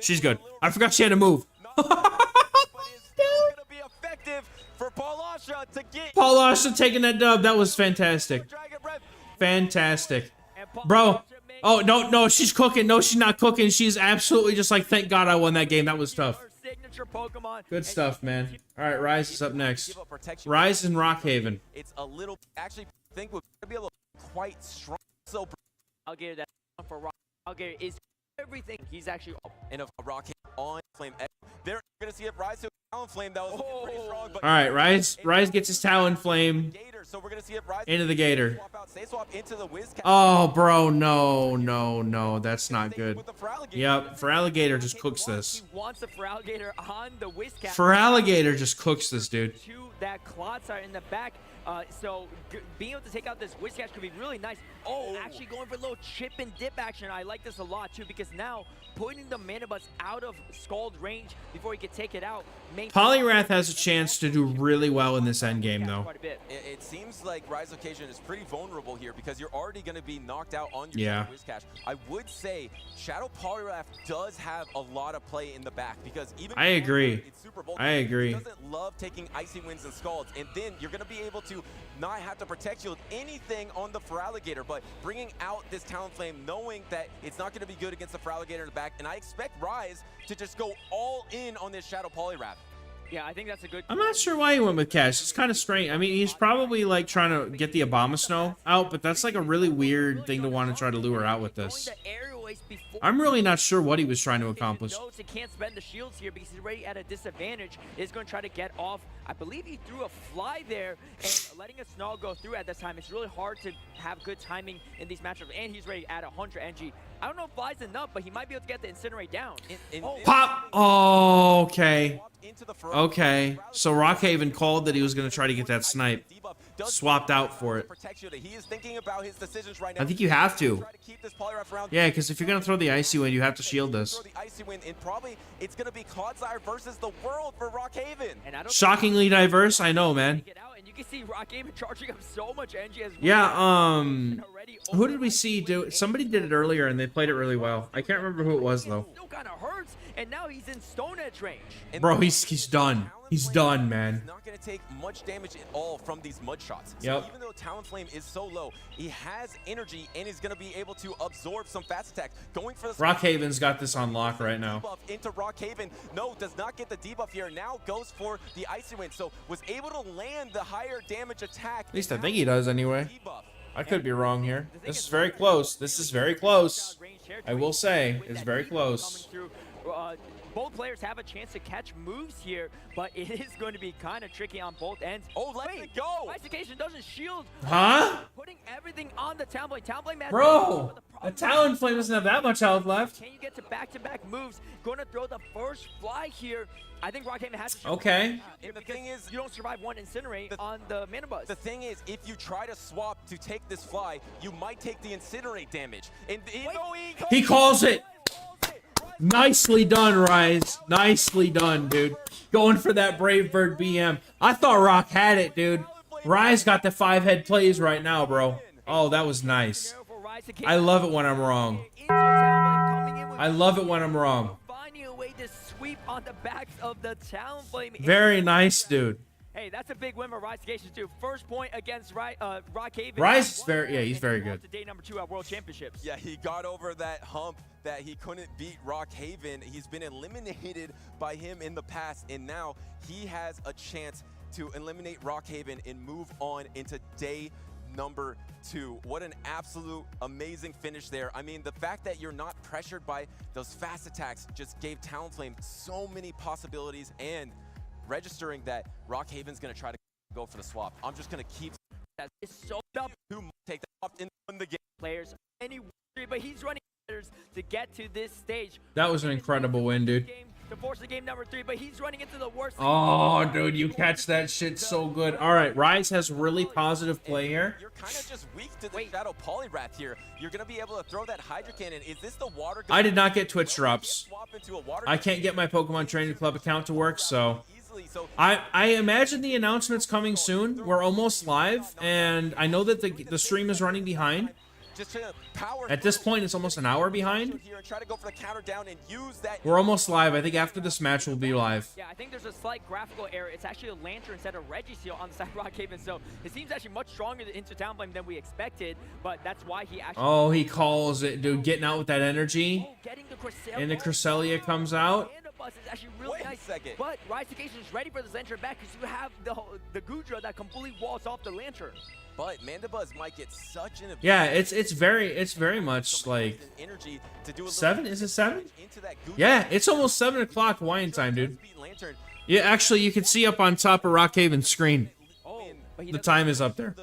She's good. I forgot she had a move. Gonna be effective for Palasha to get Palasha taking that dub. That was fantastic. Fantastic. Bro. Oh, no, she's cooking. No, she's not cooking. She's absolutely just like, thank God I won that game. That was tough. Good stuff, man. All right, Rise is up next. Rise in Rockhaven. It's a little... Actually, I think we're going to be a little quite strong. So... I'll give that for Rock. I'll give is everything. He's actually... And a Rockhaven on Flame. They're going to see it rise to Talonflame. That was pretty strong. But All right, Rise gets his Talonflame so we're going to see it rise into the Gator. Swap out, stay swap into the Wizcat. Oh, bro, no, that's not good. Yep, Feraligatr just cooks this. He wants the Feraligatr on the Wizcat. Feraligatr just cooks this, dude. To that Clodsire in the back. So being able to take out this Wizcat could be really nice. Oh, actually going for a little chip and dip action. I like this a lot too, because now putting the Mana Bus out of Scald range before he could take it out. Polyrath has a chance to do really well in this endgame, though. It seems like Rise Occasion is pretty vulnerable here because you're already going to be knocked out on your Wizcash. I would say Shadow Polyrath does have a lot of play in the back because even I agree. It's super vulnerable. I agree. He doesn't love taking Icy Winds and Scalds, and then you're going to be able to not have to protect shield anything on the Feraligatr, but bringing out this Talonflame, knowing that it's not going to be good against the Feraligatr in the back, and I expect Rise to just go all in on this Shadow Polyrath. Yeah, I think that's a good... I'm not sure why he went with Cash. It's kind of strange. I mean, he's probably like trying to get the Abomasnow out, but that's like a really weird thing to want to try to lure out with this. I'm really not sure what he was trying to accomplish. He can't spend the shields here because he's already at a disadvantage. He's going to try to get off. I believe he threw a fly there, and letting a Snarl go through at this time, it's really hard to have good timing in these matchups, and he's ready at 100 NG. I don't know if fly's enough, but he might be able to get the Incinerate down. Pop! Oh, okay. Okay. So Rockhaven called that he was going to try to get that snipe. Swapped out for it. He is thinking about his decisions right now. I think you have to. Yeah, because if you're going to throw the Icy Wind, you have to shield this. It's going to be Clodsire versus the world for Rockhaven. Shockingly diverse, I know, man. And you can see Rockhaven charging up so much energy as well. Yeah, who did we see do it? Somebody did it earlier and they played it really well. I can't remember who it was though. Still kind of hurts, and now he's in Stone Edge range. Bro, he's done. He's done, man. He's not going to take much damage at all from these mud shots. Yep. So even though Talonflame is so low, he has energy and is going to be able to absorb some fast attacks. Going for the Rockhaven's got this on lock right now. Debuff into Rockhaven. No, does not get the debuff here. Now goes for the Icy Wind. So was able to land the higher damage attack. At least I think he does anyway. I could be wrong here. This is very close. This is very close. I will say, it's very close. Both players have a chance to catch moves here, but it is going to be kind of tricky on both ends. Oh, let it go! Isolation doesn't shield. Huh? Putting everything on the Talonflame. Talonflame has... Bro, a Talonflame doesn't have that much health left. Can you get to back-to-back moves? Going to throw the first fly here. I think Rockhaven has to... Okay. And the thing is, you don't survive one Incinerate on the Mana Bus. The thing is, if you try to swap to take this fly, you might take the Incinerate damage. And he calls it. Nicely done, Rise. Nicely done, dude. Going for that Brave Bird BM. I thought Rock had it, dude. Rise got the 5-head plays right now, bro. Oh, that was nice. I love it when I'm wrong. I love it when I'm wrong. Finding a way to sweep on the backs of the Talonflame. Very nice, dude. Hey, that's a big win for Rise Occasion too. First point against Rockhaven. Rise is very, yeah, he's very good. Day number 2 at World Championships. Yeah, he got over that hump that he couldn't beat Rockhaven. He's been eliminated by him in the past, and now he has a chance to eliminate Rockhaven and move on into day number 2. What an absolute amazing finish there. I mean, the fact that you're not pressured by those fast attacks just gave Talonflame so many possibilities, and registering that Rockhaven's going to try to go for the swap. I'm just going to keep that. It's so up to take that off in the game. Players, but he's running to get to this stage. That was an incredible win, dude. to force the game number 3, but he's running into the worst. Oh, dude, you catch that shit so good. All right, Rise has really positive play here. You're kind of just weak to the Shadow Polyrath here. You're going to be able to throw that Hydra Cannon. Is this the water? I did not get Twitch drops. I can't get my Pokemon Training Club account to work, so I imagine the announcement's coming soon. We're almost live, and I know that the stream is running behind. At this point, it's almost an hour behind. We're almost live. I think after this match, we'll be live. Yeah, I think there's a slight graphical error. It's actually a Lantern instead of Regiseal on the side of Rockhaven, so it seems actually much stronger into Downblame than we expected, but that's why he actually... Oh, he calls it, dude. Getting out with that energy. And the Cresselia comes out. Is actually really nice. But Rise-Occasion is ready for this Lantern back because you have the Goodra that completely walls off the Lantern. But Mandibuzz might get such an... Yeah, it's very much like 7. Is it 7? Yeah, it's almost 7 o'clock Hawaiian time, dude. Yeah, actually, you can see up on top of Rockhaven's screen. The time is up there.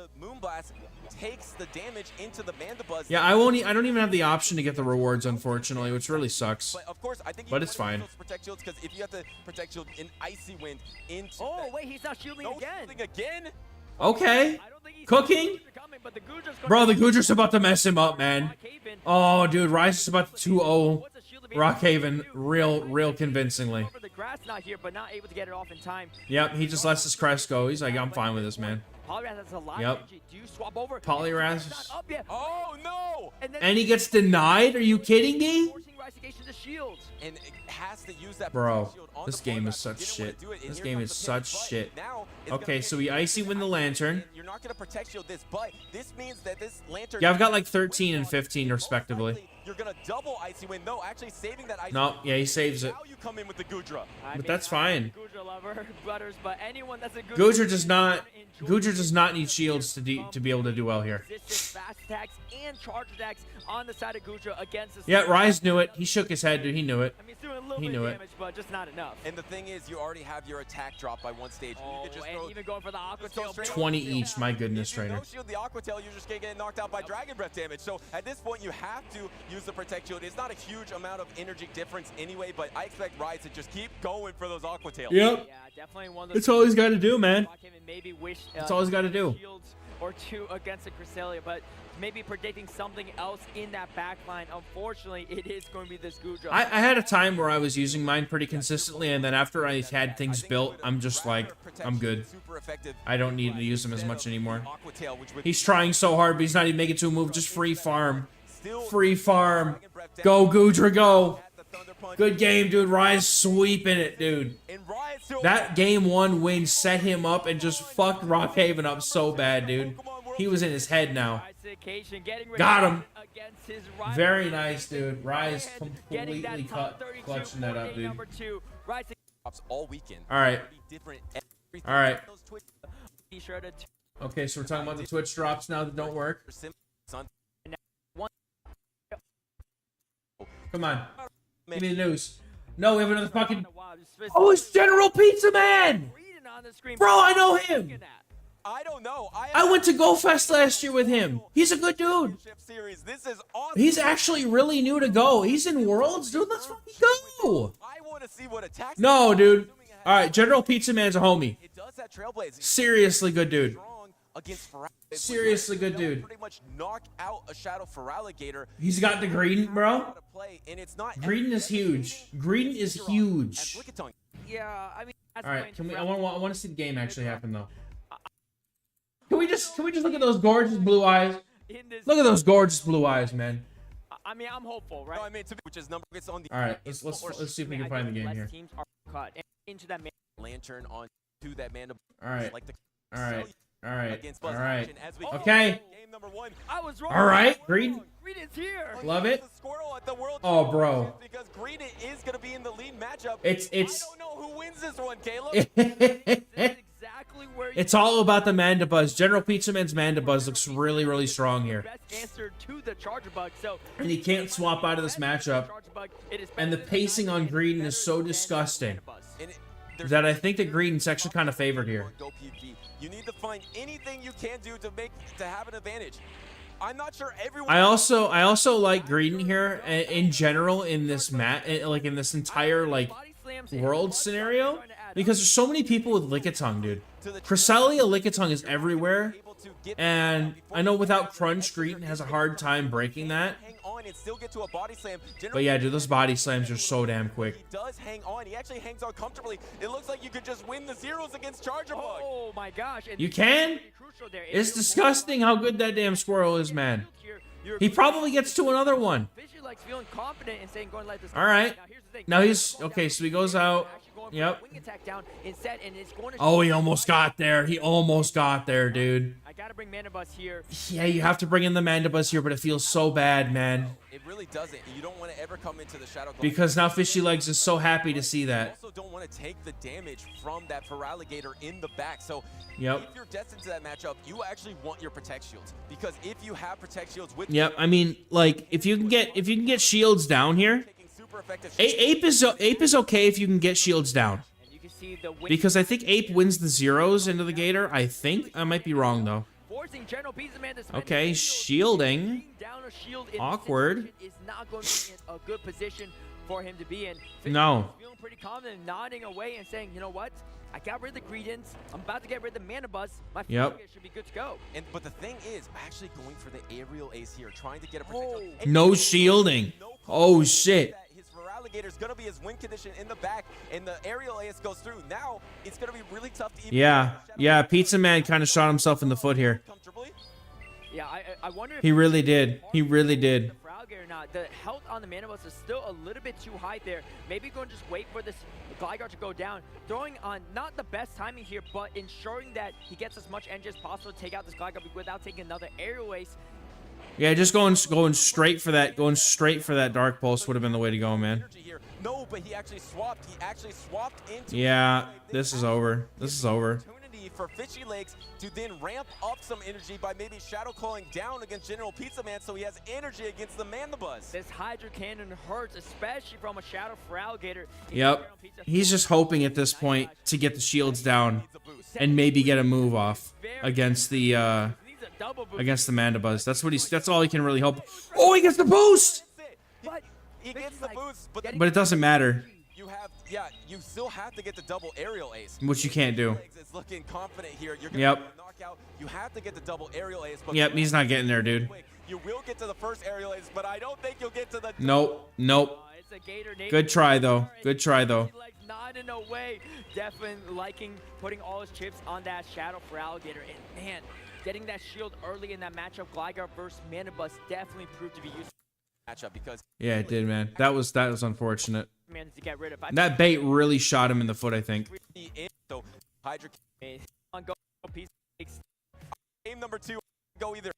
Takes the damage into the Mandibuzz. Yeah, I don't even have the option to get the rewards, unfortunately, which really sucks. But of course, I think it's fine. Protect shields, because if you have to protect shield in Icy Wind into wait, he's not shielding again. Okay. Cooking? Bro, the Gudra's about to mess him up, man. Oh, dude, Rise is about to 2-0 Rockhaven real convincingly. Yep, he just lets his crest go. He's like, I'm fine with this, man. Yep. Polyrath. Oh, no! And he gets denied? Are you kidding me? And it has to use that Bro, this game is such shit. This game is such shit. Okay, so we Icy Wind the Lantern. You're not going to protect shield this, but this means that this Lantern... Yeah, I've got like 13 and 15 respectively. You're going to double Icy Wind. No, actually saving that Icy No, yeah, he saves it. Now you come in with the Gudra. But that's fine. Gudra does not need shields to be able to do well here. Fast attacks and charge attacks on the side of Gudra against Yeah, Rise knew it. He shook his head, dude. He knew it. I mean, he's doing a little He bit knew of it. damage, but just not enough. And the thing is, you already have your attack drop by one stage. Oh, you could just and even going for the Aqua Tail. 20 each, my goodness, If you trainer. no shield the Aqua Tail, you're just going to get knocked out by Dragon Breath damage. So at this point, you have to use the Protect Shield. It's not a huge amount of energy difference anyway, but I expect Rise to just keep going for those Aqua Tails. Yep. Yeah, definitely one of those. That's all he's got to do, man. Maybe wish, That's all he's got to do. Shields or 2 against the Cresselia, but maybe predicting something else in that back line. Unfortunately, it is going to be this Gudra. I had a time where I was using mine pretty consistently, and then after I had things built, I'm just like, I'm good. I don't need to use them as much anymore. He's trying so hard, but he's not even making it to a move. Just free farm. Free farm. Go, Gudra, go. Good game, dude. Rise sweeping it, dude. That game 1 win set him up and just fucked Rockhaven up so bad, dude. He was in his head now. Got him. Very nice, dude. Rise completely clutching that up, dude. All weekend. All right. All right. Okay, so we're talking about the Twitch drops now that don't work. Come on. Give me the news. No, we have another fucking... Oh, it's General Pizza Man! Bro, I know him! I don't know. I went to Go Fest last year with him. He's a good dude. This is awesome. He's actually really new to Go. He's in Worlds, dude. Let's fucking go. I want to see what attacks. No, dude. All right, General Pizza Man's a homie. It does that Trailblaze. Seriously good dude. Against Seriously good dude. Pretty much knock out a Shadow Feraligatr. He's got the Greedent, bro. And it's not Greedent is huge. Greedent is huge. Yeah, I mean. All right, can we? I want to see the game actually happen though. Can we just look at those gorgeous blue eyes? Look at those gorgeous blue eyes, man. I mean, I'm hopeful, right? No, I mean, which is number. It's on the. All right, let's see if we can find the game here. Teams are cut into that Lantern on to that man. All right. Like the All right. All right. All right. Oh, Okay. Game number 1. I was wrong. All right. Green. Green is here. Love it. At the World Oh, bro. Because Green is going to be in the lead matchup. It's. I don't know who wins this one, Caleb. Exactly where It's all about the Mandibuzz. General Pizza Man's Mandibuzz looks really, really strong here. Best answer to the Charger Bug. So and he can't swap out of this matchup. And the pacing on Greedent is so disgusting that I think that Greedent's actually kind of favored here. You need to find anything you can do to have an advantage. I'm not sure everyone. I also like Greedent here in general in this like in this entire like world scenario because there's so many people with Lickitung, dude. Cresselia Lickitung is everywhere, and I know without Crunch, Greeton has a hard time breaking that. But yeah, dude, those body slams are so damn quick. He does hang on. He actually hangs on comfortably. It looks like you could just win the zeros against Charger Bug. Oh my gosh. You can? It's disgusting how good that damn squirrel is, man. He probably gets to another one. Fishy likes feeling confident and saying, "Go and let this." All right. Now, here's the thing. Now he's okay. So he goes out. Yep. Wing attack down instead, and it's going to Oh, he almost got there. He almost got there, dude. I gotta bring Mandibuzz here. Yeah, you have to bring in the Mandibuzz here, but it feels so bad, man. It really doesn't. You don't want to ever come into the Shadow Claw. Because now Fishy Legs is so happy to see You that. also don't want to take the damage from that Feraligatr in the back. So Yep. if you're destined to that matchup, you actually want your Protect Shields. Because if you have Protect Shields with Yep. I mean, like if you can get shields down here, taking super effective Ape is okay if you can get shields down. And you can see the wing Because I think Ape wins the zeros into the Gator. I think I might be wrong though. forcing General Pizza Man to spend Okay, his shield. shielding. Bringing down a shield in Awkward. this situation is not going to be in a good position for him to be in. Fishy No. is feeling pretty confident, nodding away and saying, "You know what? I got rid of the Greedents. I'm about to get rid of the Mandibuzz. My Yep. should be good to go." But the thing is, actually going for the aerial ace here, trying to get a Protect Shield. And No shielding. Oh shit. that his Feraligatr is going to be his win condition in the back, and the aerial ace goes through. Now it's going to be really tough to even. Yeah. Pizza Man kind of shot himself in the foot here. Comfortably. Yeah, I wonder if He really did. He really did. the Feraligatr or not. The health on the Mandibuzz is still a little bit too high there. Maybe going to just wait for this Gligar to go down. Throwing on not the best timing here, but ensuring that he gets as much energy as possible to take out this Gligar without taking another aerial ace. Yeah, just going straight for that. Going straight for that Dark Pulse would have been the way to go, man. Energy here. No, but he actually swapped. He actually swapped into. Yeah, this is over. This is over. Opportunity for Fishy Legs to then ramp up some energy by maybe Shadow Calling down against General Pizza Man, so he has energy against the Mandibuzz. This Hydro Cannon hurts, especially from a Shadow Feraligatr. Yep. He's just hoping at this point to get the shields down and maybe get a move off against the Mandibuzz. That's all he can really hope. Oh, he gets the boost! But He gets the boost, but But it doesn't matter, you still have to get the double aerial ace. which you can't do. Legs is looking confident here. You're gonna Yep. get a knockout. You have to get the double aerial ace. But Yep, he's not getting there, dude. You will get to the first aerial ace, but I don't think you'll get to the. Nope. it's a Gator native. Good try, though. Good try, though. He, like, nodding away, definitely liking putting all his chips on that Shadow Feraligatr. And man, getting that shield early in that matchup, Gligar versus Mandibuzz definitely proved to be useful. Matchup because Yeah, it did, man. That was unfortunate. Man, to get rid of. That bait really shot him in the foot, I think. so Hydra on go piece takes game number 2 go either.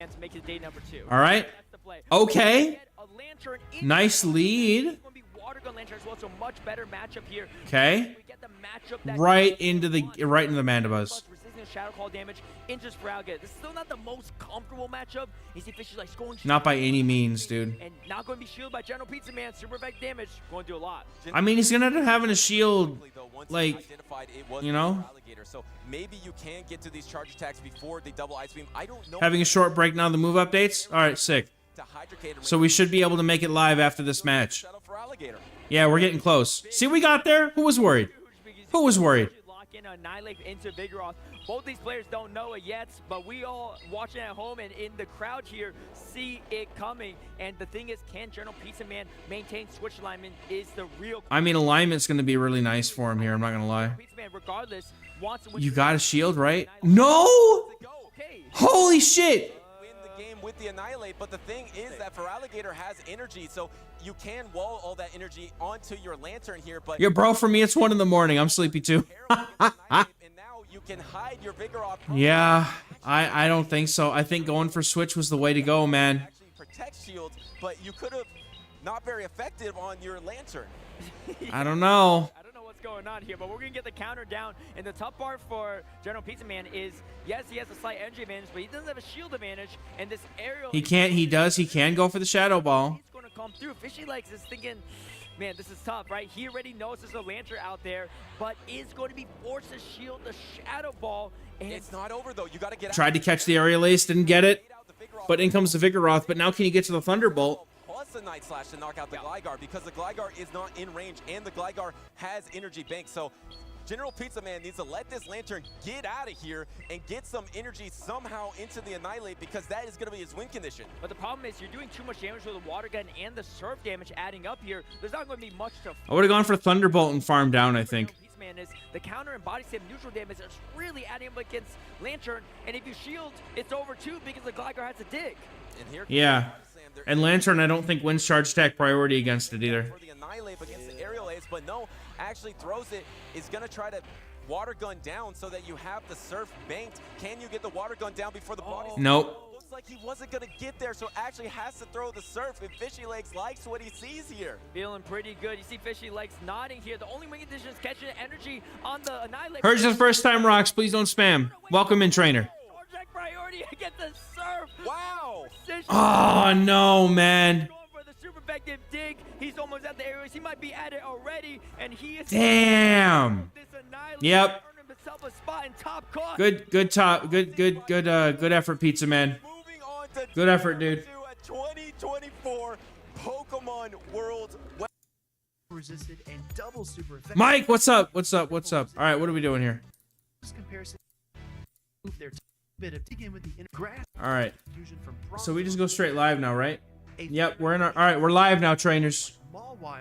and to make his day number 2. All right. That's the play. Okay. Get a Lantern into Nice the lead. It's going to be Water Gun Lantern as well, so much better matchup here. Okay. We get the matchup that Right into the Mandibuzz. resisting Shadow Call damage into his Feraligatr. This is still not the most comfortable matchup. You see Fishy like going Not by any means, dude. and not going to be shielded by General Pizza Man. Super effect damage. Going to do a lot. I mean, he's gonna end up having a shield, Once like, identified it was you know? Feraligatr. So maybe you can get to these charge attacks before they double ice beam. I don't know. having a short break now. The move updates. All right, sick. to Hydrocator So we should be able to make it live after this match. Shadow Feraligatr. Yeah, we're getting close. See, we got there. Who was worried? Who was worried? Lock in Annihilate into Vigoroth. Both these players don't know it yet, but we all watching at home and in the crowd here see it coming. And the thing is, can General Pizza Man maintain switch alignment is the real. I mean, alignment's gonna be really nice for him here. I'm not gonna lie. Pizza Man, regardless, wants to win. You got a shield, right? No! Okay. Holy shit! Win the game with the Annihilate, but the thing is that Feraligatr has energy, so you can wall all that energy onto your Lantern here, but Yeah, bro, for me, it's 1 in the morning. I'm sleepy too. and now you can hide your Vigoroth. Yeah, I don't think so. I think going for switch was the way to go, man. Actually protect shields, but you could have not very effective on your Lantern. I don't know. I don't know what's going on here, but we're gonna get the counter down. And the tough part for General Pizza Man is, yes, he has a slight energy advantage, but he doesn't have a shield advantage. And this aerial, He can go for the Shadow Ball. he's gonna come through. Fishy Legs is thinking, man, this is tough, right? He already knows there's a Lantern out there, but is going to be forced to shield the Shadow Ball. And It's not over though. You got to get Tried to catch the aerial ace, didn't get it. But in comes the Vigoroth. But now can you get to the Thunderbolt? plus a Night Slash to knock out the Gligar, because the Gligar is not in range and the Gligar has energy bank. So General Pizza Man needs to let this Lantern get out of here and get some energy somehow into the Annihilate, because that is going to be his win condition. But the problem is you're doing too much damage with the Water Gun and the Surf damage adding up here. There's not going to be much to... I would have gone for Thunderbolt and farm down, I think. Man, is the counter and body slam neutral damage is really adding up against Lantern, and if you shield, it's over too because the Gligar has to dig. And here yeah, and Lantern I don't think wins charge attack priority against it either. For the Annihilate against the Aerial Ace, but no, actually throws it, is going to try to Water Gun down so that you have the Surf banked. Can you get the Water Gun down before the body? Nope. Looks like he wasn't going to get there, so actually has to throw the Surf, and Fishy Legs likes what he sees here. Feeling pretty good. You see Fishy Legs nodding here. The only win condition is catching energy on the Annihilate. Heard you the first time, Rocks. Please don't spam. Welcome in, trainer. Priority against the Surf. Wow. Oh, no, man. Going for the super effective dig. He's almost at the areas. He might be at it already, and he is... Damn. Yep. Good effort, Pizza Man. Moving on to good effort, dude. 2024 Pokemon World. Resisted and double super effective. Mike, what's up? What's up? What's up? All right, what are we doing here? This comparison move their bit of dig in with the grass. All right. Fusion from So we just go straight live now, right? Yep, we're in our... All right, we're live now, trainers.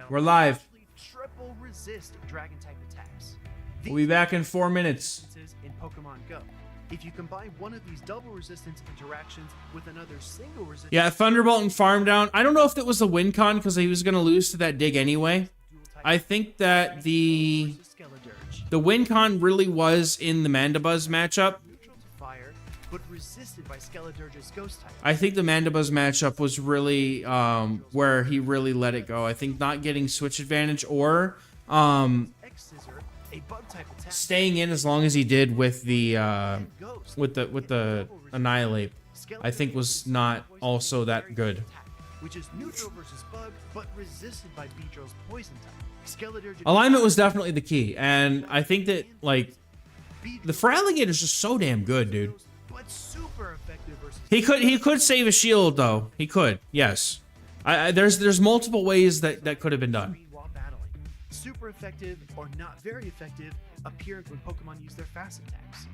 We're live. Triple resist dragon type attacks. We'll be back in 4 minutes. In Pokemon Go. If you combine one of these double resistance interactions with another single resistance... Yeah, Thunderbolt and Farm Down. I don't know if it was the win con because he was going to lose to that dig anyway. I think that the win con really was in the Mandibuzz matchup. But resisted by Skeledurge's ghost type. I think the Mandibuzz matchup was really where he really let it go. I think not getting switch advantage or staying in as long as he did with the Annihilate, I think was not also that good. Which is neutral versus bug, but resisted by Beedrill's poison type. Skeledurge Alignment was definitely the key, and I think that like the Feraligatr is just so damn good, dude. But super effective versus He could save a shield though. He could, yes. There's multiple ways that could have been done. While battling. Super effective or not very effective appear when Pokemon use their fast attacks.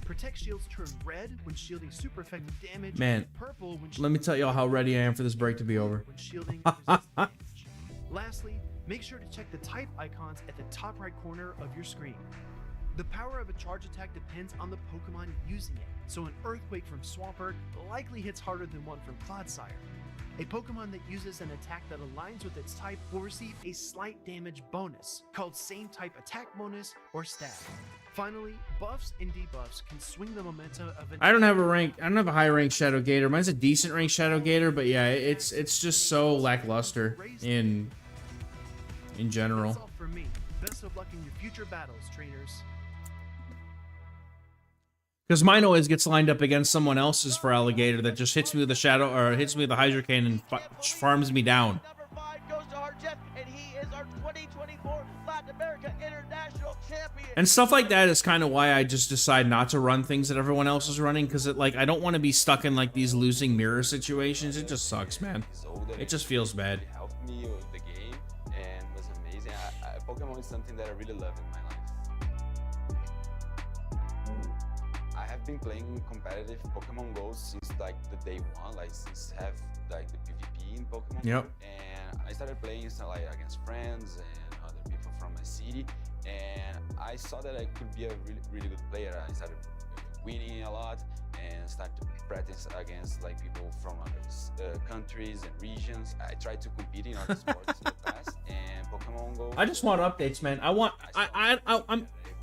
Protect shields turn red when shielding super effective damage. Man, purple when let me tell y'all how ready I am for this break to be over. When shielding resist damage. Lastly, make sure to check the type icons at the top right corner of your screen. The power of a charge attack depends on the Pokemon using it, so an Earthquake from Swampert likely hits harder than one from Clodsire. A Pokemon that uses an attack that aligns with its type will receive a slight damage bonus, called same type attack bonus or stab. Finally, buffs and debuffs can swing the momentum of an... I don't have a high rank Shadow Gator. Mine's a decent rank Shadow Gator, but yeah, it's just so lackluster in general. That's all for me. Best of luck in your future battles, trainers. Because mine always gets lined up against someone else's Feraligatr that just hits me with a Shadow or hits me with a Hydro Cannon and farms me down. Number 5 goes to Harjet, and he is our 2024 Latin America International Champion. And stuff like that is kind of why I just decide not to run things that everyone else is running, because it like I don't want to be stuck in like these losing mirror situations. It just sucks, man. It just feels bad. It helped me with the game and was amazing. Pokemon is something that I really love in my life. I have been playing competitive Pokemon GO since like the day one, like since have like the PvP in Pokemon. Yep. And I started playing like against friends and other people from my city, and I saw that I could be a really good player. I started winning a lot and started to practice against like people from other countries and regions. I tried to compete in other sports in the past, and Pokemon GO. I just want updates, man.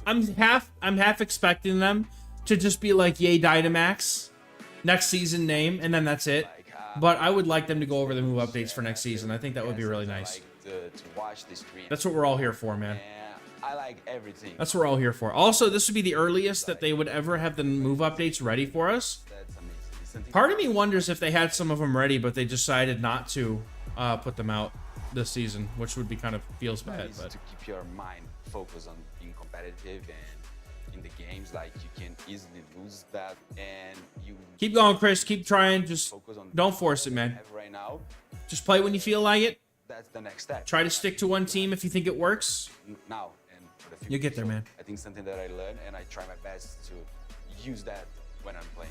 I'm half expecting them to just be like Yay Dynamax, next season name, and then that's it. But I would like them to go over the move updates for next season. I think that would be really nice. To watch the stream. That's what we're all here for, man. I like everything. That's what we're all here for. Also, this would be the earliest that they would ever have the move updates ready for us. That's amazing. Part of me wonders if they had some of them ready, but they decided not to put them out this season, which would be kind of feels bad. But to keep your mind focused on being competitive and in the games. Like you can easily lose that, and you Keep going, Chris. Keep trying. Just focus on don't force it, what you man. have right now. Just play when you feel like it. That's the next step. Try to stick to one team if you think it works. Now and for the future. You'll get there, So man. I think something that I learned, and I try my best to use that when I'm playing.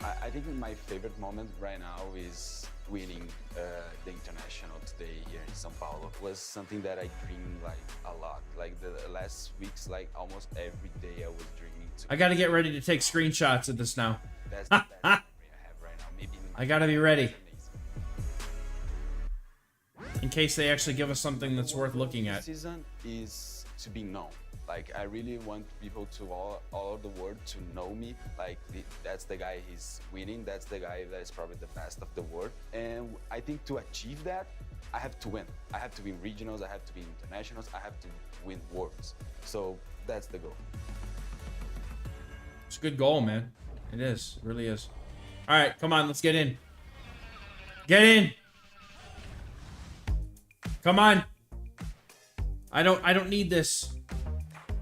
I think my favorite moment right now is winning the international today here in São Paulo. It was something that I dreamed like a lot. Like the last weeks, like almost every day I was dreaming to. I gotta get ready to take screenshots of this now. That's the best memory I have right now. Maybe in my I gotta be ready. amazing. In case they actually give us something that's worth looking This at. season is to be known. Like I really want people to all over the world to know me. Like that's the guy he's winning. That's the guy that is probably the best of the world. And I think to achieve that, I have to win. I have to win regionals. I have to win internationals. I have to win worlds. So that's the goal. It's a good goal, man. It is. It really is. All right, come on. Let's get in. Get in. Come on. I don't need this.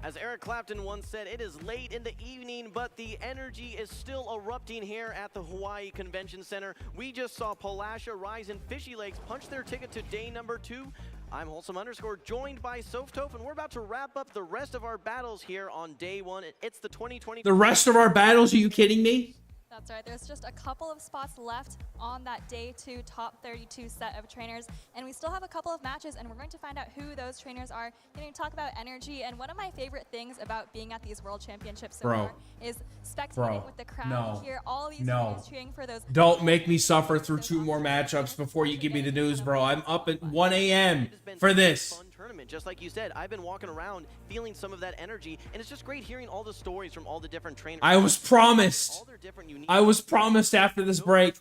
As Eric Clapton once said, it is late in the evening, but the energy is still erupting here at the Hawaii Convention Center. We just saw Palasha, Rise, and Fishy Legs punch their ticket to day number 2. I'm Wholesome_, joined by Softop, and we're about to wrap up the rest of our battles here on day 1. It's the 2020. The rest of our battles? Are you kidding me? That's right. There's just a couple of spots left on that day 2 top 32 set of trainers, and we still have a couple of matches, and we're going to find out who those trainers are. Going to talk about energy, and one of my favorite things about being at these World Championships so far is spectating with the crowd here. All these trainers cheering for those. Don't make me suffer through 2 more matchups before you give me the news, bro. I'm up at 1 a.m. for this. Tournament, just like you said. I've been walking around feeling some of that energy, and it's just great hearing all the stories from all the different trainers. I was promised. I was promised after this break.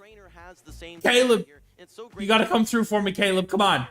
Caleb, you gotta come through for me, Caleb. Come on.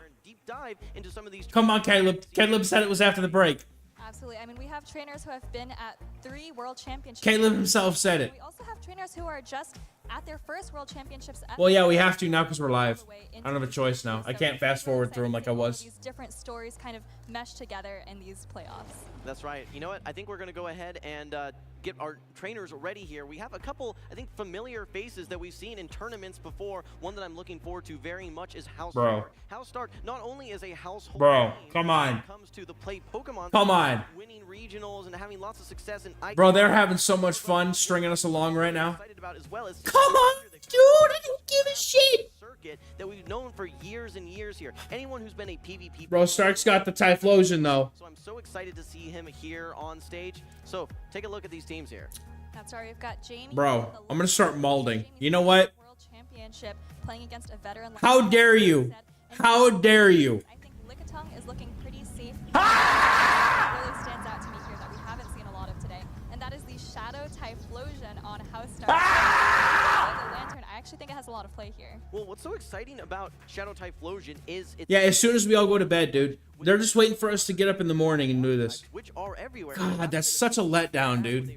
Come on, Caleb. Caleb said it was after the break. Absolutely. I mean, we have trainers who have been at 3 World Championships. Caleb himself said it. We also have trainers who are just at their first World Championships. Well, yeah, we have to now because we're live. I don't have a choice now. I can't fast forward through them like I was. These different stories kind of mesh together in these playoffs. That's right. You know what? I think we're going to go ahead and get our trainers ready here. We have a couple, I think, familiar faces that we've seen in tournaments before. One that I'm looking forward to very much is House Stark. House Stark not only is a household name come on. when it comes to the play Pokemon, come on, winning regionals and having lots of success in bro, they're having so much fun stringing us along right now. Come on, dude, I don't give a shit. That we've known for years and years here. Anyone who's been a PvP. Bro, Stark's got the Typhlosion though. So I'm so excited to see him here on stage. So take a look at these teams here. That's right. We've got Jamie. Bro, I'm gonna start molding. You know what? World Championship playing against a veteran. How dare you? How dare you? I think Lickitung is looking pretty safe. What really stands out to me here that we haven't seen a lot of today, and that is the Shadow Typhlosion on House Stark. The Lantern, I actually think it has a lot of play here. Well, what's so exciting about Shadow Typhlosion is it's as soon as we all go to bed, dude. They're just waiting for us to get up in the morning and do this. Which are everywhere. God, that's such a letdown, dude.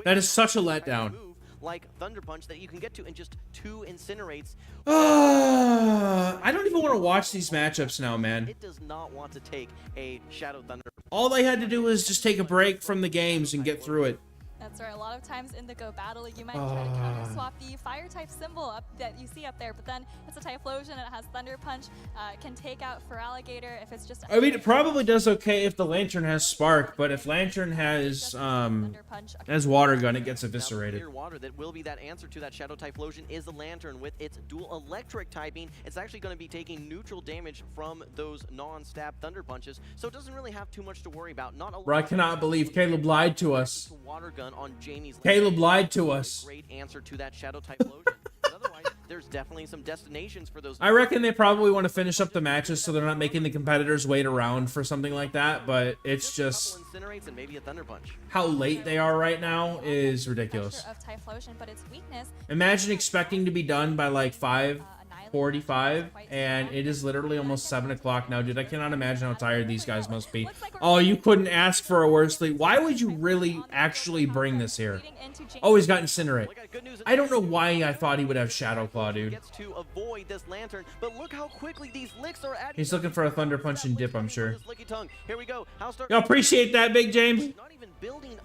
That is such a letdown. Like Thunder Punch that you can get to in just 2 incinerates. I don't even want to watch these matchups now, man. It does not want to take a Shadow Thunder. All they had to do was just take a break from the games and get through it. That's right. A lot of times in the Go battle, you might try to counter swap the fire type symbol up that you see up there, but then it's a Typhlosion and it has Thunder Punch. It can take out Feraligatr if it's just. I mean, it probably does okay if the Lantern has Spark, but if Lantern has Water Gun, it gets eviscerated. Water that will be that answer to that Shadow Typhlosion is the Lantern with its dual electric typing. It's actually going to be taking neutral damage from those non-stab Thunder Punches, so it doesn't really have too much to worry about. Not a Bro, I cannot believe Caleb lied to us. Water Gun on Jamie's. Caleb lied to us. Great answer to that Shadow Typhlosion. But otherwise, there's definitely some destinations for those. I reckon they probably want to finish up the matches so they're not making the competitors wait around for something like that, but it's just and maybe a Thunder Punch. How late they are right now is ridiculous. Of Typhlosion, but its weakness. Imagine expecting to be done by like 5 6:45, and it is literally almost 7 o'clock now, dude. I cannot imagine how tired these guys must be. Oh, you couldn't ask for a worse sleep. Why would you really actually bring this here? Oh, he's got Incinerate. I don't know why I thought he would have Shadow Claw, dude. To avoid this lantern, but look how quickly these licks are adding. He's looking for a Thunder Punch and dip, I'm sure. Here we go. Yo, appreciate that, Big James.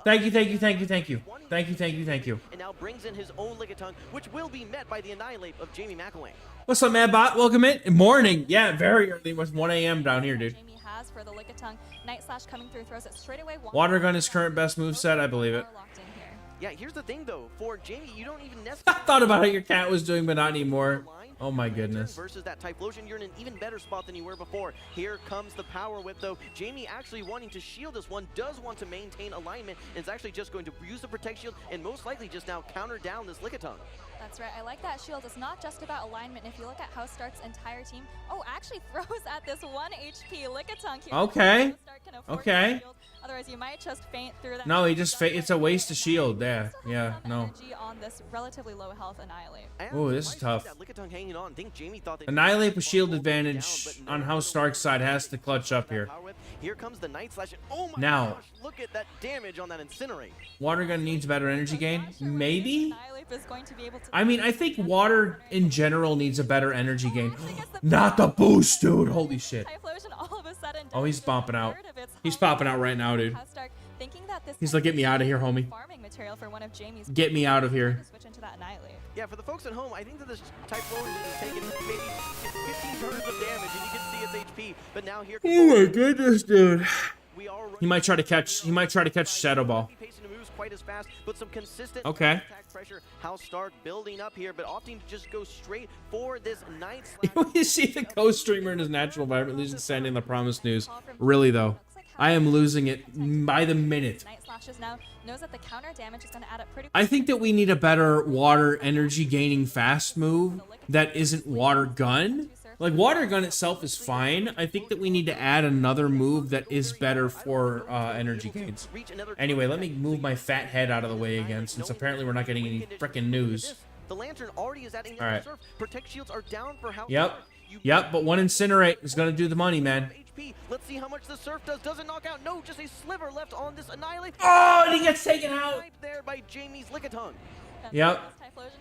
Thank you, thank you, thank you, thank you. Thank you, thank you, thank you. And now brings in his own Lickitung, which will be met by the Annihilate of Jamie McElwain. What's up, Mad Bot? Welcome in. Morning. Yeah, very early. It was 1 a.m. down here, dude. Jamie has for the Lickitung. Night Slash coming through, throws it straight away. Water Gun is current best moveset, I believe it. Yeah, here's the thing though, for Jamie, you don't even I necessarily thought about how your cat was doing, but not anymore. Oh my goodness. Versus that Typhlosion, you're in an even better spot than you were before. Here comes the Power Whip though. Jamie actually wanting to shield this one, does want to maintain alignment, and is actually just going to use the Protect Shield and most likely just now counter down this Lickitung. That's right. I like that shield. It's not just about alignment. If you look at how Stark's entire team, actually throws at this 1 HP Lickitung here. Okay. Okay. Otherwise, you might just faint through that. No, he just it's a waste of shield. Yeah, yeah, no. On this relatively low health Annihilate. Oh, this is tough. Hanging on. Think Jamie thought Annihilate with shield advantage on how Stark's side has to clutch up here. Here comes the Night Slash. Oh my now, gosh, look at that damage on that Incinerate. Water Gun needs better energy gain. Maybe? I mean, I think Water in general needs a better energy gain. Not the boost, dude. Holy shit. Oh, he's bopping out. He's popping out right now, dude. He's like, get me out of here, homie. Get me out of here. Yeah, for the folks at home, I think that this Typhlosion is taking maybe 15 turns of damage, and you can see its HP. But now here. Oh my goodness, dude. He might try to catch. He might try to catch Shadow Ball. Quite as fast, but some consistent okay. Attack pressure. How Stark building up here, but opting to just go straight for this Night Slash. You see the Ghost Streamer in his natural environment losing sending the promised news. Really though, I am losing it by the minute. Night Slashes now knows that the counter damage is going to add up pretty. I think that we need a better water energy gaining fast move that isn't Water Gun. Like, Water Gun itself is fine. I think that we need to add another move that is better for energy gains. Anyway, let me move my fat head out of the way again, since apparently we're not getting any freaking news. The Lantern already is adding right. Surf. Protect shields are down for how. Yep. Yep, but one Incinerate is going to do the money, man. Let's see how much the Surf does. Doesn't knock out. No, just a sliver left on this Annihilate. Oh, and he gets taken out. Right there by Jamie's Lickitung. Yep.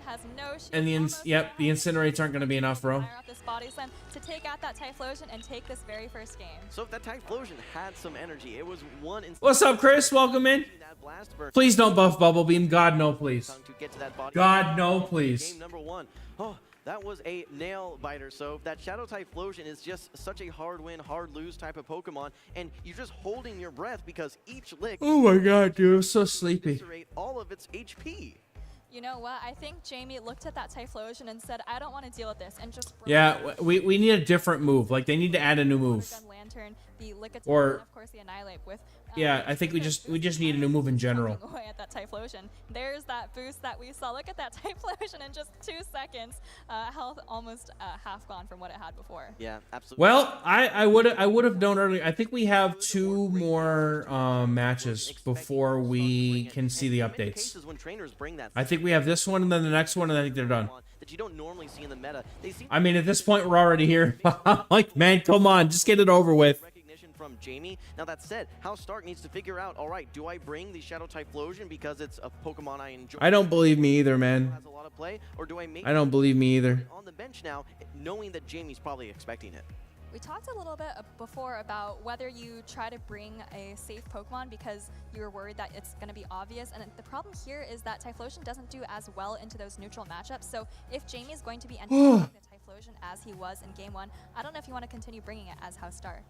Has no and the Incinerates aren't going to be enough, bro. This body slam to take out that Typhlosion and take this very first game. So if that Typhlosion had some energy, it was one. What's up, Chris? Welcome in. Please don't buff Bubble Beam. God no, please. God no, please. Game number 1. Oh, that was a nail biter. So that Shadow Typhlosion is just such a hard win, hard lose type of Pokemon, and you're just holding your breath because each lick. Oh my god, dude, I'm so sleepy. All of its HP. You know what? I think Jamie looked at that Typhlosion and said, I don't want to deal with this, and just yeah, we need a different move. Like, they need to add a new move. Lantern, the or, and of course, the Annihilate with. Yeah, I think we just need a new move in general. Away at that Typhlosion. There's that boost that we saw. Look at that Typhlosion in just 2 seconds. Health almost half gone from what it had before. Yeah, absolutely. Well, I would have known earlier. I think we have 2 more matches before we can see the updates. I think we have this one and then the next one, and I think they're done. That you don't normally see in the meta. I mean, at this point, we're already here. Like, man, come on, just get it over with. From Jamie. Now that said, how Stark needs to figure out, all right, do I bring the Shadow Typhlosion because it's a Pokemon I enjoy? I don't believe me either, man. Has a lot of play, or do I make I don't believe me either. On the bench now, knowing that Jamie's probably expecting it. We talked a little bit before about whether you try to bring a safe Pokemon because you're worried that it's going to be obvious. And the problem here is that Typhlosion doesn't do as well into those neutral matchups. So if Jamie's going to be entering the Typhlosion as he was in Game 1, I don't know if you want to continue bringing it as House Stark.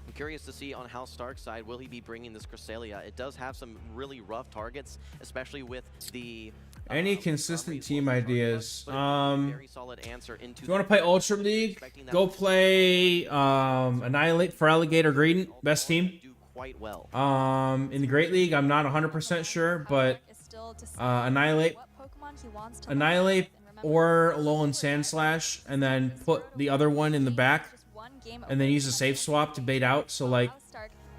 I'm curious to see on House Stark's side, will he be bringing this Cresselia? It does have some really rough targets, especially with the... Any consistent team ideas? Very solid answer into if you want to play Ultra League, go play Annihilate for Alligator Greedent, best team. Quite well. In the Great League, I'm not 100% sure, but Annihilate or Alolan Sandslash, and then put the other one in the back. And then use a safe swap to bait out. So, like,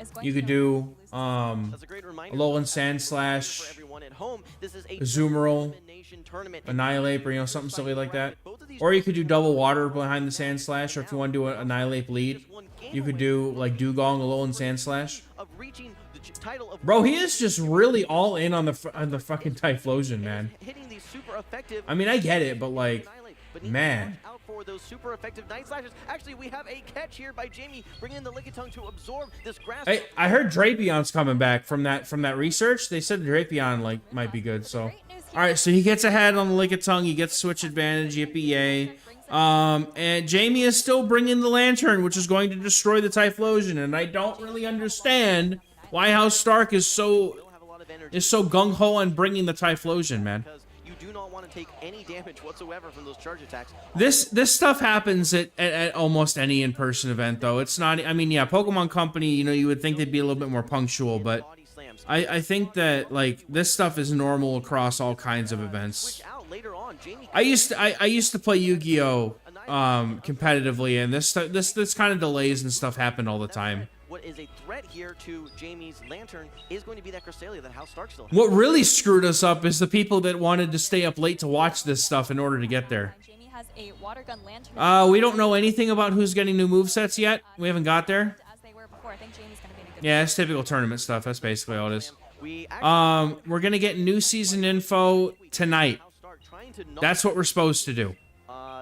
is going You to could know do That's a great reminder. Alolan Sand Slash, For everyone at home, this is a Azumarill, elimination tournament. Annihilate, or something silly like that. Or you could do double water behind the Sand Slash, or if you want to do an Annihilate lead, you could do like Dugong, Alolan Sand Slash. Of reaching the title of Bro, he is just really all in on the fucking Typhlosion, man. hitting these super effective. I mean, I get it, but like, But need to man. watch out for those super effective Night Slashers. Actually, we have a catch here by Jamie, bringing in the Lickitung to absorb this grass. Hey, I heard Drapion's coming back from that research. They said Drapion like might be good. So, all right, so he gets ahead on the Lickitung. He gets switch advantage. Yippee yay! And Jamie is still bringing the Lantern, which is going to destroy the Typhlosion. And I don't really understand why House Stark is so gung ho on bringing the Typhlosion, man. Because you do not want to take any damage whatsoever from those charge attacks. This stuff happens at almost any in-person event, though. It's not. I mean, yeah, Pokemon Company. You know, you would think they'd be a little bit more punctual, but I think that like this stuff is normal across all kinds of events. I used to play Yu-Gi-Oh competitively, and this kind of delays and stuff happen all the time. What is a threat here to Jamie's Lantern is going to be that Cresselia that House Stark still has. What really screwed us up is the people that wanted to stay up late to watch this stuff in order to get there. Jamie has a water gun lantern. We don't know anything about who's getting new movesets yet. We haven't got there. As they were before. I think Jamie's going to be in a good Yeah, it's typical tournament stuff. That's basically all it is. We actually We're gonna get new season info tonight. House Stark trying to knock That's what we're supposed to do.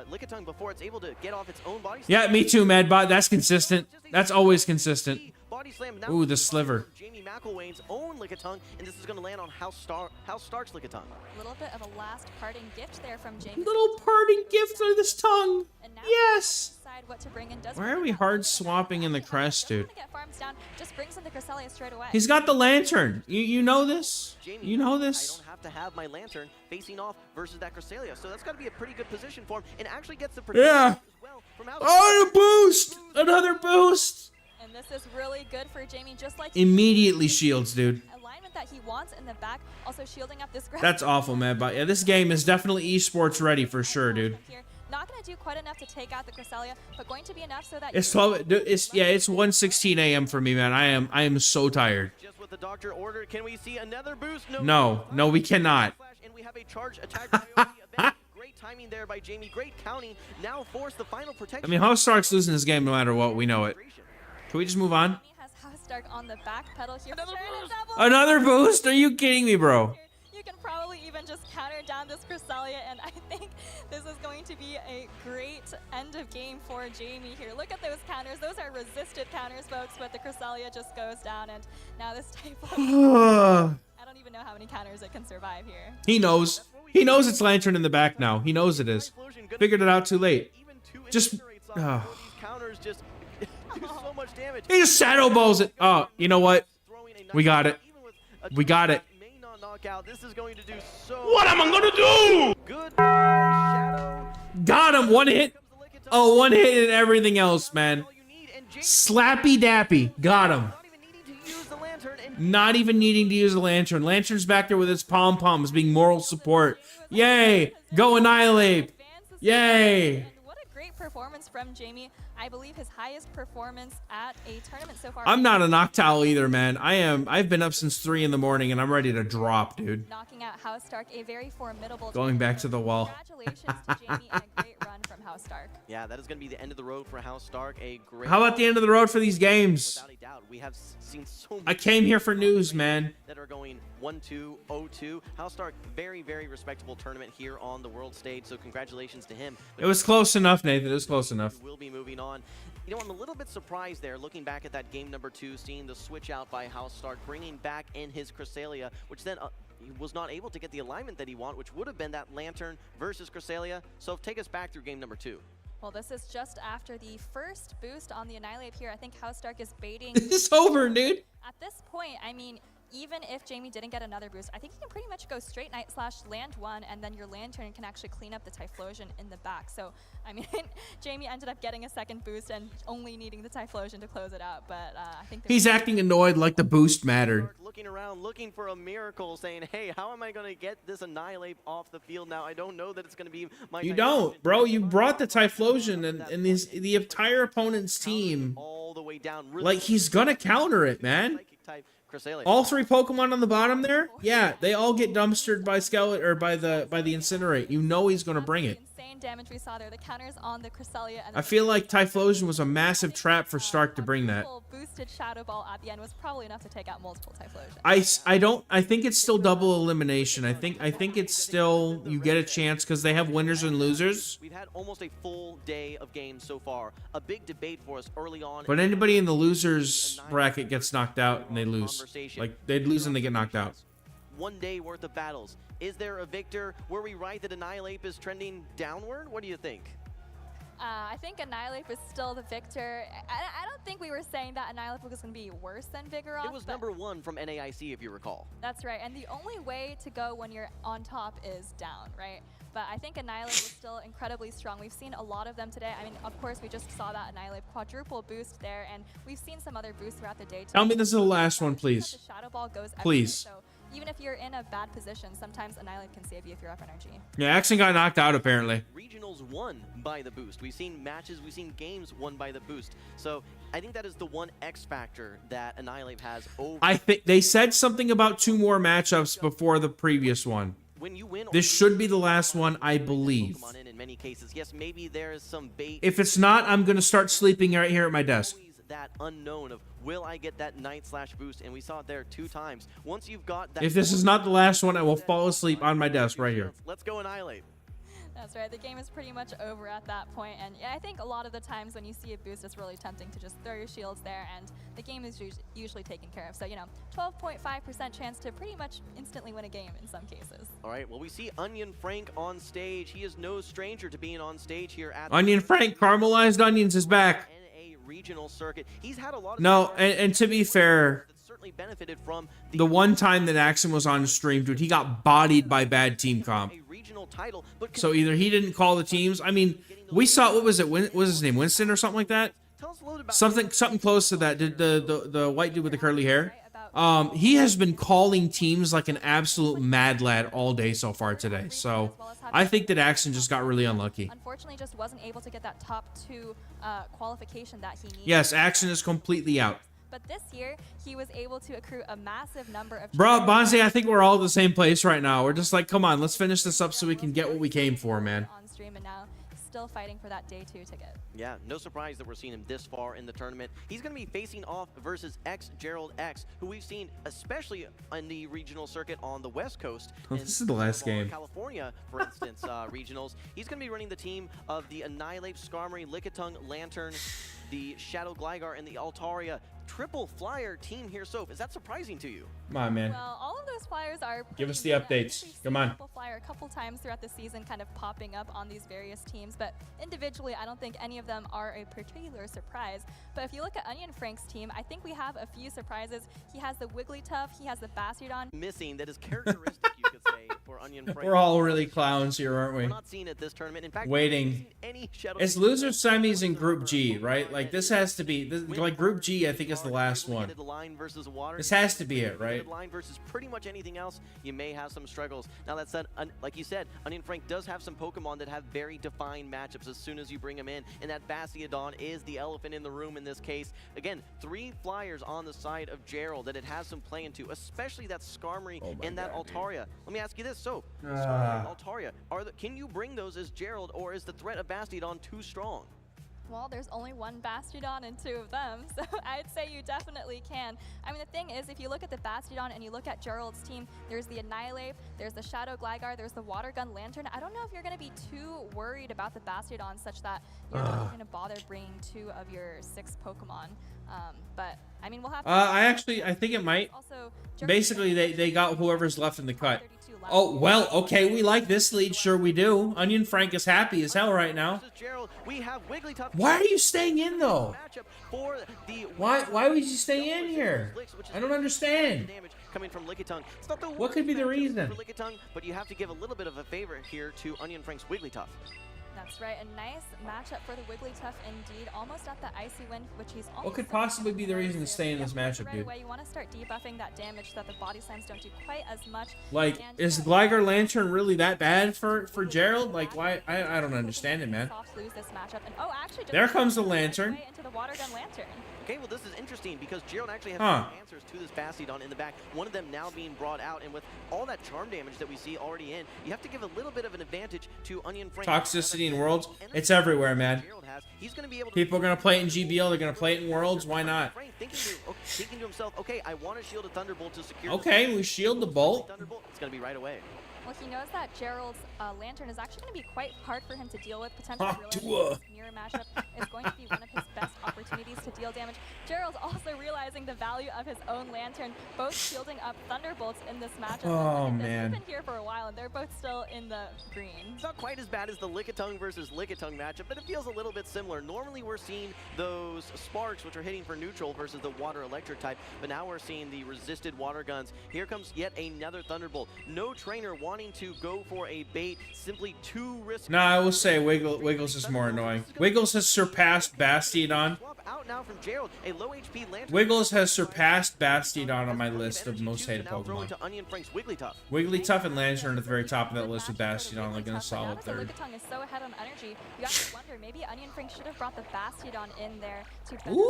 Lickitung before it's able to get off its own body. Yeah, me too, Madbot. That's consistent. That's always consistent. Body slam. Ooh, the sliver. Jamie McElwain's own Lickitung, and this is going to land on House Stark's Lickitung. A little bit of a last parting gift there from Jamie. Little parting gift of this tongue. And now Yes. decide what to bring in. Does Why are we hard swapping in the crest, dude? Get farms down, just brings in the Cresselia straight away. He's got the lantern. You know this? Jamie, You know I this? don't have to have my Lantern facing off versus that Cresselia, so that's got to be a pretty good position for him, and actually gets the protection Yeah. as well from House. Oh, a boost! Another boost! And this is really good for Jamie, just like Immediately shields, dude. alignment that he wants in the back, also shielding up this grass. That's awful, Madbot. Yeah, this game is definitely esports ready for sure, dude. Here. Not going to do quite enough to take out the Cresselia, but going to be enough so that It's 12. It's 1:16 a.m. for me, man. I am so tired. Just what the doctor ordered. Can we see another boost? No, we cannot. And we have a charge attack priority event. Great timing there by Jamie. Great counting. Now force the final protection. I mean, House Stark's losing this game no matter what. We know it. Can we just move on? Jamie has House Stark on the back pedal here. Another boost? Are you kidding me, bro? You can probably even just counter down this Cresselia, and I think this is going to be a great end of game for Jamie here. Look at those counters. Those are resisted counters, folks, but the Cresselia just goes down, and now this type of... I don't even know how many counters it can survive here. He knows. He knows it's Lantern in the back now. He knows it is. Figured it out too late. Just... These counters just do so much damage. He just shadow balls it. Oh, you know what? We got it. We got it. This is going to do so. What am I gonna do? Goodbye, Shadow. Got him. One hit. Oh, one hit and everything else, man. Slappy dappy. Got him. Not even needing to use the Lantern. Lantern's back there with its pom-poms being moral support. Yay. Go Annihilate. Yay. What a great performance from Jamie. I believe his highest performance at a tournament so far. I'm not a Noctowl either, man. I've been up since 3 in the morning and I'm ready to drop, dude. Knocking out House Stark, a very formidable. Going back to the wall. Congratulations to Jamie and a great run from House Stark. Yeah, that is going to be the end of the road for House Stark. A great. How about the end of the road for these games? Without a doubt, we have seen so many I came here for news, man. that are going 1-2, 0-2. House Stark, very, very respectable tournament here on the world stage. So congratulations to him. It was close enough, Nathan. It was close enough. We'll be moving on. You know, I'm a little bit surprised there, looking back at that game number 2, seeing the switch out by House Stark, bringing back in his Cresselia, which then he was not able to get the alignment that he wanted, which would have been that Lantern versus Cresselia. So take us back through game number 2. Well, this is just after the first boost on the Annihilate here. I think House Stark is baiting. It's over, dude. At this point, I mean, even if Jamie didn't get another boost, I think he can pretty much go straight Night Slash, land one, and then your Lantern can actually clean up the Typhlosion in the back. So, I mean, Jamie ended up getting a second boost and only needing the Typhlosion to close it out. But I think he's acting annoyed like the boost mattered. Looking around, looking for a miracle, saying, hey, how am I going to get this Annihilate off the field now? I don't know that it's going to be my... You don't, bro. You brought the Typhlosion, and the entire opponent's team, all the way down. Really like, he's going to counter it, man. All 3 Pokemon on the bottom there, yeah, they all get dumpstered by Skeleton or by the Incinerate. You know he's gonna bring it. Insane damage we saw there. The counters on the Cresselia. And I feel like Typhlosion was a massive trap for Stark to bring that. Boosted Shadow Ball at the end was probably enough to take out multiple Typhlosion. I think it's still double elimination. I think it's still, you get a chance because they have winners and losers. We've had almost a full day of games so far. A big debate for us early on. But anybody in the losers bracket gets knocked out and they lose. Like, they lose and they get knocked out. 1 day worth of battles. Is there a victor? Were we right that Annihilate is trending downward? What do you think? I think Annihilate was still the victor. I don't think we were saying that Annihilate was going to be worse than Vigoroth. It was #1 from NAIC, if you recall. That's right, and the only way to go when you're on top is down, right? But I think Annihilate was still incredibly strong. We've seen a lot of them today. I mean, of course, we just saw that Annihilate quadruple boost there, and we've seen some other boosts throughout the day. Tell me this is the last one, please. The Shadow Ball goes please. Everywhere, so even if you're in a bad position, sometimes Annihilate can save you if you're up energy. Yeah, Axon got knocked out, apparently. Regionals won by the boost. We've seen matches, we've seen games won by the boost. So I think that is the one X factor that Annihilate has over. I think they said something about 2 more matchups before the previous one. When you win, this should be the last one, I believe. In many cases, yes, maybe there is some bait. If it's not, I'm going to start sleeping right here at my desk. That unknown of, will I get that Night Slash boost? And we saw it there 2 times. Once you've got that... If this is not the last one, I will fall asleep on my desk right here. Let's go Annihilate. That's right. The game is pretty much over at that point. And yeah, I think a lot of the times when you see a boost, it's really tempting to just throw your shields there, and the game is usually taken care of. So, you know, 12.5% chance to pretty much instantly win a game in some cases. All right. Well, we see Onion Frank on stage. He is no stranger to being on stage here at... Onion Frank, Caramelized Onions is back. Regional circuit. He's had a lot of... No, and to be fair... certainly benefited from the one time that Axon was on stream, dude, he got bodied by bad team comp. So either he didn't call the teams. I mean, we saw, what was it? What was his name? Winston or something like that? Something close to that. Did the white dude with the curly hair? He has been calling teams like an absolute mad lad all day so far today. So I think that Axon just got really unlucky. Unfortunately, just wasn't able to get that top 2 qualification that he needed. Yes, Axon is completely out. But this year, he was able to accrue a massive number of... Bro, Bonzi, I think we're all in the same place right now. We're just like, come on, let's finish this up so we can get what we came for, man. On stream, and now still fighting for that day 2 ticket. Yeah, no surprise that we're seeing him this far in the tournament. He's going to be facing off versus Gerald X, who we've seen especially on the regional circuit on the West Coast. This is the last game. California, for instance, regionals. He's going to be running the team of the Annihilate, Skarmory, Lickitung, Lantern, the Shadow Gligar, and the Altaria. Triple flyer team here, Soph. Is that surprising to you? Come on, man. Well, all of those flyers are... Give us the updates. Come on. Triple flyer a couple times throughout the season kind of popping up on these various teams, but individually, I don't think any of them are a particular surprise. But if you look at Onion Frank's team, I think we have a few surprises. He has the Wigglytuff, he has the Bastiodon. Missing, that is characteristic, you could say, for Onion Frank. We're all really clowns here, aren't we? We're not seeing it this tournament. In fact, waiting. It's losers, semis, and Group G, right? Like, this has to be... like, Group G, I think, is the last one. This has to be it, right? Line versus pretty much anything else, you may have some struggles. Now that said, like you said, Onion Frank does have some Pokemon that have very defined matchups as soon as you bring them in, and that Bastiodon is the elephant in the room in this case. Again, 3 flyers on the side of Gerald that it has some play into, especially that Skarmory and that Altaria. Let me ask you this, so Skarmory and Altaria, can you bring those as Gerald, or is the threat of Bastiodon too strong? Well, there's only one Bastiodon and 2 of them, so I'd say you definitely can. I mean, the thing is, if you look at the Bastiodon and you look at Gerald's team, there's the Annihilate, there's the Shadow Gligar, there's the Water Gun Lantern. I don't know if you're going to be too worried about the Bastiodon such that you're not going to bother bringing 2 of your 6 Pokemon. But, I mean, we'll have to... I think it might. Also, basically, they got whoever's left in the cut. left. Oh, well, okay, we like this lead. Sure we do. Onion Frank is happy as hell right now. We have Wigglytuff. Why are you staying in, though? Matchup for the Why would you stay in here? I don't understand. damage coming from Lickitung. It's not the What could be the worst matchup reason? for Lickitung, but you have to give a little bit of a favor here to Onion Frank's Wigglytuff. That's right, a nice matchup for the Wigglytuff indeed. Almost at the icy wind, which he's almost. What could possibly be the reason to stay in this matchup, right dude? away, you want to start debuffing that damage so that the body slams don't do quite as much. Like, And, is yeah, Gligar Lantern really that bad for Gerald? Like, why? I don't understand it, man. Soft lose this matchup. And, oh, actually, just There comes the Lantern. right into the water gun Lantern. Okay, well, this is interesting because Gerald actually has Huh. two answers to this Bastiodon in the back. One of them now being brought out, and with all that charm damage that we see already in, you have to give a little bit of an advantage to Onion Frank. Toxicity in Worlds, it's everywhere, man. Gerald has, he's going to be able to People are gonna play it in GBL. They're gonna play it in Worlds. Why not? Frank thinking to himself, okay, I want to shield a Thunderbolt to secure. Okay, we shield the bolt. Thunderbolt. It's going to be right away. Well, he knows that Gerald's Lantern is actually going to be quite hard for him to deal with. Potentially, Tua. this mirror mashup is going to be one of his best opportunities to deal damage. Gerald's also realizing the value of his own Lantern, both shielding up Thunderbolts in this matchup. Oh, And man. They've been here for a while, and they're both still in the green. It's not quite as bad as the Lickitung versus Lickitung matchup, but it feels a little bit similar. Normally we're seeing those sparks, which are hitting for neutral versus the water electric type, but now we're seeing the resisted water guns. Here comes yet another Thunderbolt. No trainer wanting to go for a bait, simply too risky. No, I will say Wiggles is more annoying. Wiggles has surpassed Bastiodon. Swap out now from Gerald, a low HP Lantern. Wiggles has surpassed Bastiodon on my list of most hated Now throw Pokemon. into Onion Frank's Wigglytuff. Wigglytuff and Lantern at the very top of that list with Bastiodon, like in a Now solid that the third. Lickitung is so ahead on energy, you have to wonder, maybe Onion Frank should have brought the Bastiodon in there to better Ooh.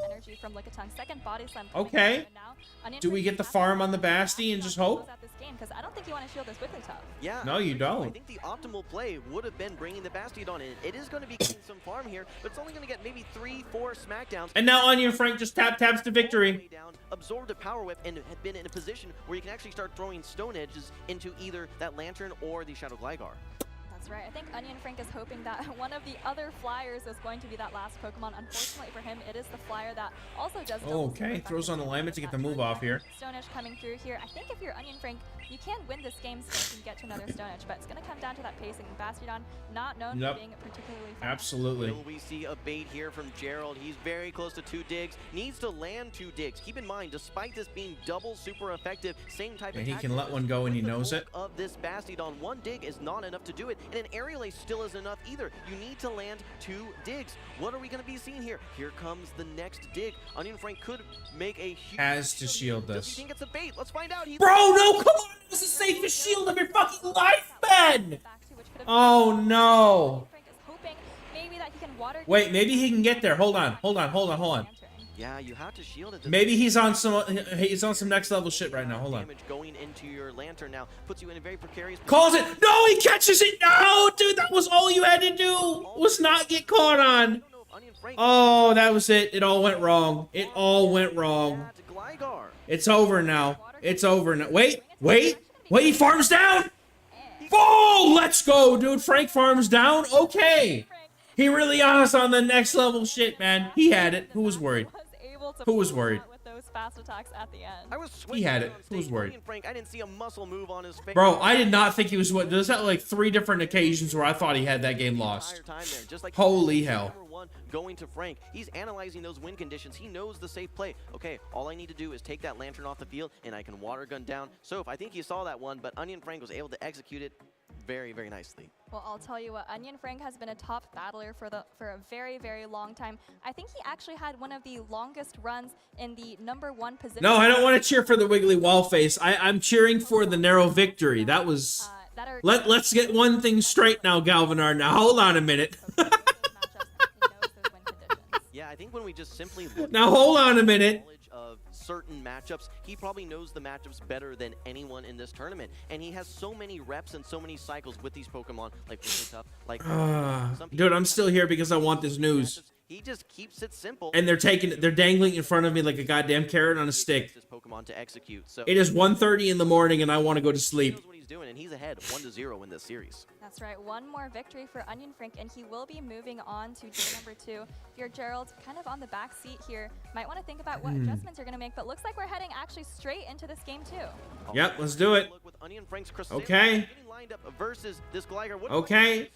the energy from Lickitung. Second body slam. Okay. Now, Onion Do we Frank get the has to farm on the close Basti and just hope? out this game, 'cause I don't think you want to shield this Wigglytuff. Yeah. No, you I don't. think the optimal play would have been bringing the Bastiodon in. It is going to be getting some farm here, but it's only going to get maybe 3-4 smackdowns. And now Onion Frank just taps to victory. Down, absorbed a power whip, and had been in a position where you can actually start throwing stone edges into either that Lantern or the Shadow Gligar. That's right. I think Onion Frank is hoping that one of the other flyers is going to be that last Pokemon. Unfortunately for him, it is the flyer that also does double Okay, super throws on effective alignment to damage get the with move that off here. Stone Edge coming through here. I think if you're Onion Frank, you can win this game still if you get to another Stone Edge, but it's going to come down to that pacing. Bastiodon, not known for being particularly fast. Absolutely. Will we see a bait here from Gerald? He's very close to 2 digs. Needs to land 2 digs. Keep in mind, despite this being double super effective, same type And of he attack can let one go and he the knows bulk it. Of this Bastiodon, 1 dig is not enough to do it, and an aerial ace still isn't enough either. You need to land 2 digs. What are we going to be seeing here? Here comes the next dig. Onion Frank could make a huge... Has to shield Does this. he think it's a bait? Let's find out. Bro, no, come on! It was the safest shield of your fucking life, man! Oh, no. Frank is hoping maybe that he can water Wait, maybe he can get there. Hold on. Yeah, you have to shield it. Maybe he's on some next level shit right now. Hold on. Damage going into your Lantern now puts you in a very precarious Calls it. No, he catches it. No, dude, that was all you had to do. Was not get caught on. Oh, that was it. It all went wrong. It all went wrong. It's over now. It's over now. Wait. He farms down. Oh, let's go, dude. Frank farms down. Okay. He really is on the next level shit, man. He had it. Who was worried? Who was worried? with those fast attacks at the end. I was He had it. Who was worried? Frank, I didn't see a muscle move on his face. Bro, I did not think he was. There's that like 3 different occasions where I thought he had that game lost. Time there, just like Holy hell. Number 1 going to Frank. He's analyzing those win conditions. He knows the safe play. Okay, all I need to do is take that Lantern off the field and I can water gun down. So if I think you saw that one, but Onion Frank was able to execute it very, very nicely. Well, I'll tell you what, Onion Frank has been a top battler for a very, very long time. I think he actually had one of the longest runs in the #1 position. No, I don't want to cheer for the wiggly wall face. I'm cheering for the narrow victory. That was... Let's get one thing straight now, Galvanar. Now, hold on a minute. Yeah, I think when we just simply look Now, hold on a minute. of certain matchups, he probably knows the matchups better than anyone in this tournament, and he has so many reps and so many cycles with these Pokemon like Wigglytuff, like Dude, I'm still here because I want this news. he just keeps it simple. And they're dangling in front of me like a goddamn carrot on a stick. This Pokemon to execute. So It is 1:30 in the morning and I want to go to sleep. doing, and he's ahead 1-0 in this series. That's right. One more victory for Onion Frank, and he will be moving on to game number 2. If you're Gerald, kind of on the back seat here, might want to think about what adjustments you're going to make, but looks like we're heading actually straight into this game too. Yep, let's do it. Okay. Okay.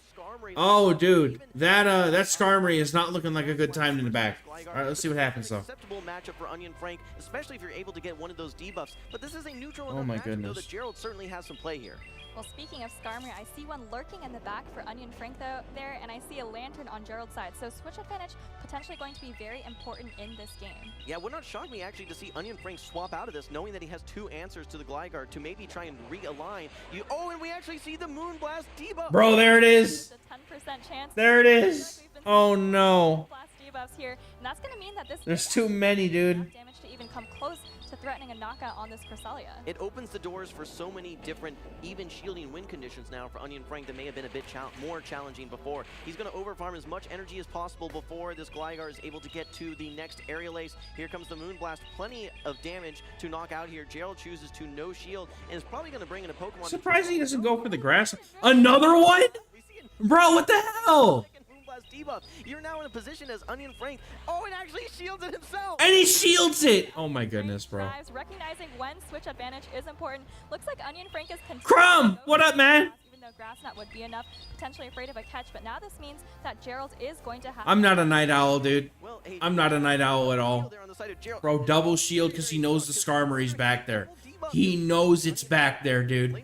Oh, dude, that Skarmory is not looking like a good time in the back. All right, let's see what happens though. Acceptable matchup for Onion Frank, especially if you're able to get one of those debuffs. But this is a neutral. Oh my goodness. That Gerald certainly has some play here. Well, speaking of Skarmory, I see one lurking in the back for Onion Frank there, and I see a Lantern on Gerald's side. So switch advantage potentially going to be very important in this game. Yeah, would not shock me actually to see Onion Frank swap out of this, knowing that he has 2 answers to the Gligar to maybe try and realign. Oh, and we actually see the Moonblast debuff. Bro, there it is. A 10% chance. There it is. Oh no. Debuffs here, and that's going to mean that this There's too many, dude. Damage to even come close to threatening a knockout on this Cresselia. It opens the doors for so many different even shielding win conditions now for Onion Frank that may have been a bit more challenging before. He's going to overfarm as much energy as possible before this Gligar is able to get to the next Aerial Ace. Here comes the Moonblast. Plenty of damage to knock out here. Gerald chooses to no shield and is probably going to bring in a Pokemon. Surprising he doesn't go for the grass. Another one? Bro, what the hell? Debuff. You're now in a position as Onion Frank. Oh, and actually shields it himself. And he shields it. Oh my goodness, bro. Recognizing when switch advantage is important. Looks like Onion Frank is Crumb, what up, man? Even though Grass Knot would be enough, potentially afraid of a catch, but now this means that Gerald is going to have. I'm not a night owl, dude. I'm not a night owl at all. Bro, double shield because he knows the Skarmory's back there. He knows it's back there, dude.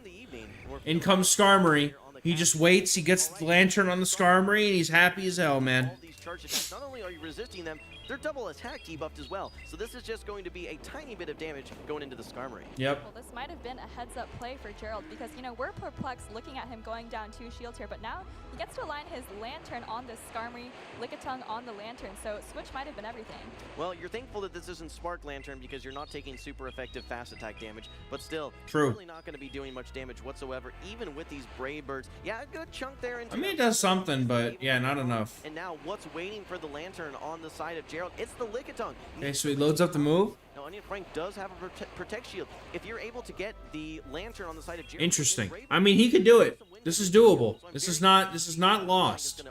In comes Skarmory. He just waits, he gets the Lantern on the Skarmory, and he's happy as hell, man. Not only are you resisting them, they're double attack debuffed as well. So this is just going to be a tiny bit of damage going into the Skarmory. Yep. Well, this might have been a heads-up play for Gerald because, you know, we're perplexed looking at him going down 2 shields here, but now he gets to align his Lantern on this Skarmory, Lickitung on the Lantern, so switch might have been everything. Well, you're thankful that this isn't Spark Lantern because you're not taking super effective fast attack damage, but still, True. Really not going to be doing much damage whatsoever, even with these Brave Birds. Yeah, a good chunk there. I mean, it does something, but yeah, not enough. And now what's waiting for the Lantern on the side of Gerald? It's the Lickitung. Okay, so he loads up the move. Now, Onion Frank does have a protect shield. If you're able to get the Lantern on the side of Gerald, interesting. I mean, he could do it. This is doable. This is not lost.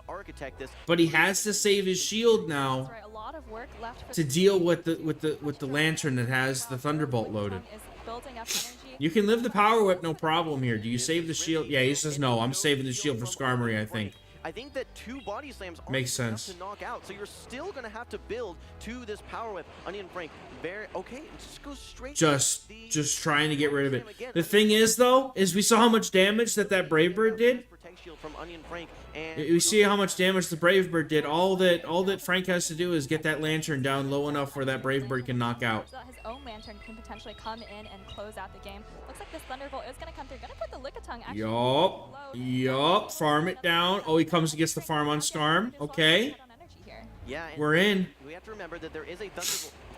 But he has to save his shield now to deal with the Lantern that has the Thunderbolt loaded. You can live the Power Whip, no problem here. Do you save the shield? Yeah, he says no. I'm saving the shield for Skarmory, I think. I think that 2 body slams makes sense to knock out, so you're still gonna have to build to this Power Whip. Onion Frank, very okay. Just go straight. Just trying to get rid of it. The thing is, though, is we saw how much damage that Brave Bird did. From Onion Frank, and we see how much damage the Brave Bird did. All that Frank has to do is get that Lantern down low enough where that Brave Bird can knock out. So that his own Lantern can potentially come in and close out the game. Looks like this Thunderbolt is going to come through. Going to put the Lickitung actually. Yup. Farm it down. Oh, he comes and gets the farm on Skarm. Okay. Yeah, we're in. We have to remember that there is a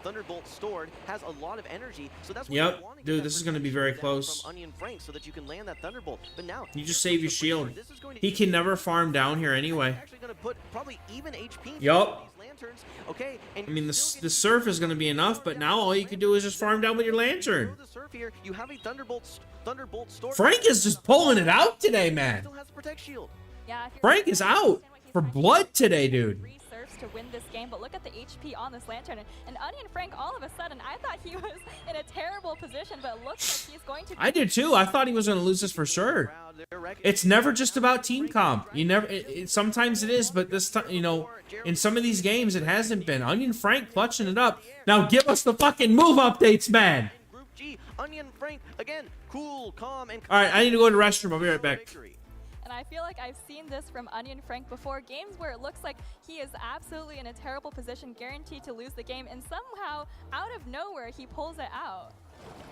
Thunderbolt stored, has a lot of energy, so that's what dude, this is going to be very close. From Onion Frank so that you can land that Thunderbolt. But now you just save your shield. He can never farm down here anyway. Actually going to put probably even HP. Yup. Okay, and I mean, the surf is going to be enough, but now all you can do is just farm down with your Lantern. The surf here, you have a Thunderbolt stored. Frank is just pulling it out today, man. Still has protect shield. Yeah, Frank is out for blood today, dude. To win this game, but look at the HP on this Lantern, and Onion Frank, all of a sudden, I thought he was in a terrible position, but it looks like he's going to. I did too. I thought he was going to lose this for sure. It's never just about team comp. You never. Sometimes it is, but this time, you know, in some of these games, it hasn't been. Onion Frank clutching it up. Now give us the fucking move updates, man. Group G, Onion Frank again, cool, calm, and. All right, I need to go to the restroom. I'll be right back. And I feel like I've seen this from Onion Frank before. Games where it looks like he is absolutely in a terrible position, guaranteed to lose the game, and somehow, out of nowhere, he pulls it out.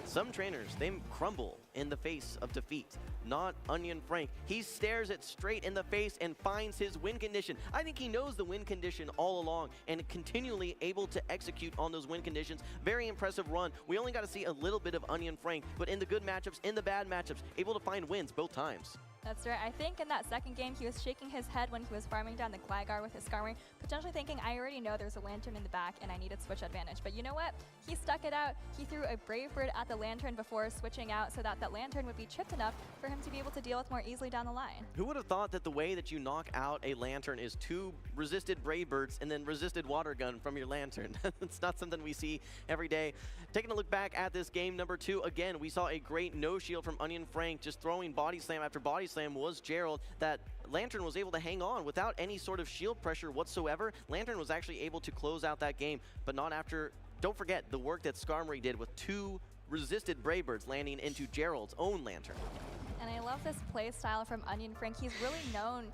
Some trainers, they crumble in the face of defeat. Not Onion Frank. He stares it straight in the face and finds his win condition. I think he knows the win condition all along and continually able to execute on those win conditions. Very impressive run. We only got to see a little bit of Onion Frank, but in the good matchups, in the bad matchups, able to find wins both times. That's right. I think in that second game, he was shaking his head when he was farming down the Gligar with his Skarmory, potentially thinking, I already know there's a Lantern in the back and I need a switch advantage. But you know what? He stuck it out. He threw a Brave Bird at the Lantern before switching out so that that Lantern would be chipped enough for him to be able to deal with more easily down the line. Who would have thought that the way that you knock out a Lantern is 2 resisted Brave Birds and then resisted Water Gun from your Lantern? It's not something we see every day. Taking a look back at this game number 2, again, we saw a great no shield from Onion Frank, just throwing body slam after body slam was Gerald. That Lantern was able to hang on without any sort of shield pressure whatsoever. Lantern was actually able to close out that game, but not after, don't forget, the work that Skarmory did with 2 resisted Brave Birds landing into Gerald's own Lantern. And I love this play style from Onion Frank. He's really known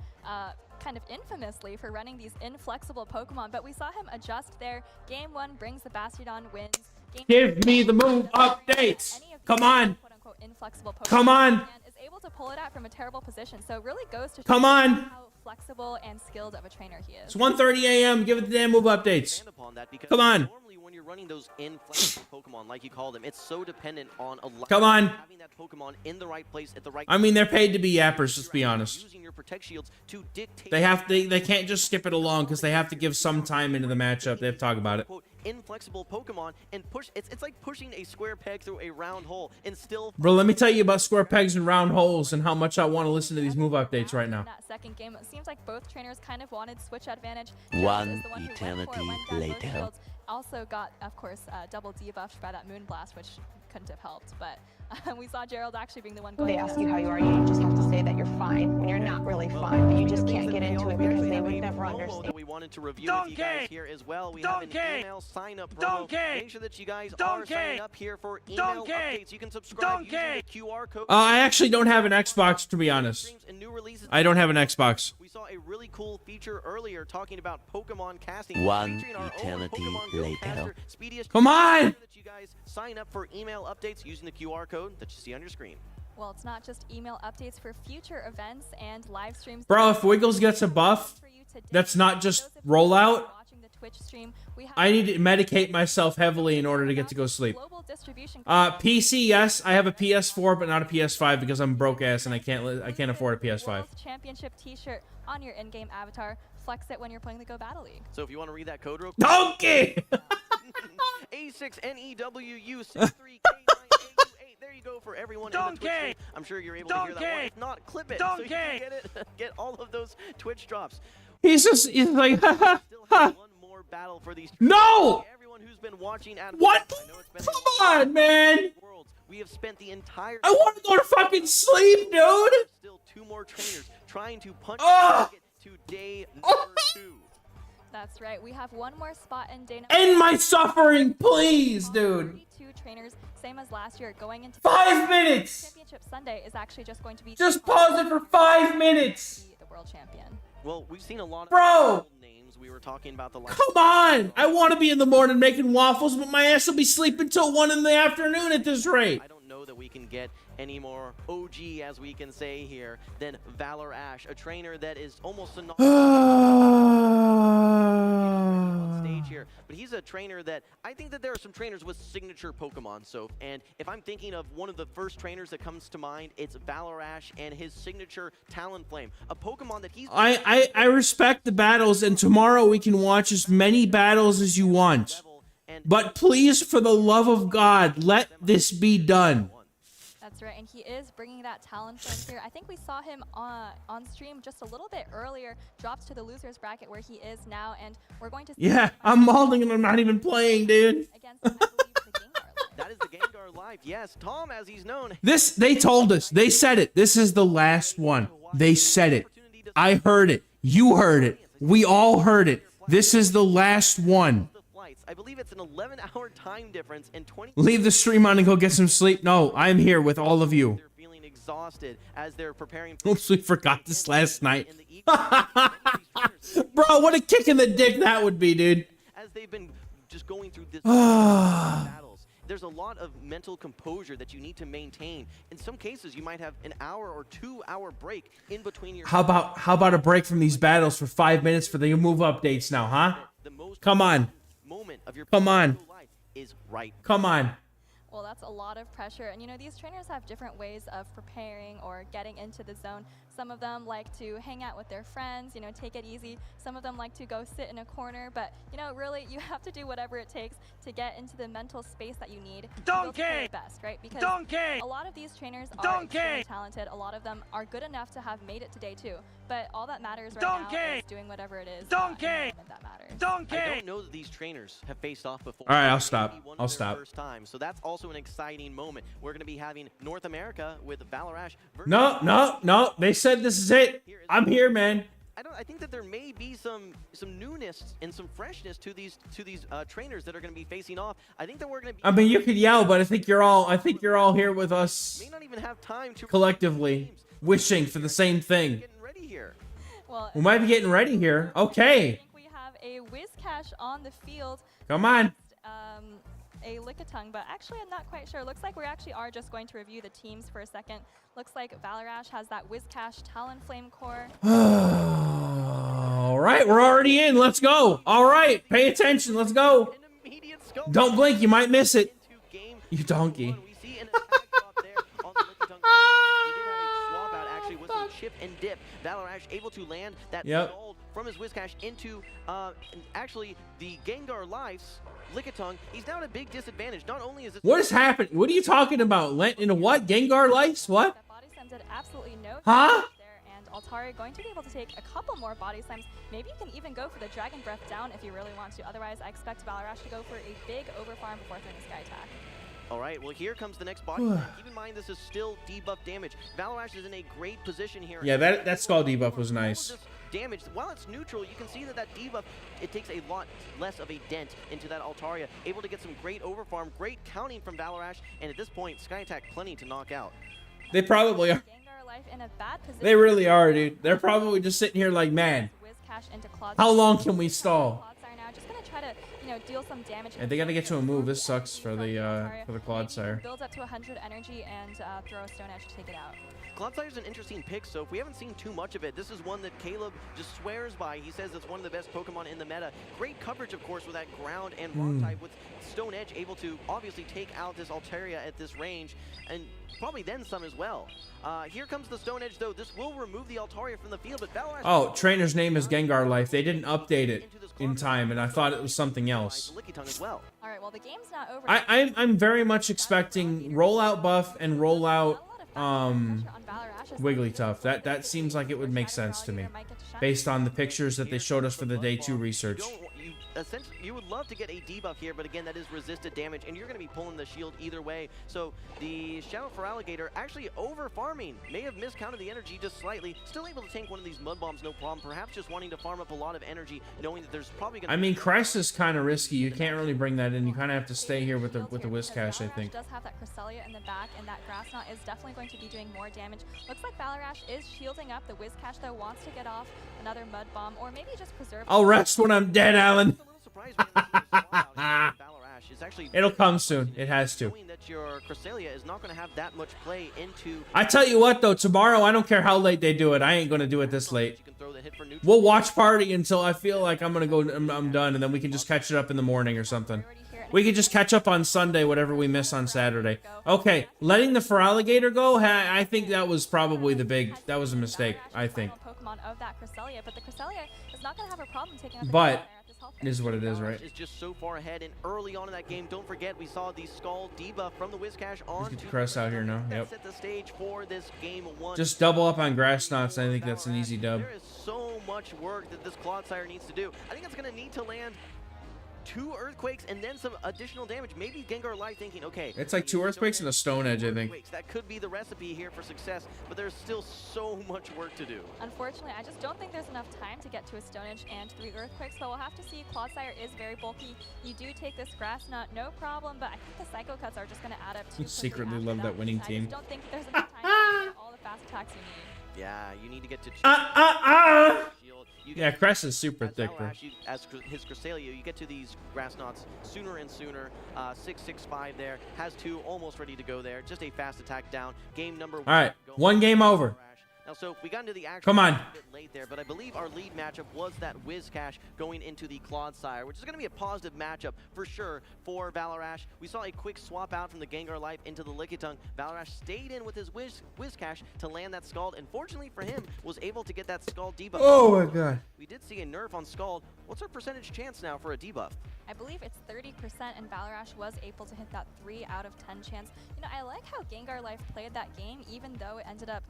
kind of infamously for running these inflexible Pokemon, but we saw him adjust there. Game 1 brings the Bastiodon wins. Give me the move updates. Come on. Quote-unquote inflexible Pokemon. Come on. And is able to pull it out from a terrible position. So it really goes to Come show on. how flexible and skilled of a trainer he is. It's 1:30 a.m. Give it the damn move updates. Come on. Normally when you're running those inflexible Pokemon, like you call them, it's so dependent on Come on. having that Pokemon in the right place at the right I mean, they're paid to be yappers, let's be honest. Using your protect shields to dictate They can't just skip it along because they have to give some time into the matchup. They have to talk about it. quote, inflexible Pokemon and push. It's like pushing a square peg through a round hole and still. Bro, let me tell you about square pegs and round holes and how much I want to listen to these move updates right now. In that second game, it seems like both trainers kind of wanted switch advantage. One Gerald is the one who went eternity for it, went down both later. shields. Also got, of course, double debuffed by that Moon Blast, which couldn't have helped. But we saw Gerald actually being the one going. They ask you how you are, you just have to say that you're fine when you're not really fine, but you just can't get into it because they would never understand. That we wanted to review with you guys here as well. We have an email sign up promo. Make sure that you guys are signing up here for email updates. You can subscribe using the QR code. I actually don't have an Xbox, to be honest. I don't have an Xbox. We saw a really cool feature earlier talking about Pokemon casting. One featuring our own eternity Pokemon Go later. caster, Speediest. Come on! Make sure that you guys sign up for email updates using the QR code that you see on your screen. Well, it's not just email updates for future events and live streams. Bro, if Wiggles gets a buff, that's not just rollout. I need to medicate myself heavily in order to get to go sleep. PC, yes, I have a PS4, but not a PS5 because I'm broke ass and I can't afford a PS5. World Championship T-shirt on your in-game avatar. Flex it when you're playing the Go Battle League. So if you want to read that code real quick. Donkey! A6NEW63K9A28. There you go for everyone in the Twitch stream. I'm sure you're able to hear that one. If not, clip it so you can get it. Get all of those Twitch drops. He's like, Still have one more battle for these. No! Everyone who's been watching at What? I know it's been Come on, man! Worlds. We have spent the entire. I want to go to fucking sleep, dude! Still 2 more trainers trying to punch to day number 2. That's right. We have one more spot in day number. End my suffering, please, dude. 32 trainers, same as last year, going into 5 minutes. Championship Sunday is actually just going to be. Just pause it for 5 minutes. The world champion. Well, we've seen a lot of names. We were talking about the last. Come on! I want to be in the morning making waffles, but my ass will be sleeping till 1 in the afternoon at this rate. I don't know that we can get any more OG, as we can say here, than ValorAsh, a trainer that is almost a on stage here. But he's a trainer that I think that there are some trainers with signature Pokemon. So, and if I'm thinking of one of the first trainers that comes to mind, it's ValorAsh and his signature Talonflame, a Pokemon that he's. I respect the battles, and tomorrow we can watch as many battles as you want. But please, for the love of God, let this be done. That's right, and he is bringing that Talonflame here. I think we saw him on stream just a little bit earlier. Drops to the losers bracket where he is now, and we're going to. Yeah, I'm mauling and I'm not even playing, dude. Against, I believe, the Gengar. That is the Gengar Live. Yes, Tom, as he's known. They told us. They said it. This is the last one. They said it. I heard it. You heard it. We all heard it. This is the last one. I believe it's an 11-hour time difference and 20. Leave the stream on and go get some sleep. No, I'm here with all of you. They're feeling exhausted as they're preparing. Oops, we forgot this last night. Bro, what a kick in the dick that would be, dude. As they've been just going through this battles, there's a lot of mental composure that you need to maintain. In some cases, you might have an hour or 2-hour break in between your. How about a break from these battles for 5 minutes for the move updates now, huh? Come on. Moment of your Come on. life is right. Come on. Well, that's a lot of pressure. And, you know, these trainers have different ways of preparing or getting into the zone. Some of them like to hang out with their friends, you know, take it easy. Some of them like to go sit in a corner. But, you know, really, you have to do whatever it takes to get into the mental space that you need to be able to play your best, right? Because a lot of these trainers are extremely talented. A lot of them are good enough to have made it today, too. But all that matters right now is doing whatever it is in the moment that matters. I don't know that these trainers have faced off before. All right, I'll stop. Maybe one I'll of their stop. First time. So that's also an exciting moment. We're going to be having North America with ValorAsh. No. They said this is it. I'm here, man. I think that there may be some newness and some freshness to these trainers that are going to be facing off. I think that we're going to be. I mean, you could yell, but I think you're all here with us may not even have time to collectively, wishing for the same thing. getting ready here. Well, We might be getting ready here. I Okay. think we have a Wizcash on the field. Come on. A Lickitung, but actually I'm not quite sure. Looks like we actually are just going to review the teams for a second. Looks like ValorAsh has that Wizcash Talonflame core. All right, we're already in. Let's go. All right, pay attention. Let's go. An immediate scope Don't blink. You might miss it. into game You donkey. one. We see an attack drop there on the Lickitung. We did have a swap out actually with some chip and dip. ValorAsh able to land that Yep. gold from his Wizcash into actually the Gengar Life's Lickitung. He's now at a big disadvantage. Not only is this What is happening? What are you talking about? In a what? Gengar Lice? What? That body slam did absolutely no Huh? damage there, and Altari going to be able to take a couple more body slams. Maybe you can even go for the Dragon Breath down if you really want to. Otherwise, I expect ValorAsh to go for a big overfarm before throwing a Sky Attack. All right, well, here comes the next body slam. Keep in mind, this is still debuff damage. ValorAsh is in a great position here. Yeah, that skull debuff was nice. All of this damage, while it's neutral, you can see that debuff, it takes a lot less of a dent into that Altaria. Able to get some great overfarm, great counting from ValorAsh, and at this point, Sky Attack plenty to knock out. They probably are. Gengar Life in a bad position. They really are, dude. They're probably just sitting here like, man, Wizcash into Clodsire. how long can we stall? Clodsire now just gonna try to, you know, deal some damage. And they gotta get to a move. This sucks for the Clodsire. Builds up to 100 energy and throw a Stone Edge to take it out. Clodsire's an interesting pick, so if we haven't seen too much of it, this is one that Caleb just swears by. He says it's one of the best Pokemon in the meta. Great coverage, of course, with that ground and rock type, with Stone Edge able to obviously take out this Altaria at this range, and probably then some as well. Here comes the Stone Edge, though. This will remove the Altaria from the field, but ValorAsh... Oh, trainer's name is Gengar Life. They didn't update it in time, and I thought it was something else. Lickitung as well. All right, well, the game's not over. I'm very much expecting rollout buff and rollout Wigglytuff. That seems like it would make sense to me, based on the pictures that they showed us for the day 2 research. Essentially, you would love to get a debuff here, but again, that is resisted damage, and you're going to be pulling the shield either way. So the Shadow for Alligator actually over farming, may have miscounted the energy just slightly, still able to tank one of these mud bombs no problem, perhaps just wanting to farm up a lot of energy, knowing that there's probably going to... I mean, Crest is kind of risky. You can't really bring that in. You kind of have to stay here with the Wizcash, I think. Does have that Cresselia in the back, and that Grass Knot is definitely going to be doing more damage. Looks like ValorAsh is shielding up. The Wizcash, though, wants to get off another mud bomb, or maybe just preserve... I'll rest when I'm dead, Alan. Actually, it'll come soon. It has to. That your Cresselia is not going to have that much play into... I tell you what, though, tomorrow, I don't care how late they do it. I ain't going to do it this late. We'll watch party until I feel like I'm going to go, I'm done, and then we can just catch it up in the morning or something. We can just catch up on Sunday, whatever we miss on Saturday. Okay, letting the Feraligatr go, I think that was probably that was a mistake, I think. Pokemon of that Cresselia, but the Cresselia is not going to have a problem taking out the But it is what it is, right? Is just so far ahead, and early on in that game, don't forget we saw the Skull debuff from the Wizcash on. Get the Crest out here now. Yep. Set the stage for this game 1. Just double up on Grass Knots. I think that's an easy dub. There is so much work that this Clodsire needs to do. I think it's going to need to land 2 Earthquakes and then some additional damage. Maybe Gengar Life thinking, okay, it's like 2 Earthquakes and a Stone Edge, I think. That could be the recipe here for success, but there's still so much work to do. Unfortunately, I just don't think there's enough time to get to a Stone Edge and 3 Earthquakes, so we'll have to see. Clodsire is very bulky. You do take this Grass Knot, no problem, but I think the Psycho Cuts are just going to add up too quickly. Secretly love that winning team. I just don't think there's enough time to get all the fast attacks you need. Yeah, you need to get to... Yeah, Crest is super thick, bro. As his Cresselia, you get to these Grass Knots sooner and sooner. 665 there, has 2 almost ready to go there. Just a fast attack down. Game number 1. All right, 1 game over. Now, so we got into the actual Come on. a bit late there, but I believe our lead matchup was that Whiscash going into the Clodsire, which is going to be a positive matchup for sure for ValorAsh. We saw a quick swap out from the Gengar Life into the Lickitung. ValorAsh stayed in with his Whiscash to land that Scald, and fortunately for him, was able to get that Scald debuff. Oh my god. We did see a nerf on Scald. What's our percentage chance now for a debuff? I believe it's 30%, and ValorAsh was able to hit that 3 out of 10 chance. You know, I like how Gengar Life played that game, even though it ended up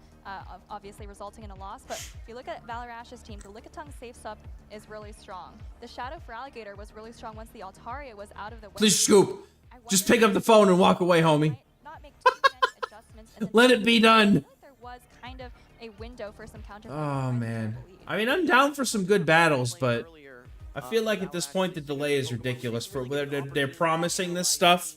obviously resulting in a loss. But if you look at ValorAsh's team, the Lickitung safe sub is really strong. The Shadow Feraligatr was really strong once the Altaria was out of the way. Please scoop. Just pick up the phone and walk away, homie. Not make too many adjustments. And Let it be done. I feel like there was kind of a window for some counter. Oh man. I mean, I'm down for some good battles, but I feel like at this point the delay is ridiculous. For they're promising this stuff.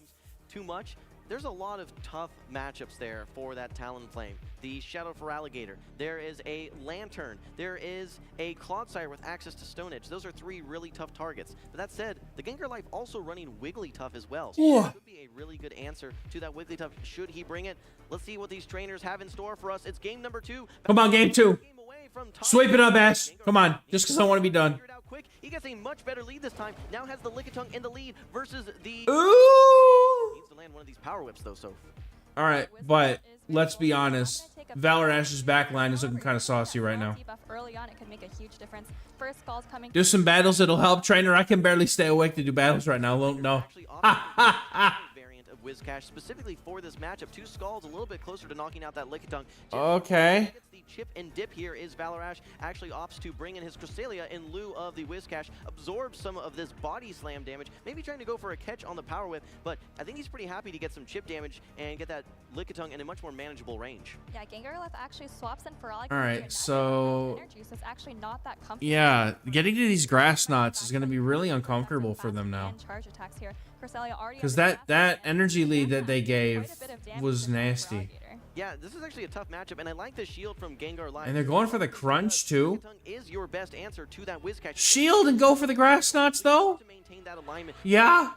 Too much. There's a lot of tough matchups there for that Talonflame. The Shadow Feraligatr. There is a Lantern. There is a Clodsire with access to Stone Edge. Those are 3 really tough targets. But that said, the Gengar Life also running Wigglytuff as well. So it could be a really good answer to that Wigglytuff should he bring it. Let's see what these trainers have in store for us. It's game number 2. Come on, game 2. Sweep it up, Ash. Come on, just because I want to be done. Quick. He gets a much better lead this time. Now has the Lickitung in the lead versus the... Ooh! Needs to land one of these power whips though, so... Alright, but let's be honest. ValorAsh's backline is looking kind of saucy right now. Early on, it could make a huge difference. First Scald's coming. Do some battles, it'll help, trainer. I can barely stay awake to do battles right now. No. Variant of Whiscash specifically for this matchup. 2 Scalds a little bit closer to knocking out that Lickitung. Okay. The chip and dip here is ValorAsh actually opts to bring in his Cresselia in lieu of the Whiscash, absorbs some of this body slam damage, maybe trying to go for a catch on the power whip, but I think he's pretty happy to get some chip damage and get that Lickitung in a much more manageable range. Yeah, Gengar Life actually swaps in Feraligatr. Alright, so... energy, so it's actually not that comfortable. Yeah, getting to these grass knots is going to be really uncomfortable for them now. Because that energy lead that they gave was nasty. Yeah, this is actually a tough matchup, and I like the shield from Gengar Life. And they're going for the crunch too. Is your best answer to that Whiscash. Shield and go for the grass knots though. To maintain that alignment. Yeah.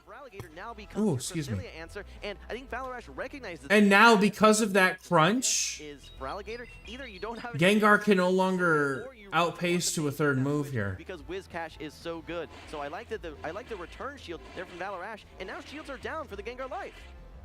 Now becomes Ooh, excuse me. Answer, and I think ValorAsh recognizes. And now because of that crunch, is Feraligatr. Either you don't have Gengar can no longer outpace to a third move here. Because Whiscash is so good. So I like the return shield there from ValorAsh, and now shields are down for the Gengar Life.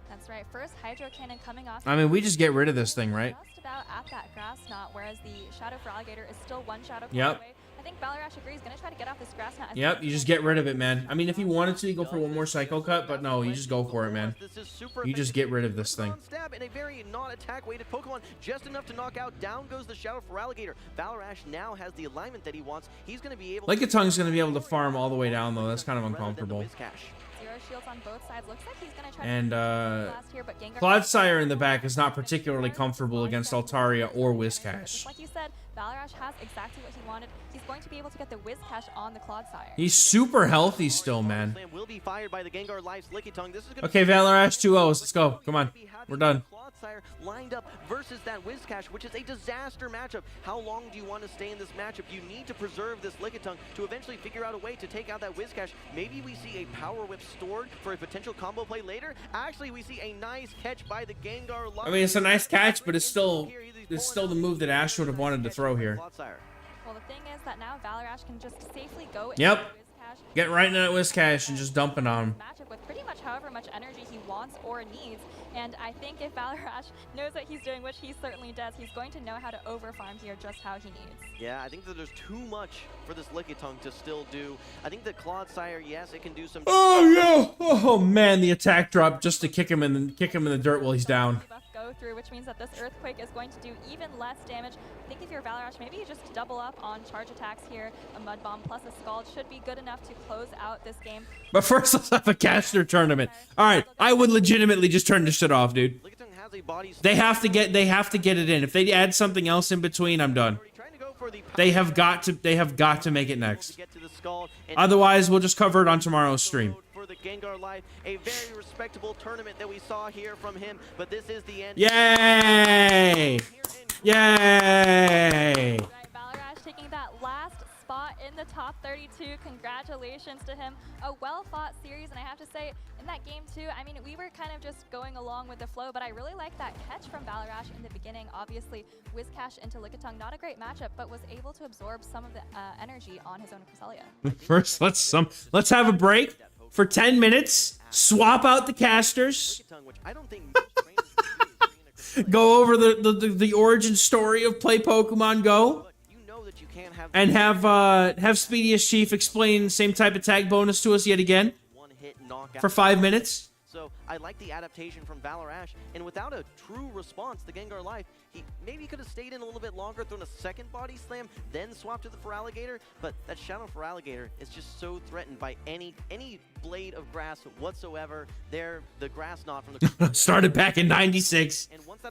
That's right. First Hydro Cannon coming off. I mean, we just get rid of this thing, right? Just about at that grass knot, whereas the Shadow Feraligatr is still 1 Shadow Yep. away. I think ValorAsh agrees. Going to try to get off this grass knot. Yep, you just get rid of it, man. I mean, if you wanted to, you go for one more Psycho Cut, but no, you just go for it, man. You just get rid of this thing. Stab in a very non-attack weighted Pokemon, just enough to knock out. Down goes the Shadow Feraligatr. ValorAsh now has the alignment that he wants. He's going to be able. Lickitung is going to be able to farm all the way down, though. That's kind of uncomfortable. Shields on both sides. Looks like he's gonna try And blast here, but Clodsire in the back is not particularly comfortable against Altaria or Whiscash. Like you said, ValorAsh has exactly what he wanted. He's going to be able to get the Whiscash on the Clodsire. He's super healthy still, man. Will be fired by the Gengar Life's Lickitung. This is gonna Okay, ValorAsh 2-0s. Let's go. Come on. We're done. Clodsire lined up versus that Whiscash, which is a disaster matchup. How long do you want to stay in this matchup? You need to preserve this Lickitung to eventually figure out a way to take out that Whiscash. Maybe we see a power whip stored for a potential combo play later. Actually, we see a nice catch by the Gengar Life. I mean, it's a nice catch, but it's still the move that Ash would have wanted to throw here. Well, the thing is that now ValorAsh can just safely go into Yep. Whiscash. Get right into that Whiscash and just dump it on him. Matchup with pretty much however much energy he wants or needs. And I think if ValorAsh knows what he's doing, which he certainly does, he's going to know how to overfarm here just how he needs. Yeah, I think that there's too much for this Lickitung to still do. I think the Clodsire, yes, it can do some. Oh yeah! Oh man, the attack drop just to kick him in the dirt while he's down. Go through, which means that this Earthquake is going to do even less damage. I think if you're ValorAsh, maybe you just double up on charge attacks here. A Mud Bomb plus a Scald should be good enough to close out this game. But first, let's have a caster tournament. All right, I would legitimately just turn this shit off, dude. They have to get it in. If they add something else in between, I'm done. They have got to make it next. Otherwise, we'll just cover it on tomorrow's stream. For the Gengar Life, a very respectable tournament that we saw here from him, but this is the end. Yay! Yay! ValorAsh taking that last spot spot in the top 32. Congratulations to him. A well-fought series, and I have to say, in that game too, I mean, we were kind of just going along with the flow, but I really like that catch from ValorAsh in the beginning. Obviously, Wizcash into Lickitung, not a great matchup, but was able to absorb some of the energy on his own Cresselia. First, let's have a break for 10 minutes. Swap out the casters. Go over the origin story of Play Pokemon Go. And have Speediest Chief explain the same type of tag bonus to us yet again for 5 minutes. So I like the adaptation from ValorAsh, and without a true response to Gengar Life, he maybe could have stayed in a little bit longer, thrown a second body slam, then swapped to the Feraligatr, but that Shadow Feraligatr is just so threatened by any blade of grass whatsoever. They're the grass knot from the started back in '96.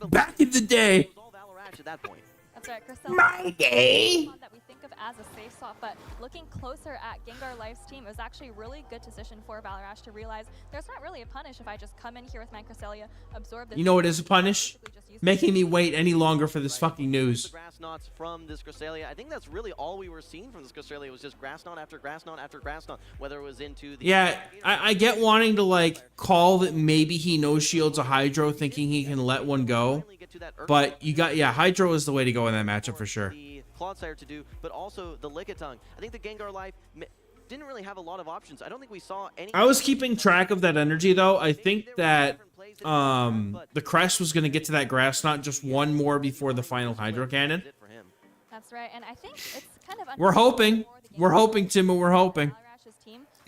Back in the day. It was all ValorAsh at that point. That's right, Cresselia. My day. That we think of as a safe swap, but looking closer at Gengar Life's team, it was actually a really good decision for ValorAsh to realize there's not really a punish if I just come in here with my Cresselia, absorb this. You know what is a punish? Making me wait any longer for this fucking news. The grass knots from this Cresselia. I think that's really all we were seeing from this Cresselia was just grass knot after grass knot after grass knot, whether it was into the... Yeah, I get wanting to like call that maybe he no shields a Hydro thinking he can let one go. But you got, yeah, Hydro is the way to go in that matchup for sure. The Clodsire to do, but also the Lickitung. I think the Gengar Life didn't really have a lot of options. I don't think we saw any... I was keeping track of that energy though. I think that the Crest was going to get to that Grass Knot just one more before the final Hydro Cannon. That's right, and I think it's kind of... We're hoping, Timo, we're hoping.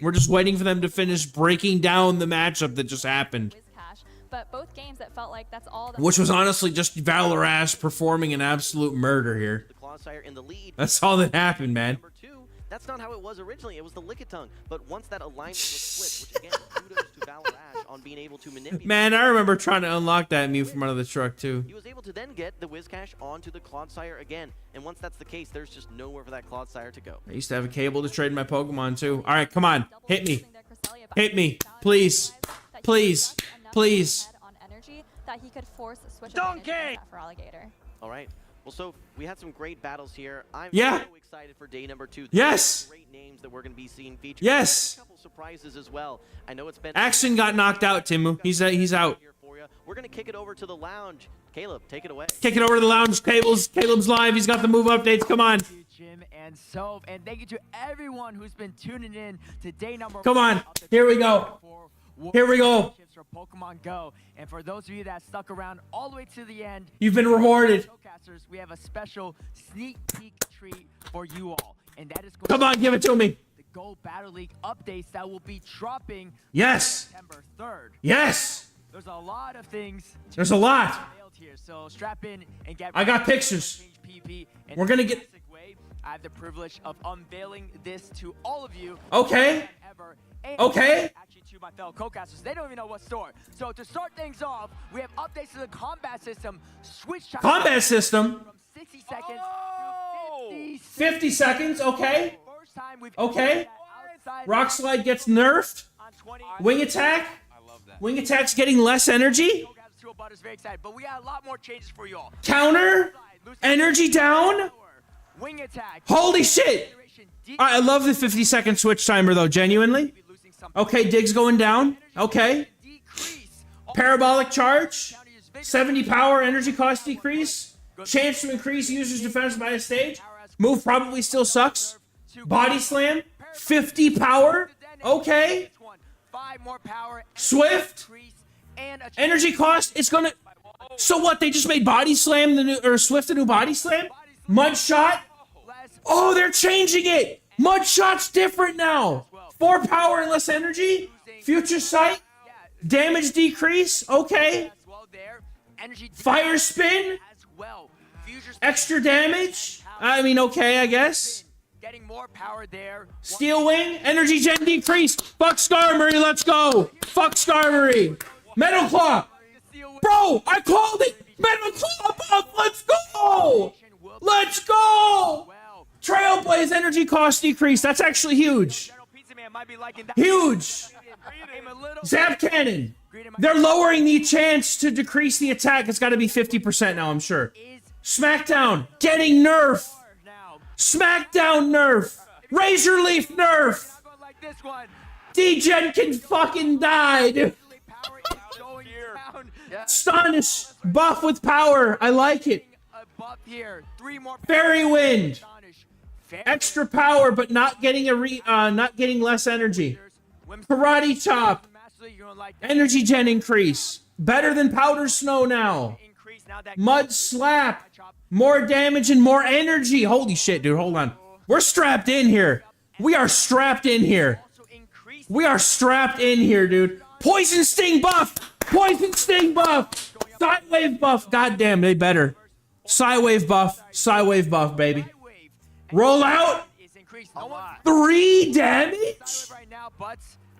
We're just waiting for them to finish breaking down the matchup that just happened. But both games, it felt like that's all. Which was honestly just ValorAsh performing an absolute murder here. That's all that happened, man. That's not how it was originally. It was the Lickitung. But once that alignment was flipped, which again, kudos to ValorAsh on being able to manipulate. Man, I remember trying to unlock that Mew from under the truck too. He was able to then get the Wizcash onto the Clodsire again. And once that's the case, there's just nowhere for that Clodsire to go. I used to have a cable to trade my Pokemon too. All right, come on. Hit me. Hit me. Please. Please. Please. On energy that he could force a switch for Alligator. All right. Well, so we had some great battles here. I'm so excited for day number 2. Yes. Great names that we're going to be seeing featured. Yes. A couple surprises as well. I know it's been Action got knocked out, Timu. He's out. We're going to kick it over to the lounge. Caleb, take it away. Kick it over to the lounge. Caleb's live. He's got the move updates. Come on. Jim and Soph, and thank you to everyone who's been tuning in to day number 1. Come on. Here we go. Here we go. For Pokemon Go, and for those of you that stuck around all the way to the end, you've been rewarded. We have a special sneak peek treat for you all, and that is going Come on, give it to me. The Go Battle League updates that will be dropping September 3rd. Yes. There's a lot of things. There's a lot. Here, so strap in and get. I got pictures. We're gonna get. I have the privilege of unveiling this to all of you. Okay. Okay. Actually, to my fellow co-casters, they don't even know what store. So to start things off, we have updates to the combat system. Switch time. Combat system. From 60 seconds to 50 seconds. Okay. First time we've Rock Slide gets nerfed. Wing Attack. I love that. Wing Attack's getting less energy. Very excited, but we got a lot more changes for you all. Counter. Energy down. Wing Attack. Holy shit. I love the 50-second switch timer though, genuinely. Okay, Dig's going down. Okay. Parabolic charge. 70 power, energy cost decrease. Chance to increase user's defense by a stage. Move probably still sucks. Body slam. 50 power. Okay. 5 more power. Swift. Energy cost, it's gonna... So what, they just made Body Slam, Swift the new Body Slam? Mud Shot? Oh, they're changing it! Mud Shot's different now! 4 power and less energy? Future Sight? Damage decrease? Okay. Fire Spin? Extra damage? I mean, okay, I guess. Getting more power there. Steel Wing? Energy gen decrease! Fuck Skarmory, let's go! Fuck Skarmory! Metal Claw! Bro, I called it! Metal Claw buff! Let's go! Let's go! Trailblaze energy cost decrease. That's actually huge. Huge! Zap Cannon! They're lowering the chance to decrease the attack. It's got to be 50% now, I'm sure. Smackdown! Getting nerf! Smackdown nerf! Razor Leaf nerf. Not going like this one. D-Gen can fucking die, dude. Power is going down. Astonish. Buff with power. I like it. A buff here. 3 more. Fairy Wind. Astonish. Fairy Extra power, but not getting not getting less energy. Karate Chop. Master, you're gonna like that. Energy gen increase. Better than Powder Snow now. Increase now that Mud Slap. More damage and more energy. Holy shit, dude. Hold on. We're strapped in here. We are strapped in here. We are strapped in here, dude. Poison Sting buff. Poison Sting buff. Sidewave buff. Goddamn, they better. Sidewave buff. Sidewave buff, baby. Roll out. is increased. No one 3 damage. right now, but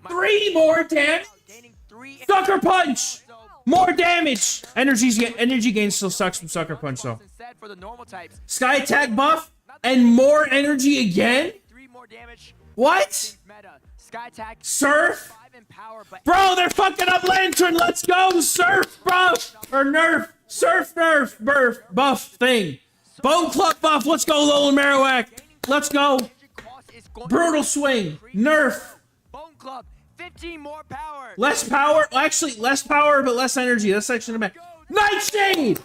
3 more damage. gaining 3 Sucker Punch. More damage. Energy gain still sucks from Sucker Punch, though. instead for the normal types. Sky Attack buff. And more energy again? 3 more damage. What? Meta. Sky attack. Surf? 5 in power, but Bro, they're fucking up Lantern. Let's go. Surf buff. Or nerf. Surf nerf. Buff thing. Bone Club buff. Let's go, Lolan Marowak. Let's go. cost is going Brutal Swing. Nerf. Bone Club. 15 more power. Less power. Actually, less power, but less energy. That's actually not bad. Nightshade.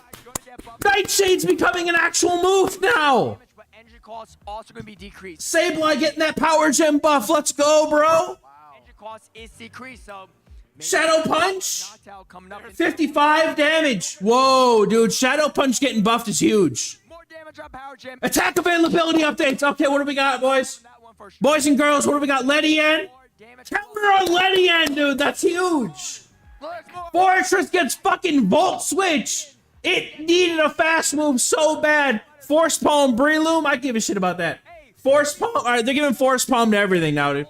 Nightshade's becoming an actual move now. But energy cost also going to be decreased. Sableye getting that power gem buff. Let's go, bro. Energy cost is decreased, so maybe Shadow Punch. Knocked coming up. 55 damage. Whoa, dude. Shadow Punch getting buffed is huge. More damage on power gem. Attack availability updates. Okay, what do we got, boys? That one for sure. Boys and girls, what do we got? Ledian. More damage. Counter on Ledian, dude. That's huge. Look, more. Fortress gets fucking Volt Switch. It needed a fast move so bad. Force Palm Breloom. I give a shit about that. Force Palm. All right, they're giving Force Palm to everything now, dude.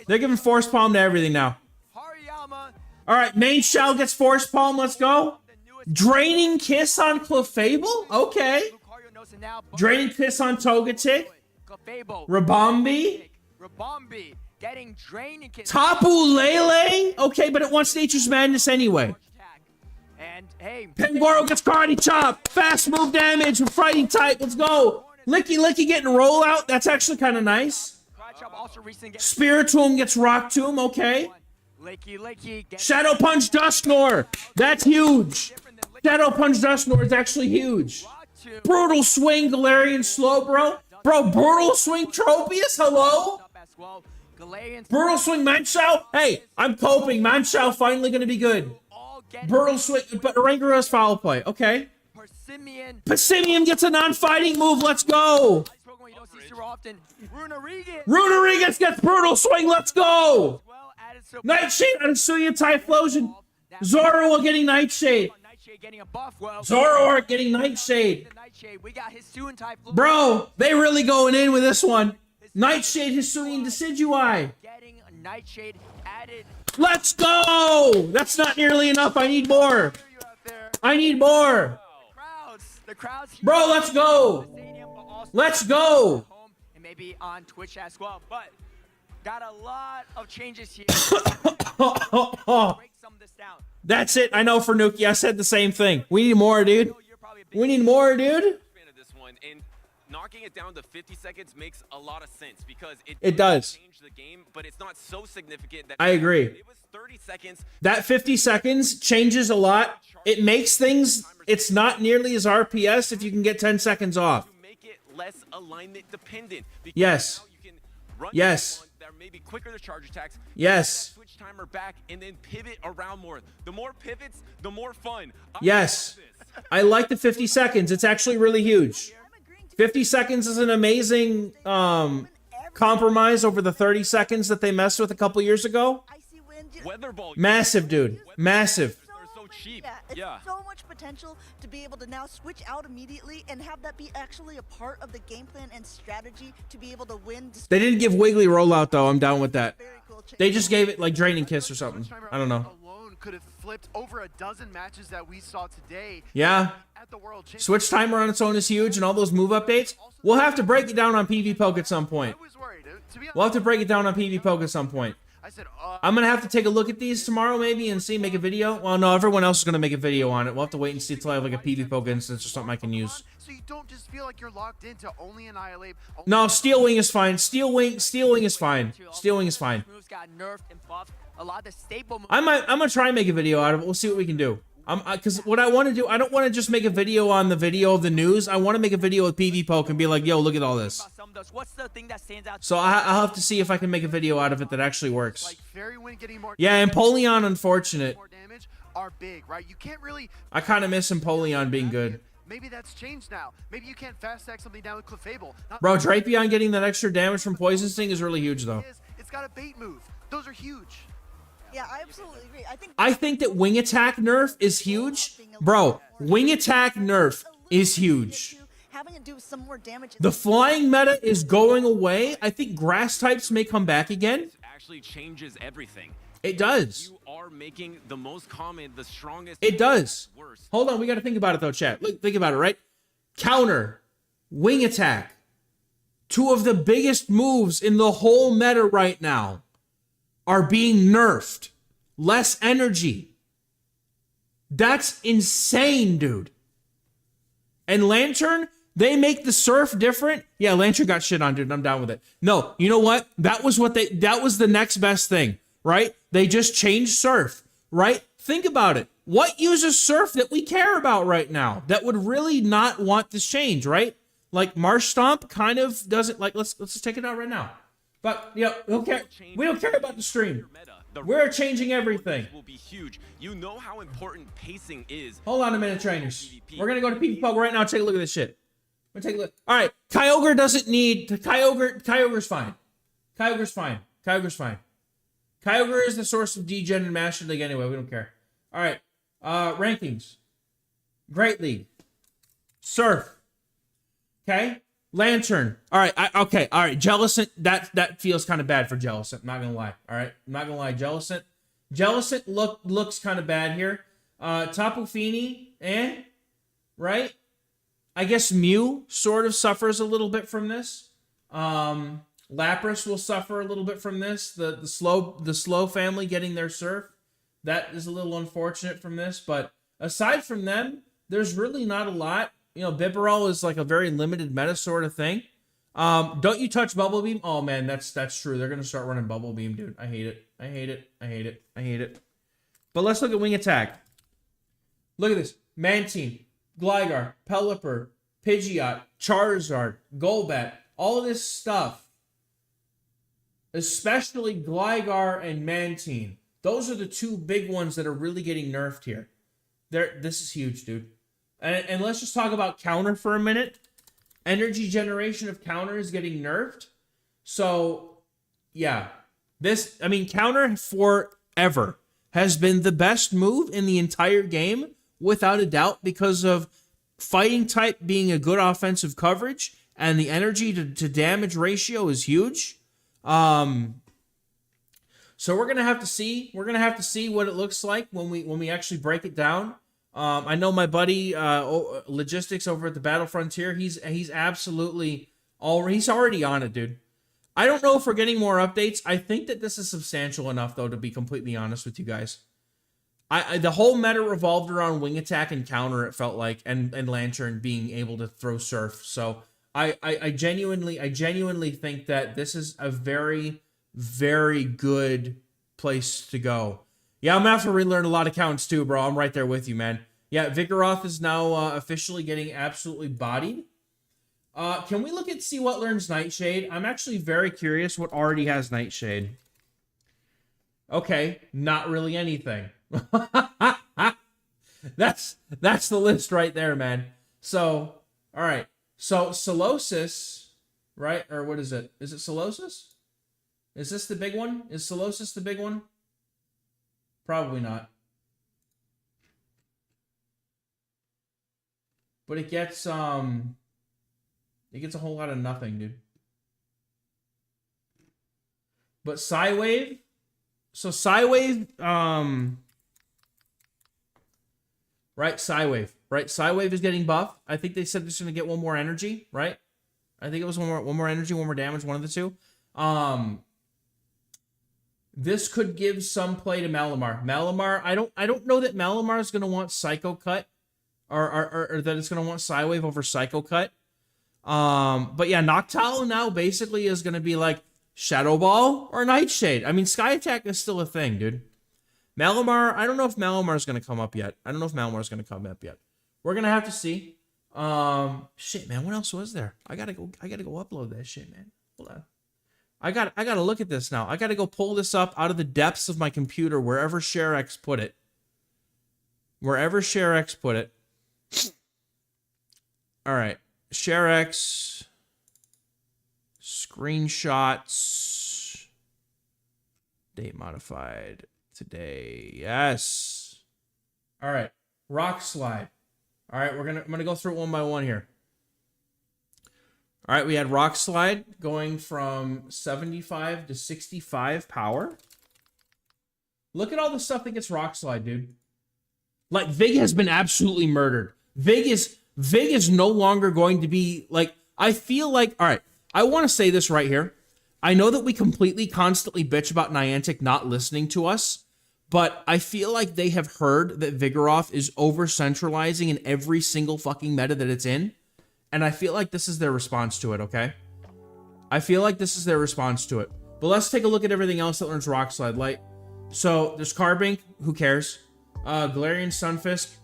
They're giving Force Palm to everything now. Hariyama. All right, Main Shell gets Force Palm. Let's go. Draining Kiss on Clefable. Okay. Lucario knows it now. Draining Kiss on Togetic. Clefable. Rabombi. Rabombi. Getting draining kiss. Tapu Lele. Okay, but it wants Nature's Madness anyway. And hey, Pangoro gets Karate Chop. Fast move damage with Fighting type. Let's go. Licky Licky getting Rollout. That's actually kind of nice. Crotchop also recently gets Spiritomb gets Rock Tomb. Okay. Licky gets Shadow Punch Dusknoir. That's huge. Shadow Punch Dusknoir is actually huge. Brutal Swing Galarian Slowbro. Bro, Brutal Swing Tropius. Hello? up as well. Galarian Brutal Swing Manchow. Hey, I'm coping. Manchow finally going to be good. all get Brutal Swing, but Orangura's foul play. Okay. Persimmon. Pissimian gets a non-fighting move. Let's go. Ice Pokemon you don't see super often. Runarigan. Runarigas gets Brutal Swing. Let's go. Well added so Nightshade on Suya Typhlosion. Zoroark getting Nightshade. Nightshade getting a buff. Well, Zoroark getting Nightshade. the Nightshade. We got Hisuian type. Bro, they really going in with this one. Nightshade, Hisuian Decidueye. Getting a Nightshade added. Let's go. That's not nearly enough. I need more. You out there. I need more. The crowds. Here Bro, let's go. in the stadium, but also Let's go. home and maybe on Twitch as well. But got a lot of changes here. Break some of this down. That's it. I know for Nuki. I said the same thing. We need more, dude. You're probably a big We need more, dude. Fan of this one, and knocking it down to 50 seconds makes a lot of sense because It does. change the game, but it's not so significant that I agree. It was 30 seconds. That 50 seconds changes a lot. It makes things, it's not nearly as RPS if you can get 10 seconds off. To make it less alignment dependent. Because Yes. now you can run Yes. ones that are maybe quicker to charge attacks. Yes. Switch timer back and then pivot around more. The more pivots, the more fun. Yes. I like the 50 seconds. It's actually really huge. 50 seconds is an amazing compromise over the 30 seconds that they messed with a couple years ago. Icy Wind. Weather ball. Massive, dude. Massive. They're so cheap. Yeah, it's Yeah. so much potential to be able to now switch out immediately and have that be actually a part of the game plan and strategy to be able to win. They didn't give Wiggly rollout, though. I'm down with that. Very cool change. They just gave it like Draining Kiss or something. I don't know. Alone could have flipped over a dozen matches that we saw today Yeah. at the World Championship. Switch timer on its own is huge, and all those move updates. We'll have to break it down on PvPoke at some point. I was worried. To be We'll have honest, to break it down on PvPoke at some point. I said, I'm gonna have to take a look at these tomorrow maybe and see, make a video. Well, no, everyone else is gonna make a video on it. We'll have to wait and see until I have like a PvP Poke instance or something I can use. so you don't just feel like you're locked into only Annihilate. No, Steel Wing is fine. Steel Wing is fine. Steel Wing is fine. Moves got nerfed and buffed. A lot of the staple moves. I'm gonna try and make a video out of it. We'll see what we can do. Because what I want to do, I don't want to just make a video on the video of the news. I want to make a video with PvP Poke and be like, yo, look at all this. What's the thing that stands out? So I'll have to see if I can make a video out of it that actually works. Like Fairy Wind getting more Yeah, Empoleon, unfortunate. more damage are big, right? You can't really. I kind of miss Empoleon being good. Maybe that's changed now. Maybe you can't fast stack something down with Clefable. Bro, Drapion getting that extra damage from Poison Sting is really huge, though. It's got a bait move. Those are huge. Yeah, I absolutely agree. I think that Wing Attack nerf is huge. Bro, Wing Attack nerf is huge. Having to do some more damage. The flying meta is going away. I think grass types may come back again. Actually changes everything. It does. You are making the most common, the strongest. It does. Hold on, we got to think about it though, chat. Look, think about it, right? Counter, Wing Attack. Two of the biggest moves in the whole meta right now are being nerfed. Less energy. That's insane, dude. And Lantern, they make the Surf different. Yeah, Lantern got shit on, dude. I'm down with it. No, you know what? That was the next best thing, right? They just changed Surf, right? Think about it. What uses Surf that we care about right now that would really not want this change, right? Like Marsh Stomp kind of doesn't like. Let's just take it out right now. But yeah, we don't care about the stream. We're changing everything. Will be huge. You know how important pacing is. Hold on a minute, trainers. We're gonna go to PvP Poke right now. Take a look at this shit. We're gonna take a look. All right, Kyogre doesn't need Kyogre's fine. Kyogre's fine. Kyogre's fine. Kyogre is the source of degen in Master League anyway. We don't care. All right, rankings. Great League. Surf. Okay. Lantern. All right. Okay. All right. Jellicent. That feels kind of bad for Jellicent. I'm not gonna lie. All right. I'm not gonna lie. Jellicent looks kind of bad here. Tapu Fini. Right. I guess Mew sort of suffers a little bit from this. Lapras will suffer a little bit from this. The slow family getting their Surf. That is a little unfortunate from this. But aside from them, there's really not a lot. You know, Bibarel is like a very limited meta sort of thing. Don't you touch Bubble Beam? Oh man, that's true. They're gonna start running Bubble Beam, dude. I hate it. I hate it. I hate it. I hate it. But let's look at Wing Attack. Look at this. Mantine, Gligar, Pelipper, Pidgeot, Charizard, Golbat, all of this stuff. Especially Gligar and Mantine. Those are the two big ones that are really getting nerfed here. This is huge, dude. And let's just talk about counter for a minute. Energy generation of counter is getting nerfed. So, yeah. Counter forever has been the best move in the entire game, without a doubt, because of fighting type being a good offensive coverage, and the energy to damage ratio is huge. So we're gonna have to see. We're gonna have to see what it looks like when we actually break it down. I know my buddy Logistics over at the Battle Frontier. He's absolutely he's already on it, dude. I don't know if we're getting more updates. I think that this is substantial enough, though, to be completely honest with you guys. The whole meta revolved around Wing Attack and counter. It felt like, and Lantern being able to throw Surf. So I genuinely think that this is a very, very good place to go. Yeah, I'm gonna have to relearn a lot of counts too, bro. I'm right there with you, man. Yeah, Vigoroth is now officially getting absolutely bodied. Can we look at see what learns Nightshade? I'm actually very curious what already has Nightshade. Okay, not really anything. That's the list right there, man. So, all right. So Solosis, right? Or what is it? Is it Solosis? Is this the big one? Is Solosis the big one? Probably not. But it gets a whole lot of nothing, dude. But Psywave, so Psywave, right? Psywave, right? Psywave is getting buffed. I think they said it's going to get one more energy, right? I think it was one more energy, one more damage, one of the two. This could give some play to Malamar. Malamar, I don't know that Malamar is going to want Psycho Cut or that it's going to want Psywave over Psycho Cut. But yeah, Noctowl now basically is going to be like Shadow Ball or Nightshade. I mean, Sky Attack is still a thing, dude. Malamar, I don't know if Malamar is going to come up yet. We're going to have to see. Shit, man, what else was there? I gotta go upload that shit, man. Hold on. I gotta look at this now. I gotta go pull this up out of the depths of my computer, wherever ShareX put it. All right, ShareX screenshots, date modified today. Yes. All right, Rock Slide. All right, I'm gonna go through it one by one here. All right, we had Rock Slide going from 75 to 65 power. Look at all the stuff that gets Rock Slide, dude. Like, Vig has been absolutely murdered. Vig is no longer going to be, like, I feel like, all right, I want to say this right here. I know that we constantly bitch about Niantic not listening to us, but I feel like they have heard that Vigoroth is over-centralizing in every single fucking meta that it's in. And I feel like this is their response to it, okay? But let's take a look at everything else that learns Rock Slide. Like, so there's Carbink, who cares? Galarian Sunfisk,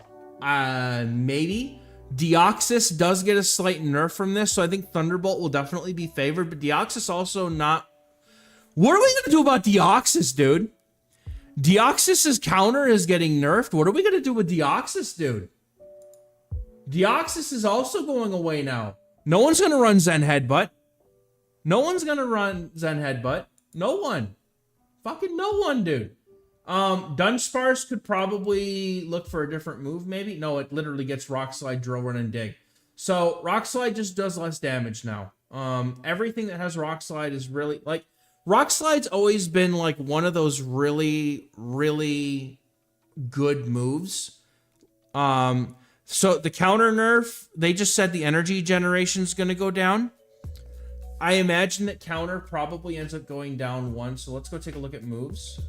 maybe. Deoxys does get a slight nerf from this, so I think Thunderbolt will definitely be favored, but Deoxys also not... What are we gonna do about Deoxys, dude? Deoxys's counter is getting nerfed. What are we gonna do with Deoxys, dude? Deoxys is also going away now. No one's going to run Zen Headbutt. No one. Fucking no one, dude. Dunsparce could probably look for a different move, maybe. No, it literally gets Rock Slide, Drill Run, and Dig. So Rock Slide just does less damage now. Everything that has Rock Slide is really... Like, Rock Slide's always been, like, one of those really, really good moves. So the counter nerf, they just said the energy generation is going to go down. I imagine that counter probably ends up going down 1. So let's go take a look at moves.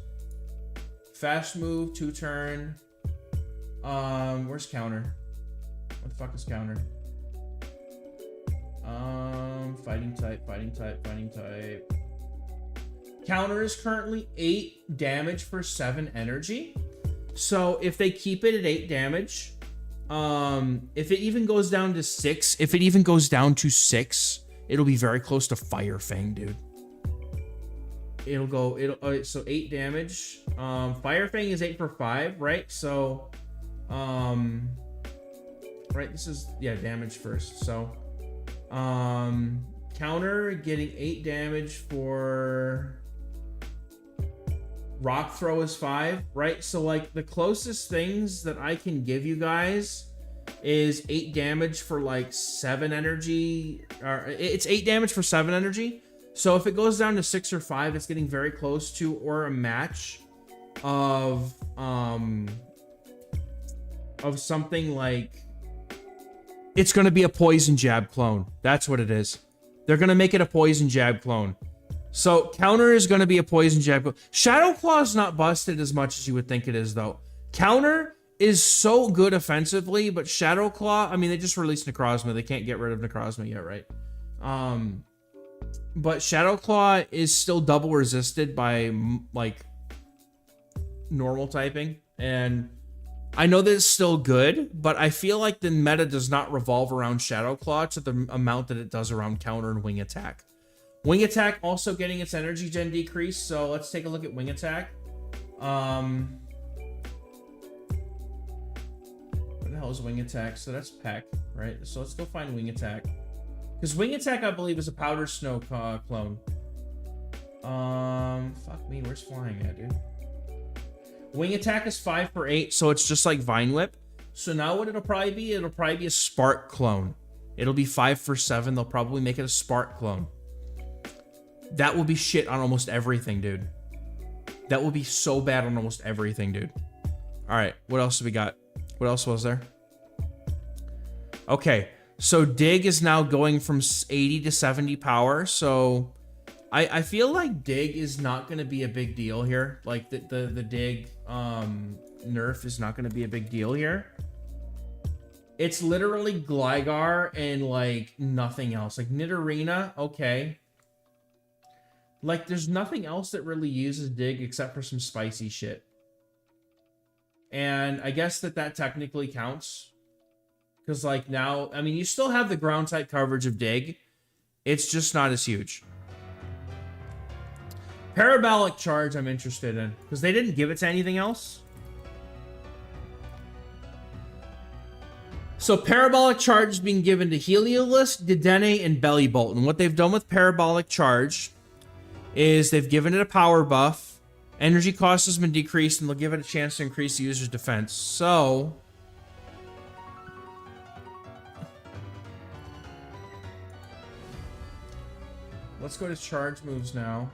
Fast move, 2 turn. Where's counter? What the fuck is counter? Fighting type. Counter is currently 8 damage for 7 energy. So if they keep it at 8 damage... if it even goes down to 6, it'll be very close to Fire Fang, dude. So 8 damage. Fire Fang is 8 for 5, right? So, right, this is, yeah, damage first. So, counter getting 8 damage for Rock Throw is 5, right? So, like, the closest things that I can give you guys is 8 damage for, like, 7 energy. Or it's 8 damage for 7 energy. So, if it goes down to 6 or 5, it's getting very close to or a match of something like... It's going to be a Poison Jab clone. That's what it is. They're going to make it a Poison Jab clone. So, counter is going to be a Poison Jab. Shadow Claw is not busted as much as you would think it is, though. Counter is so good offensively, but Shadow Claw, I mean, they just released Necrozma. They can't get rid of Necrozma yet, right? But Shadow Claw is still double resisted by, like, normal typing. And I know that it's still good, but I feel like the meta does not revolve around Shadow Claw to the amount that it does around counter and Wing Attack. Wing Attack also getting its energy gen decrease, so let's take a look at Wing Attack. What the hell is Wing Attack? So that's Peck, right? So let's go find Wing Attack. Because Wing Attack, I believe, is a Powder Snow clone. Fuck me, where's Flying at, dude? Wing Attack is 5 for 8, so it's just like Vine Whip. So now what it'll probably be a Spark clone. It'll be 5 for 7. They'll probably make it a Spark clone. That will be shit on almost everything, dude. That will be so bad on almost everything, dude. All right, what else do we got? What else was there? Okay, so Dig is now going from 80 to 70 power. So I feel like dig is not going to be a big deal here. Like the dig nerf is not going to be a big deal here. It's literally Gligar and like nothing else. Like Nidorina, okay. Like there's nothing else that really uses dig except for some spicy shit. And I guess that technically counts. Because like now, I mean, you still have the ground type coverage of dig. It's just not as huge. Parabolic Charge I'm interested in. Because they didn't give it to anything else. So Parabolic Charge is being given to Heliolisk, Dedenne, and Bellybolt. And what they've done with Parabolic Charge is they've given it a power buff. Energy cost has been decreased, and they'll give it a chance to increase the user's defense. So let's go to charge moves now.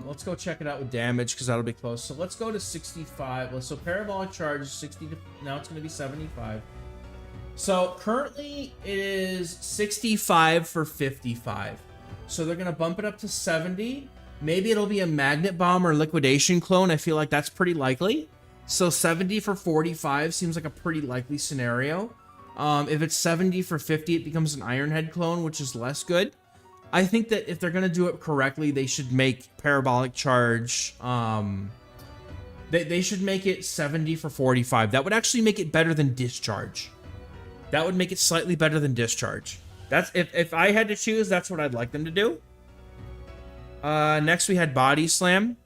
Let's go check it out with damage because that'll be close. So let's go to 65. So Parabolic Charge is 60 to, now it's going to be 75. So currently it is 65 for 55. So they're going to bump it up to 70. Maybe it'll be a Magnet Bomb or Liquidation clone. I feel like that's pretty likely. So 70 for 45 seems like a pretty likely scenario. If it's 70 for 50, it becomes an Iron Head clone, which is less good. I think that if they're going to do it correctly, they should make Parabolic Charge, they should make it 70 for 45. That would actually make it better than Discharge. That would make it slightly better than Discharge. That's if I had to choose, that's what I'd like them to do. Next we had Body Slam.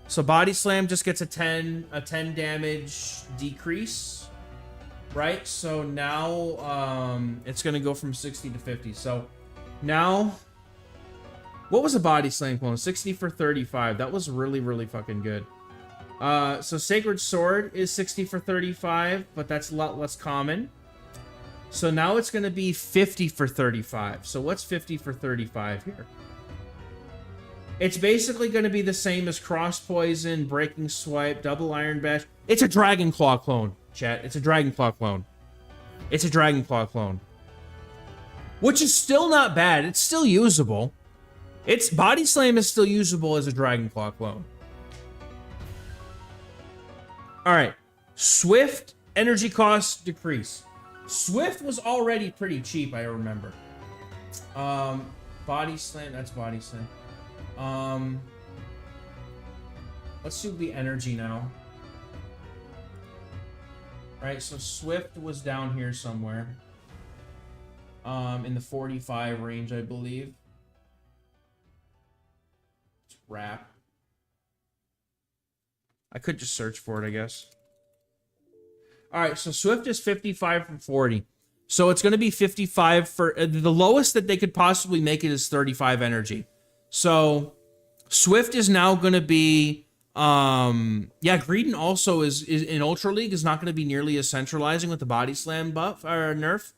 So Body Slam just gets a 10 damage decrease, right? So now it's going to go from 60 to 50. So now, what was a Body Slam clone? 60 for 35. That was really, really fucking good. So Sacred Sword is 60 for 35, but that's a lot less common. So now it's going to be 50 for 35. So what's 50 for 35 here? It's basically going to be the same as Cross Poison, Breaking Swipe, Double Iron Bash. It's a Dragon Claw clone, chat. It's a Dragon Claw clone. It's a Dragon Claw clone. Which is still not bad. It's still usable. Its Body Slam is still usable as a Dragon Claw clone. Alright. Swift, energy cost decrease. Swift was already pretty cheap, I remember. Body Slam, that's Body Slam. Let's do the energy now. Alright, so Swift was down here somewhere. In the 45 range, I believe. It's Wrap. I could just search for it, I guess. Alright, so Swift is 55 from 40. So it's going to be 55 for... the lowest that they could possibly make it is 35 energy. So Swift is now going to be... yeah, Greedent also is in Ultra League is not going to be nearly as centralizing with the Body Slam buff or nerf.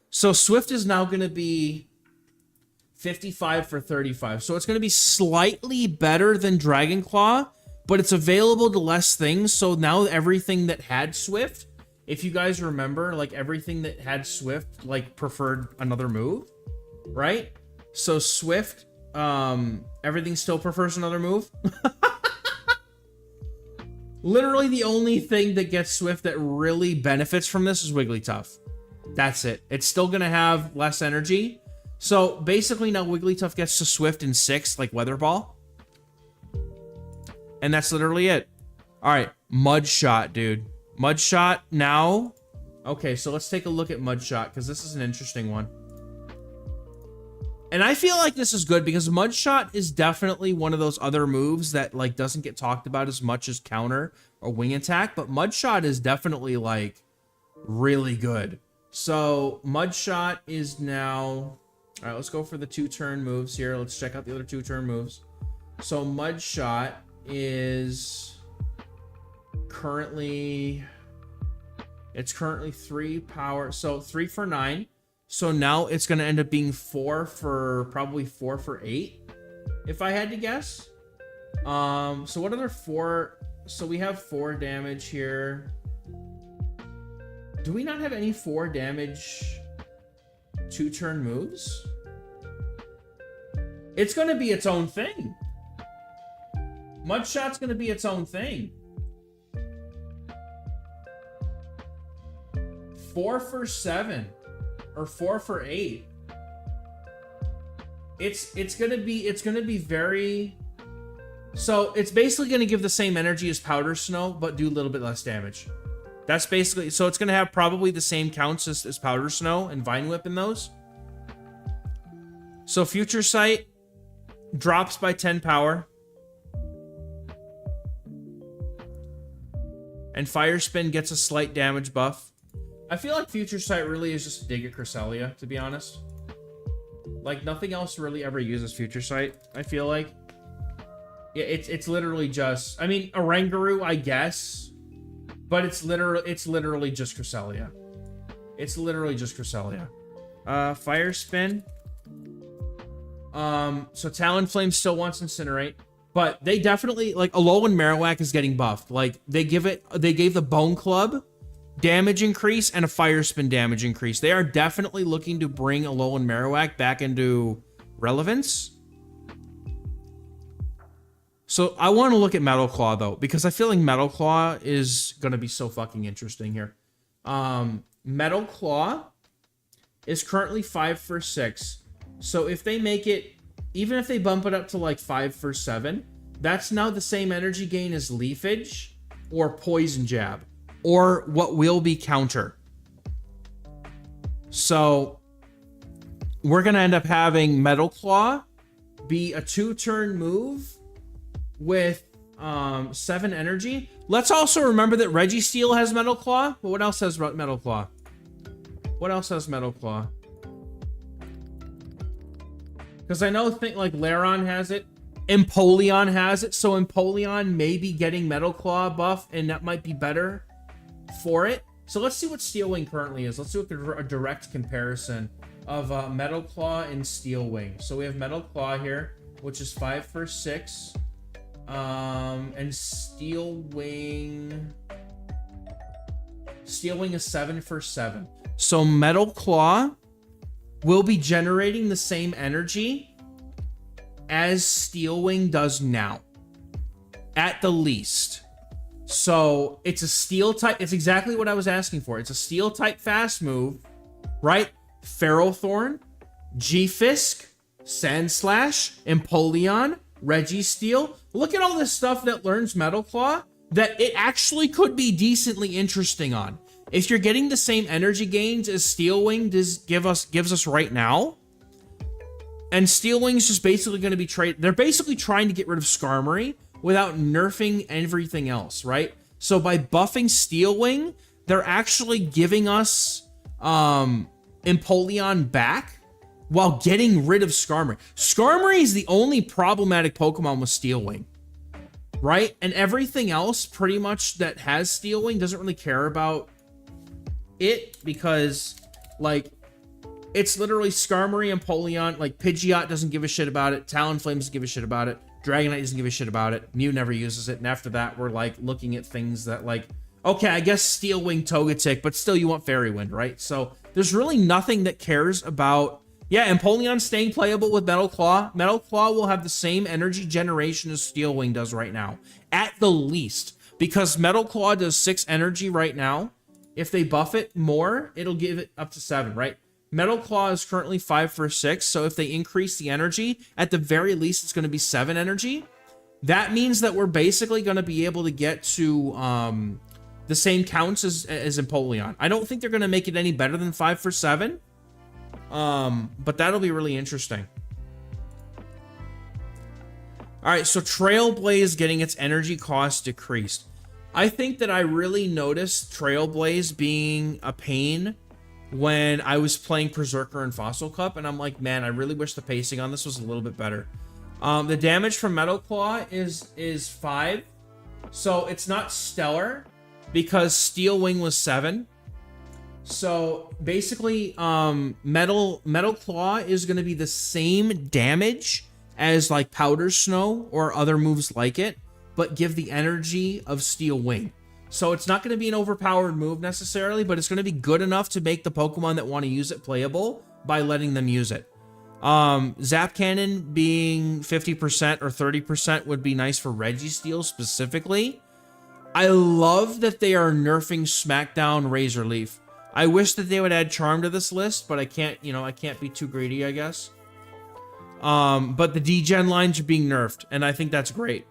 So Swift is now going to be 55 for 35. So it's going to be slightly better than Dragon Claw, but it's available to less things. So now everything that had Swift, if you guys remember, like everything that had Swift, like preferred another move, right? So Swift, everything still prefers another move. Literally the only thing that gets Swift that really benefits from this is Wigglytuff. That's it. It's still going to have less energy. So basically now Wigglytuff gets to Swift in 6 like Weather Ball. And that's literally it. Alright, Mudshot, dude. Mudshot now. Okay, so let's take a look at Mudshot because this is an interesting one. And I feel like this is good because Mudshot is definitely one of those other moves that like doesn't get talked about as much as Counter or Wing Attack, but Mudshot is definitely like really good. So Mudshot is now... All right, let's go for the 2-turn moves here. Let's check out the other 2-turn moves. So Mudshot is currently... It's currently 3 power... So 3 for 9. So now it's going to end up being 4 for... Probably 4 for 8. If I had to guess. So what other 4... So we have 4 damage here. Do we not have any 4 damage 2-turn moves? It's going to be its own thing. Mudshot's going to be its own thing. 4 for 7 or 4 for 8. It's going to be very. So it's basically going to give the same energy as Powder Snow, but do a little bit less damage. That's basically, so it's going to have probably the same counts as Powder Snow and Vine Whip in those. So Future Sight drops by 10 power. And Fire Spin gets a slight damage buff. I feel like Future Sight really is just a dig at Cresselia, to be honest. Like, nothing else really ever uses Future Sight, I feel like. Yeah, it's literally just, I mean, Oranguru, I guess. But it's literally just Cresselia. It's literally just Cresselia. Fire Spin. So Talonflame still wants Incinerate. But they definitely, like, Alolan Marowak is getting buffed. Like, they gave the Bone Club damage increase and a Fire Spin damage increase. They are definitely looking to bring Alolan Marowak back into relevance. So I want to look at Metal Claw, though, because I feel like Metal Claw is going to be so fucking interesting here. Metal Claw is currently 5 for 6. So if they make it, even if they bump it up to like 5 for 7, that's now the same energy gain as Leafage or Poison Jab or what will be Counter. So we're going to end up having Metal Claw be a 2-turn move with 7 energy. Let's also remember that Registeel has Metal Claw. But what else has Metal Claw? What else has Metal Claw? Because I know like Lairon has it. Empoleon has it. So Empoleon may be getting Metal Claw buff, and that might be better for it. So let's see what Steel Wing currently is. Let's do a direct comparison of Metal Claw and Steel Wing. So we have Metal Claw here, which is 5 for 6. And Steel Wing is 7 for 7. So Metal Claw will be generating the same energy as Steel Wing does now, at the least. So it's a Steel type. It's exactly what I was asking for. It's a Steel type fast move, right? Ferrothorn, G-Fisk, Sandslash, Empoleon, Registeel. Look at all this stuff that learns Metal Claw that it actually could be decently interesting on. If you're getting the same energy gains as Steel Wing gives us right now, and Steel Wing's just basically going to be they're basically trying to get rid of Skarmory without nerfing everything else, right? So by buffing Steel Wing, they're actually giving us Empoleon back while getting rid of Skarmory. Skarmory is the only problematic Pokemon with Steel Wing, right? And everything else pretty much that has Steel Wing doesn't really care about it, because like it's literally Skarmory and Empoleon. Like Pidgeot doesn't give a shit about it. Talonflame doesn't give a shit about it. Dragonite doesn't give a shit about it. Mew never uses it. And after that, we're like looking at things that like, okay, I guess Steel Wing, Togetic, but still you want Fairy Wind, right? So there's really nothing that cares about. Yeah, Empoleon staying playable with Metal Claw. Metal Claw will have the same energy generation as Steel Wing does right now, at the least, because Metal Claw does 6 energy right now. If they buff it more, it'll give it up to 7, right? Metal Claw is currently 5 for 6, so if they increase the energy, at the very least, it's going to be 7 energy. That means that we're basically going to be able to get to the same counts as Empoleon. I don't think they're going to make it any better than 5 for 7, but that'll be really interesting. All right, so Trailblaze getting its energy cost decreased. I think that I really noticed Trailblaze being a pain when I was playing Berserker and Fossil Cup, and I'm like, man, I really wish the pacing on this was a little bit better. The damage from Metal Claw is 5, so it's not stellar because Steel Wing was 7. So basically, Metal Claw is going to be the same damage as like Powder Snow or other moves like it, but give the energy of Steel Wing. So it's not going to be an overpowered move necessarily, but it's going to be good enough to make the Pokemon that want to use it playable by letting them use it. Zap Cannon being 50% or 30% would be nice for Registeel specifically. I love that they are nerfing Smackdown Razor Leaf. I wish that they would add Charm to this list, but I can't, you know, I can't be too greedy, I guess. But the D-Gen lines are being nerfed, and I think that's great.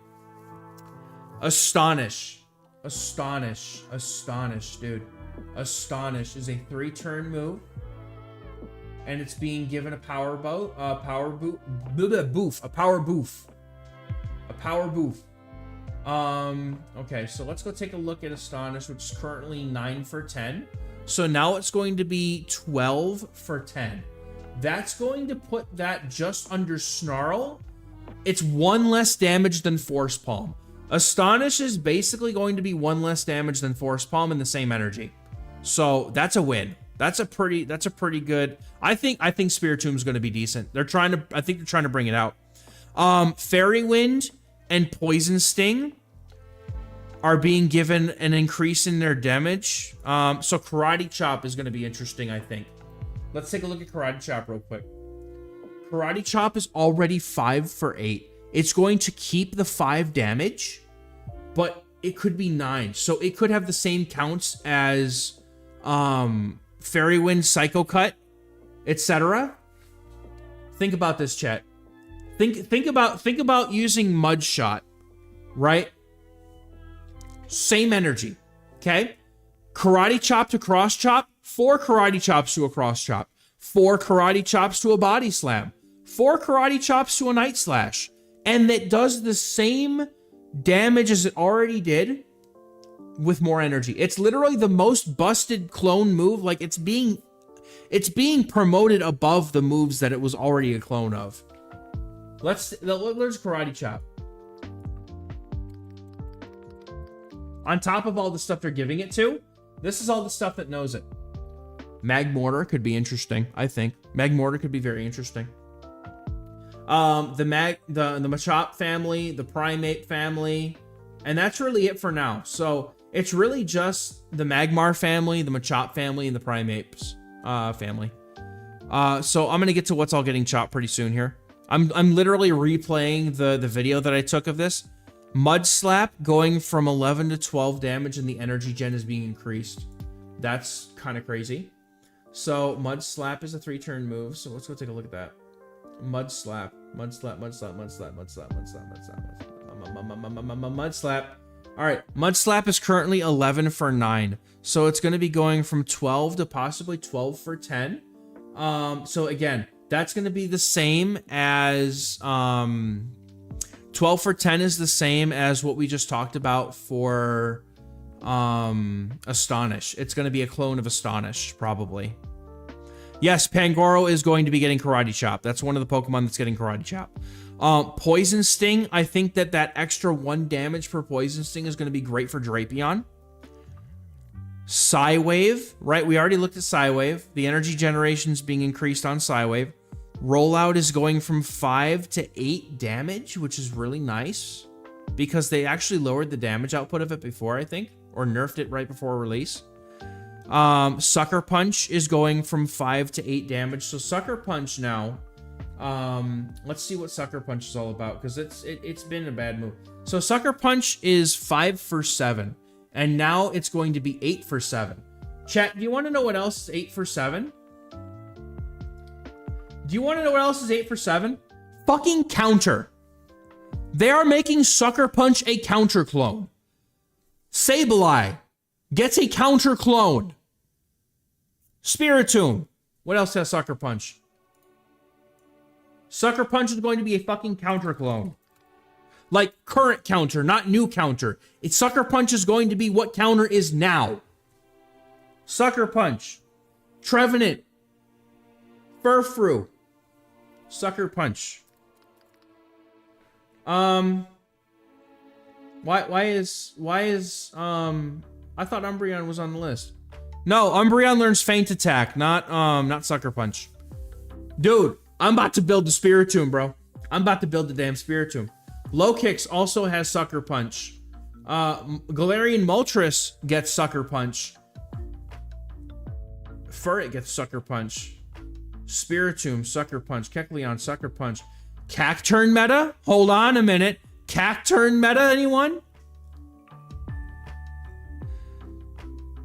Astonish. Astonish. Astonish, dude. Astonish is a 3-turn move. And it's being given a power boof. A power boof. Okay, so let's go take a look at Astonish, which is currently 9 for 10. So now it's going to be 12 for 10. That's going to put that just under Snarl. It's 1 less damage than Force Palm. Astonish is basically going to be 1 less damage than Force Palm in the same energy. So that's a win. That's a pretty good. I think Spiritomb is going to be decent. I think they're trying to bring it out. Fairy Wind and Poison Sting are being given an increase in their damage. So Karate Chop is going to be interesting, I think. Let's take a look at Karate Chop real quick. Karate Chop is already 5 for 8. It's going to keep the 5 damage, but it could be 9. So it could have the same counts as Fairy Wind, Psycho Cut, etc. Think about this, chat. Think about using Mud Shot, right? Same energy, okay? Karate Chop to Cross Chop, 4 Karate Chops to a Cross Chop, 4 Karate Chops to a Body Slam, 4 Karate Chops to a Night Slash, and that does the same damage as it already did with more energy. It's literally the most busted clone move. Like, it's being promoted above the moves that it was already a clone of. Let's Karate Chop. On top of all the stuff they're giving it to, this is all the stuff that knows it. Magmortar could be interesting, I think. Magmortar could be very interesting. The Machop family, the Primate family, and that's really it for now. So it's really just the Magmar family, the Machop family, and the Primates family. So I'm gonna get to what's all getting chopped pretty soon here. I'm literally replaying the video that I took of this. Mud Slap going from 11 to 12 damage, and the energy gen is being increased. That's kind of crazy. So Mud Slap is a 3-turn move. So let's go take a look at that. Mud Slap, Mud Slap, Mud Slap, Mud Slap, Mud Slap, Mud Slap, Mud Slap, Mud Slap. All right, Mud Slap is currently 11 for 9. So it's going to be going from 12 to possibly 12 for 10. So again, that's going to be the same as 12 for 10 is the same as what we just talked about for Astonish. It's going to be a clone of Astonish, probably. Yes, Pangoro is going to be getting Karate Chop. That's one of the Pokemon that's getting Karate Chop. Poison Sting, I think that extra 1 damage for Poison Sting is going to be great for Drapion. Psywave, right? We already looked at Psywave. The energy generation is being increased on Psywave. Rollout is going from 5 to 8 damage, which is really nice because they actually lowered the damage output of it before, I think, or nerfed it right before release. Sucker Punch is going from 5 to 8 damage. So Sucker Punch now, let's see what Sucker Punch is all about, because it's been a bad move. So Sucker Punch is 5 for 7, and now it's going to be 8 for 7. Chat, do you want to know what else is 8 for 7? Do you want to know what else is 8 for 7? Fucking counter. They are making Sucker Punch a counter clone. Sableye gets a counter clone. Spiritomb. What else has Sucker Punch? Sucker Punch is going to be a fucking counter clone. Like current counter, not new counter. Sucker Punch is going to be what counter is now. Sucker Punch. Trevenant. Furfrou. Sucker Punch. Why is I thought Umbreon was on the list. No, Umbreon learns Feint Attack, not Sucker Punch. Dude, I'm about to build the Spiritomb, bro. I'm about to build the damn Spiritomb. Low Kicks also has Sucker Punch. Galarian Moltres gets Sucker Punch. Furret gets Sucker Punch. Spiritomb, Sucker Punch, Kecleon, Sucker Punch. Cacturn meta? Hold on a minute. Cacturn meta, anyone?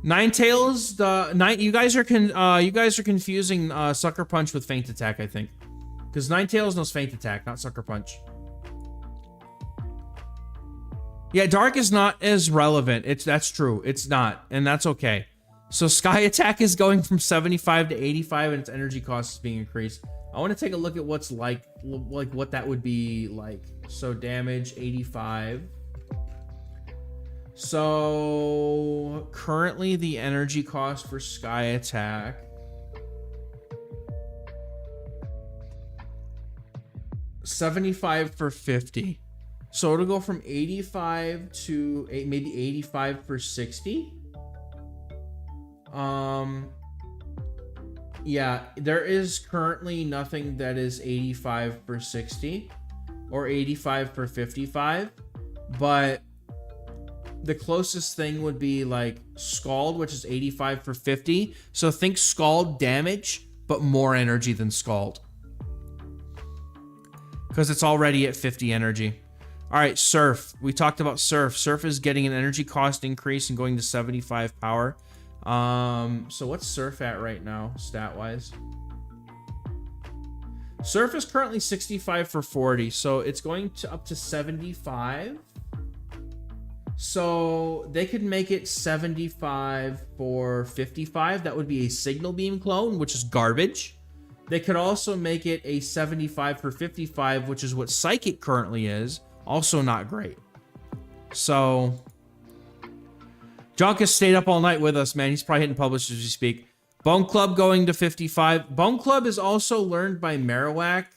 Ninetales, you guys are confusing Sucker Punch with Feint Attack, I think. Because Ninetales knows Feint Attack, not Sucker Punch. Yeah, Dark is not as relevant. That's true. It's not, and that's okay. So Sky Attack is going from 75 to 85, and its energy cost is being increased. I want to take a look at what's like what that would be like. So damage 85. So currently the energy cost for Sky Attack, $75 for 50. So it'll go from 85 to maybe 85 for 60. Yeah, there is currently nothing that is 85 for 60 or 85 for 55, but the closest thing would be like Scald, which is 85 for 50. So think Scald damage, but more energy than Scald, because it's already at 50 energy. All right, Surf. We talked about Surf. Surf is getting an energy cost increase and going to 75 power. So what's Surf at right now, stat-wise? Surf is currently 65 for 40, so it's going to up to 75. So they could make it 75 for 55. That would be a Signal Beam clone, which is garbage. They could also make it a 75 for 55, which is what Psychic currently is. Also not great. So Jonk has stayed up all night with us, man. He's probably hitting publish as we speak. Bone Club going to 55. Bone Club is also learned by Marowak.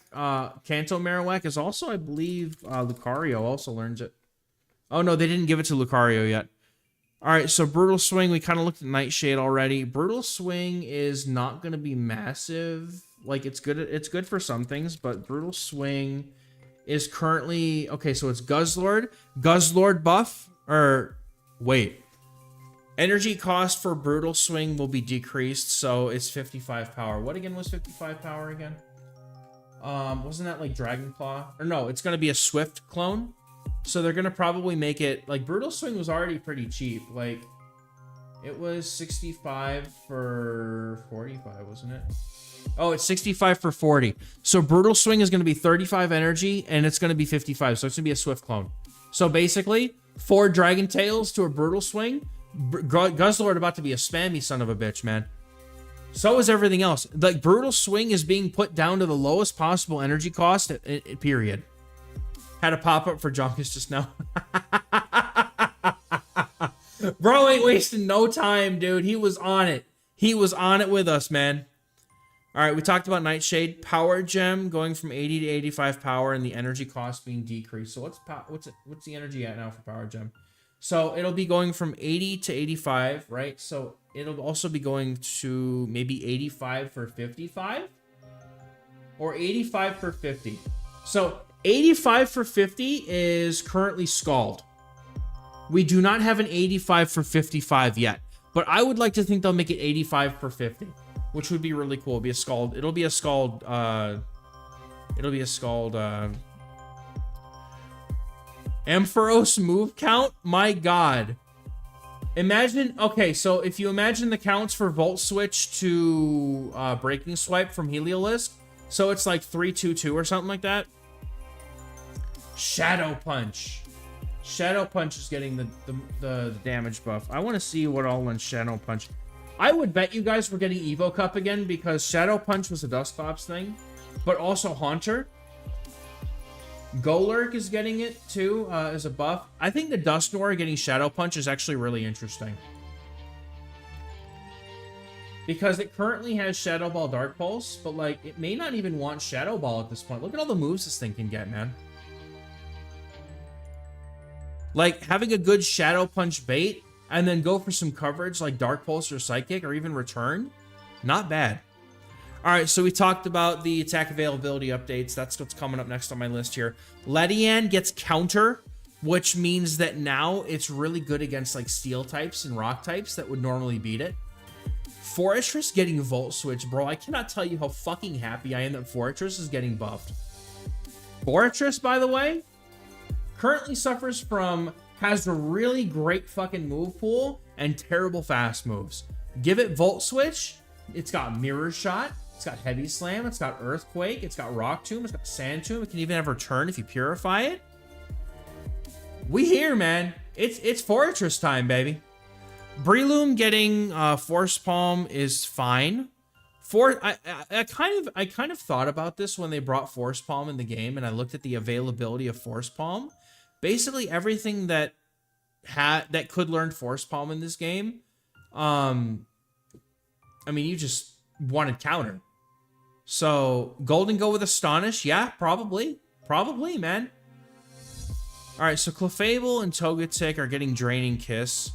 Kanto Marowak is also, I believe, Lucario also learns it. Oh, no, they didn't give it to Lucario yet. All right, so Brutal Swing, we kind of looked at Nightshade already. Brutal Swing is not going to be massive. Like, it's good for some things, but Brutal Swing is currently... Okay, so it's Guzzlord. Guzzlord buff, or... Wait. Energy cost for Brutal Swing will be decreased, so it's 55 power. What again was 55 power again? Wasn't that like Dragon Claw? Or no, it's going to be a Swift clone. So they're going to probably make it... Like, Brutal Swing was already pretty cheap. Like, it was 65 for 45, wasn't it? Oh, it's 65 for 40. So Brutal Swing is going to be 35 energy, and it's going to be 55. So it's going to be a Swift clone. So basically, 4 Dragon Tails to a Brutal Swing. Guzzlord about to be a spammy son of a bitch, man. So is everything else. Like, Brutal Swing is being put down to the lowest possible energy cost, period. Had a pop-up for Jonkus just now. Bro ain't wasting no time, dude. He was on it. He was on it with us, man. All right, we talked about Nightshade. Power Gem going from 80 to 85 power and the energy cost being decreased. So what's the energy at now for Power Gem? So it'll be going from 80 to 85, right? So it'll also be going to maybe 85 for 55 or 85 for 50. So 85 for 50 is currently Scald. We do not have an 85 for 55 yet, but I would like to think they'll make it 85 for 50, which would be really cool. It'll be a Scald. It'll be a Scald. Ampharos move count? My God. Imagine, okay, so if you imagine the counts for Volt Switch to Breaking Swipe from Heliolisk, so it's like 3-2-2 or something like that. Shadow Punch. Shadow Punch is getting the damage buff. I want to see what all in Shadow Punch. I would bet you guys we're getting Evo Cup again because Shadow Punch was a Dusclops thing, but also Haunter. Golurk is getting it too as a buff. I think the Dusknoir getting Shadow Punch is actually really interesting because it currently has Shadow Ball, Dark Pulse, but like it may not even want Shadow Ball at this point. Look at all the moves this thing can get, man. Like having a good Shadow Punch bait and then go for some coverage like Dark Pulse or Psychic or even Return, not bad. All right, so we talked about the attack availability updates. That's what's coming up next on my list here. Ledian gets Counter, which means that now it's really good against like Steel types and Rock types that would normally beat it. Fortress getting Volt Switch, bro. I cannot tell you how fucking happy I am that Fortress is getting buffed. Fortress, by the way, currently suffers from, has a really great fucking move pool and terrible fast moves. Give it Volt Switch, it's got Mirror Shot, it's got Heavy Slam, it's got Earthquake, it's got Rock Tomb, it's got Sand Tomb, it can even have Return if you purify it. We here, man. It's Fortress time, baby. Breloom getting Force Palm is fine. I kind of thought about this when they brought Force Palm in the game, and I looked at the availability of Force Palm. Basically, everything that could learn Force Palm in this game, I mean, you just wanted counter. So Golden Go with Astonish, yeah, probably, man. All right, so Clefable and Togetic are getting Draining Kiss.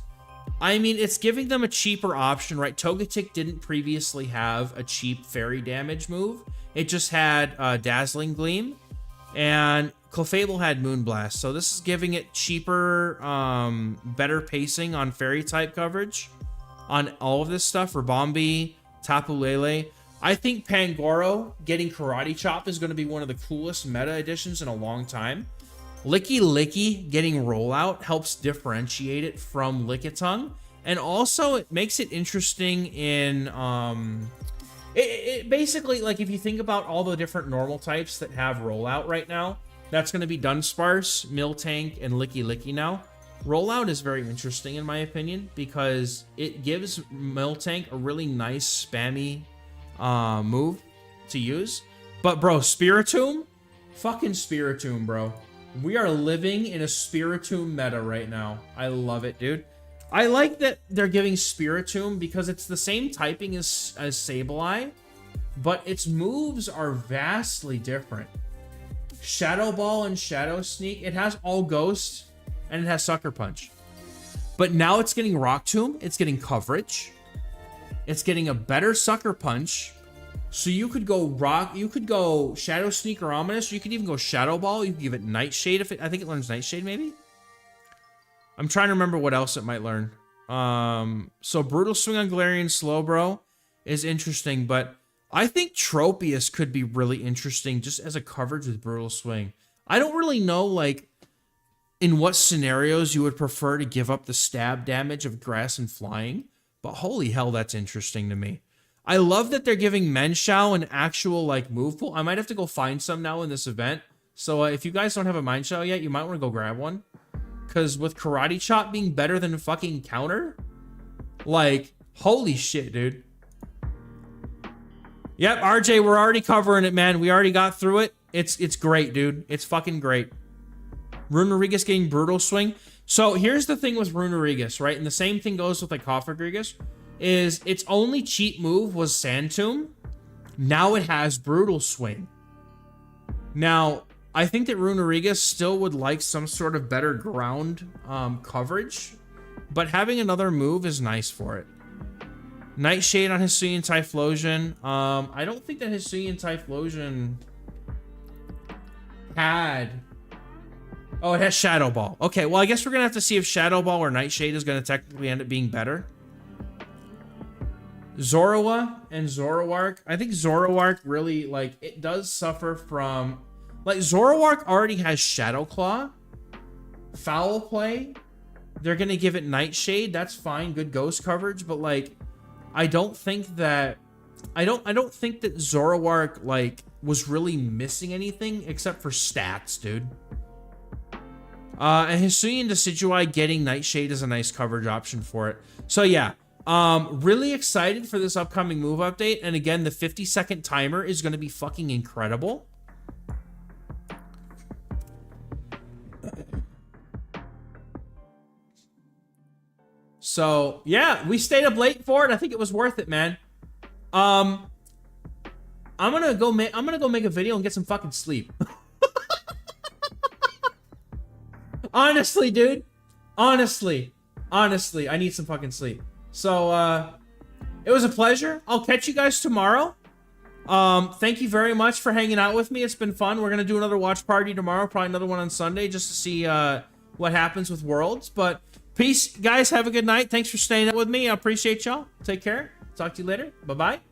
I mean, it's giving them a cheaper option, right? Togetic didn't previously have a cheap fairy damage move. It just had Dazzling Gleam, and Clefable had Moonblast. So this is giving it cheaper, better pacing on fairy type coverage on all of this stuff. Ribombee, Tapu Lele. I think Pangoro getting Karate Chop is going to be one of the coolest meta additions in a long time. Licky Licky getting Rollout helps differentiate it from Lickitung, and also it makes it interesting in it basically, like, if you think about all the different normal types that have Rollout right now, that's going to be Dunsparce, Miltank, and Licky Licky now. Rollout is very interesting in my opinion because it gives Miltank a really nice spammy move to use. But bro, Spiritomb, fucking Spiritomb, bro. We are living in a Spiritomb meta right now. I love it, dude. I like that they're giving Spiritomb because it's the same typing as Sableye, but its moves are vastly different. Shadow Ball and Shadow Sneak, it has all Ghost and it has Sucker Punch. But now it's getting Rock Tomb, it's getting coverage, it's getting a better Sucker Punch. So you could go Shadow Sneak or Ominous, or you could even go Shadow Ball. You could give it Nightshade if I think it learns Nightshade, maybe? I'm trying to remember what else it might learn. So Brutal Swing on Galarian Slowbro is interesting, but I think Tropius could be really interesting just as a coverage with Brutal Swing. I don't really know, like, in what scenarios you would prefer to give up the stab damage of Grass and Flying, but holy hell, that's interesting to me. I love that they're giving Menshao an actual, like, move pool. I might have to go find some now in this event. So if you guys don't have a Menshao yet, you might want to go grab one. Because with Karate Chop being better than fucking counter, like, holy shit, dude. Yep, RJ, we're already covering it, man. We already got through it. It's great, dude. It's fucking great. Runerigus getting Brutal Swing. So here's the thing with Runerigus, right? And the same thing goes with, like, Cofagrigus. Is its only cheat move was Sand Tomb. Now it has Brutal Swing. Now, I think that Runerigus still would like some sort of better ground coverage, but having another move is nice for it. Nightshade on Hisuian Typhlosion. I don't think that Hisuian Typhlosion had... Oh, it has Shadow Ball. Okay, well, I guess we're going to have to see if Shadow Ball or Nightshade is going to technically end up being better. Zorua and Zoroark. I think Zoroark really, like, it does suffer from... Like, Zoroark already has Shadow Claw. Foul Play. They're going to give it Nightshade. That's fine. Good ghost coverage. But, like, I don't think that... I don't think that Zoroark, like, was really missing anything except for stats, dude. And Hisuian Decidueye getting Nightshade is a nice coverage option for it. So, yeah. Really excited for this upcoming move update. And again, the 50-second timer is going to be fucking incredible. So, yeah, we stayed up late for it. I think it was worth it, man. I'm gonna go make a video and get some fucking sleep. Honestly, dude. Honestly, I need some fucking sleep. So, it was a pleasure. I'll catch you guys tomorrow. Thank you very much for hanging out with me. It's been fun. We're gonna do another watch party tomorrow, probably another one on Sunday, just to see what happens with Worlds. But peace, guys. Have a good night. Thanks for staying up with me. I appreciate y'all. Take care. talk to you later. Bye-bye.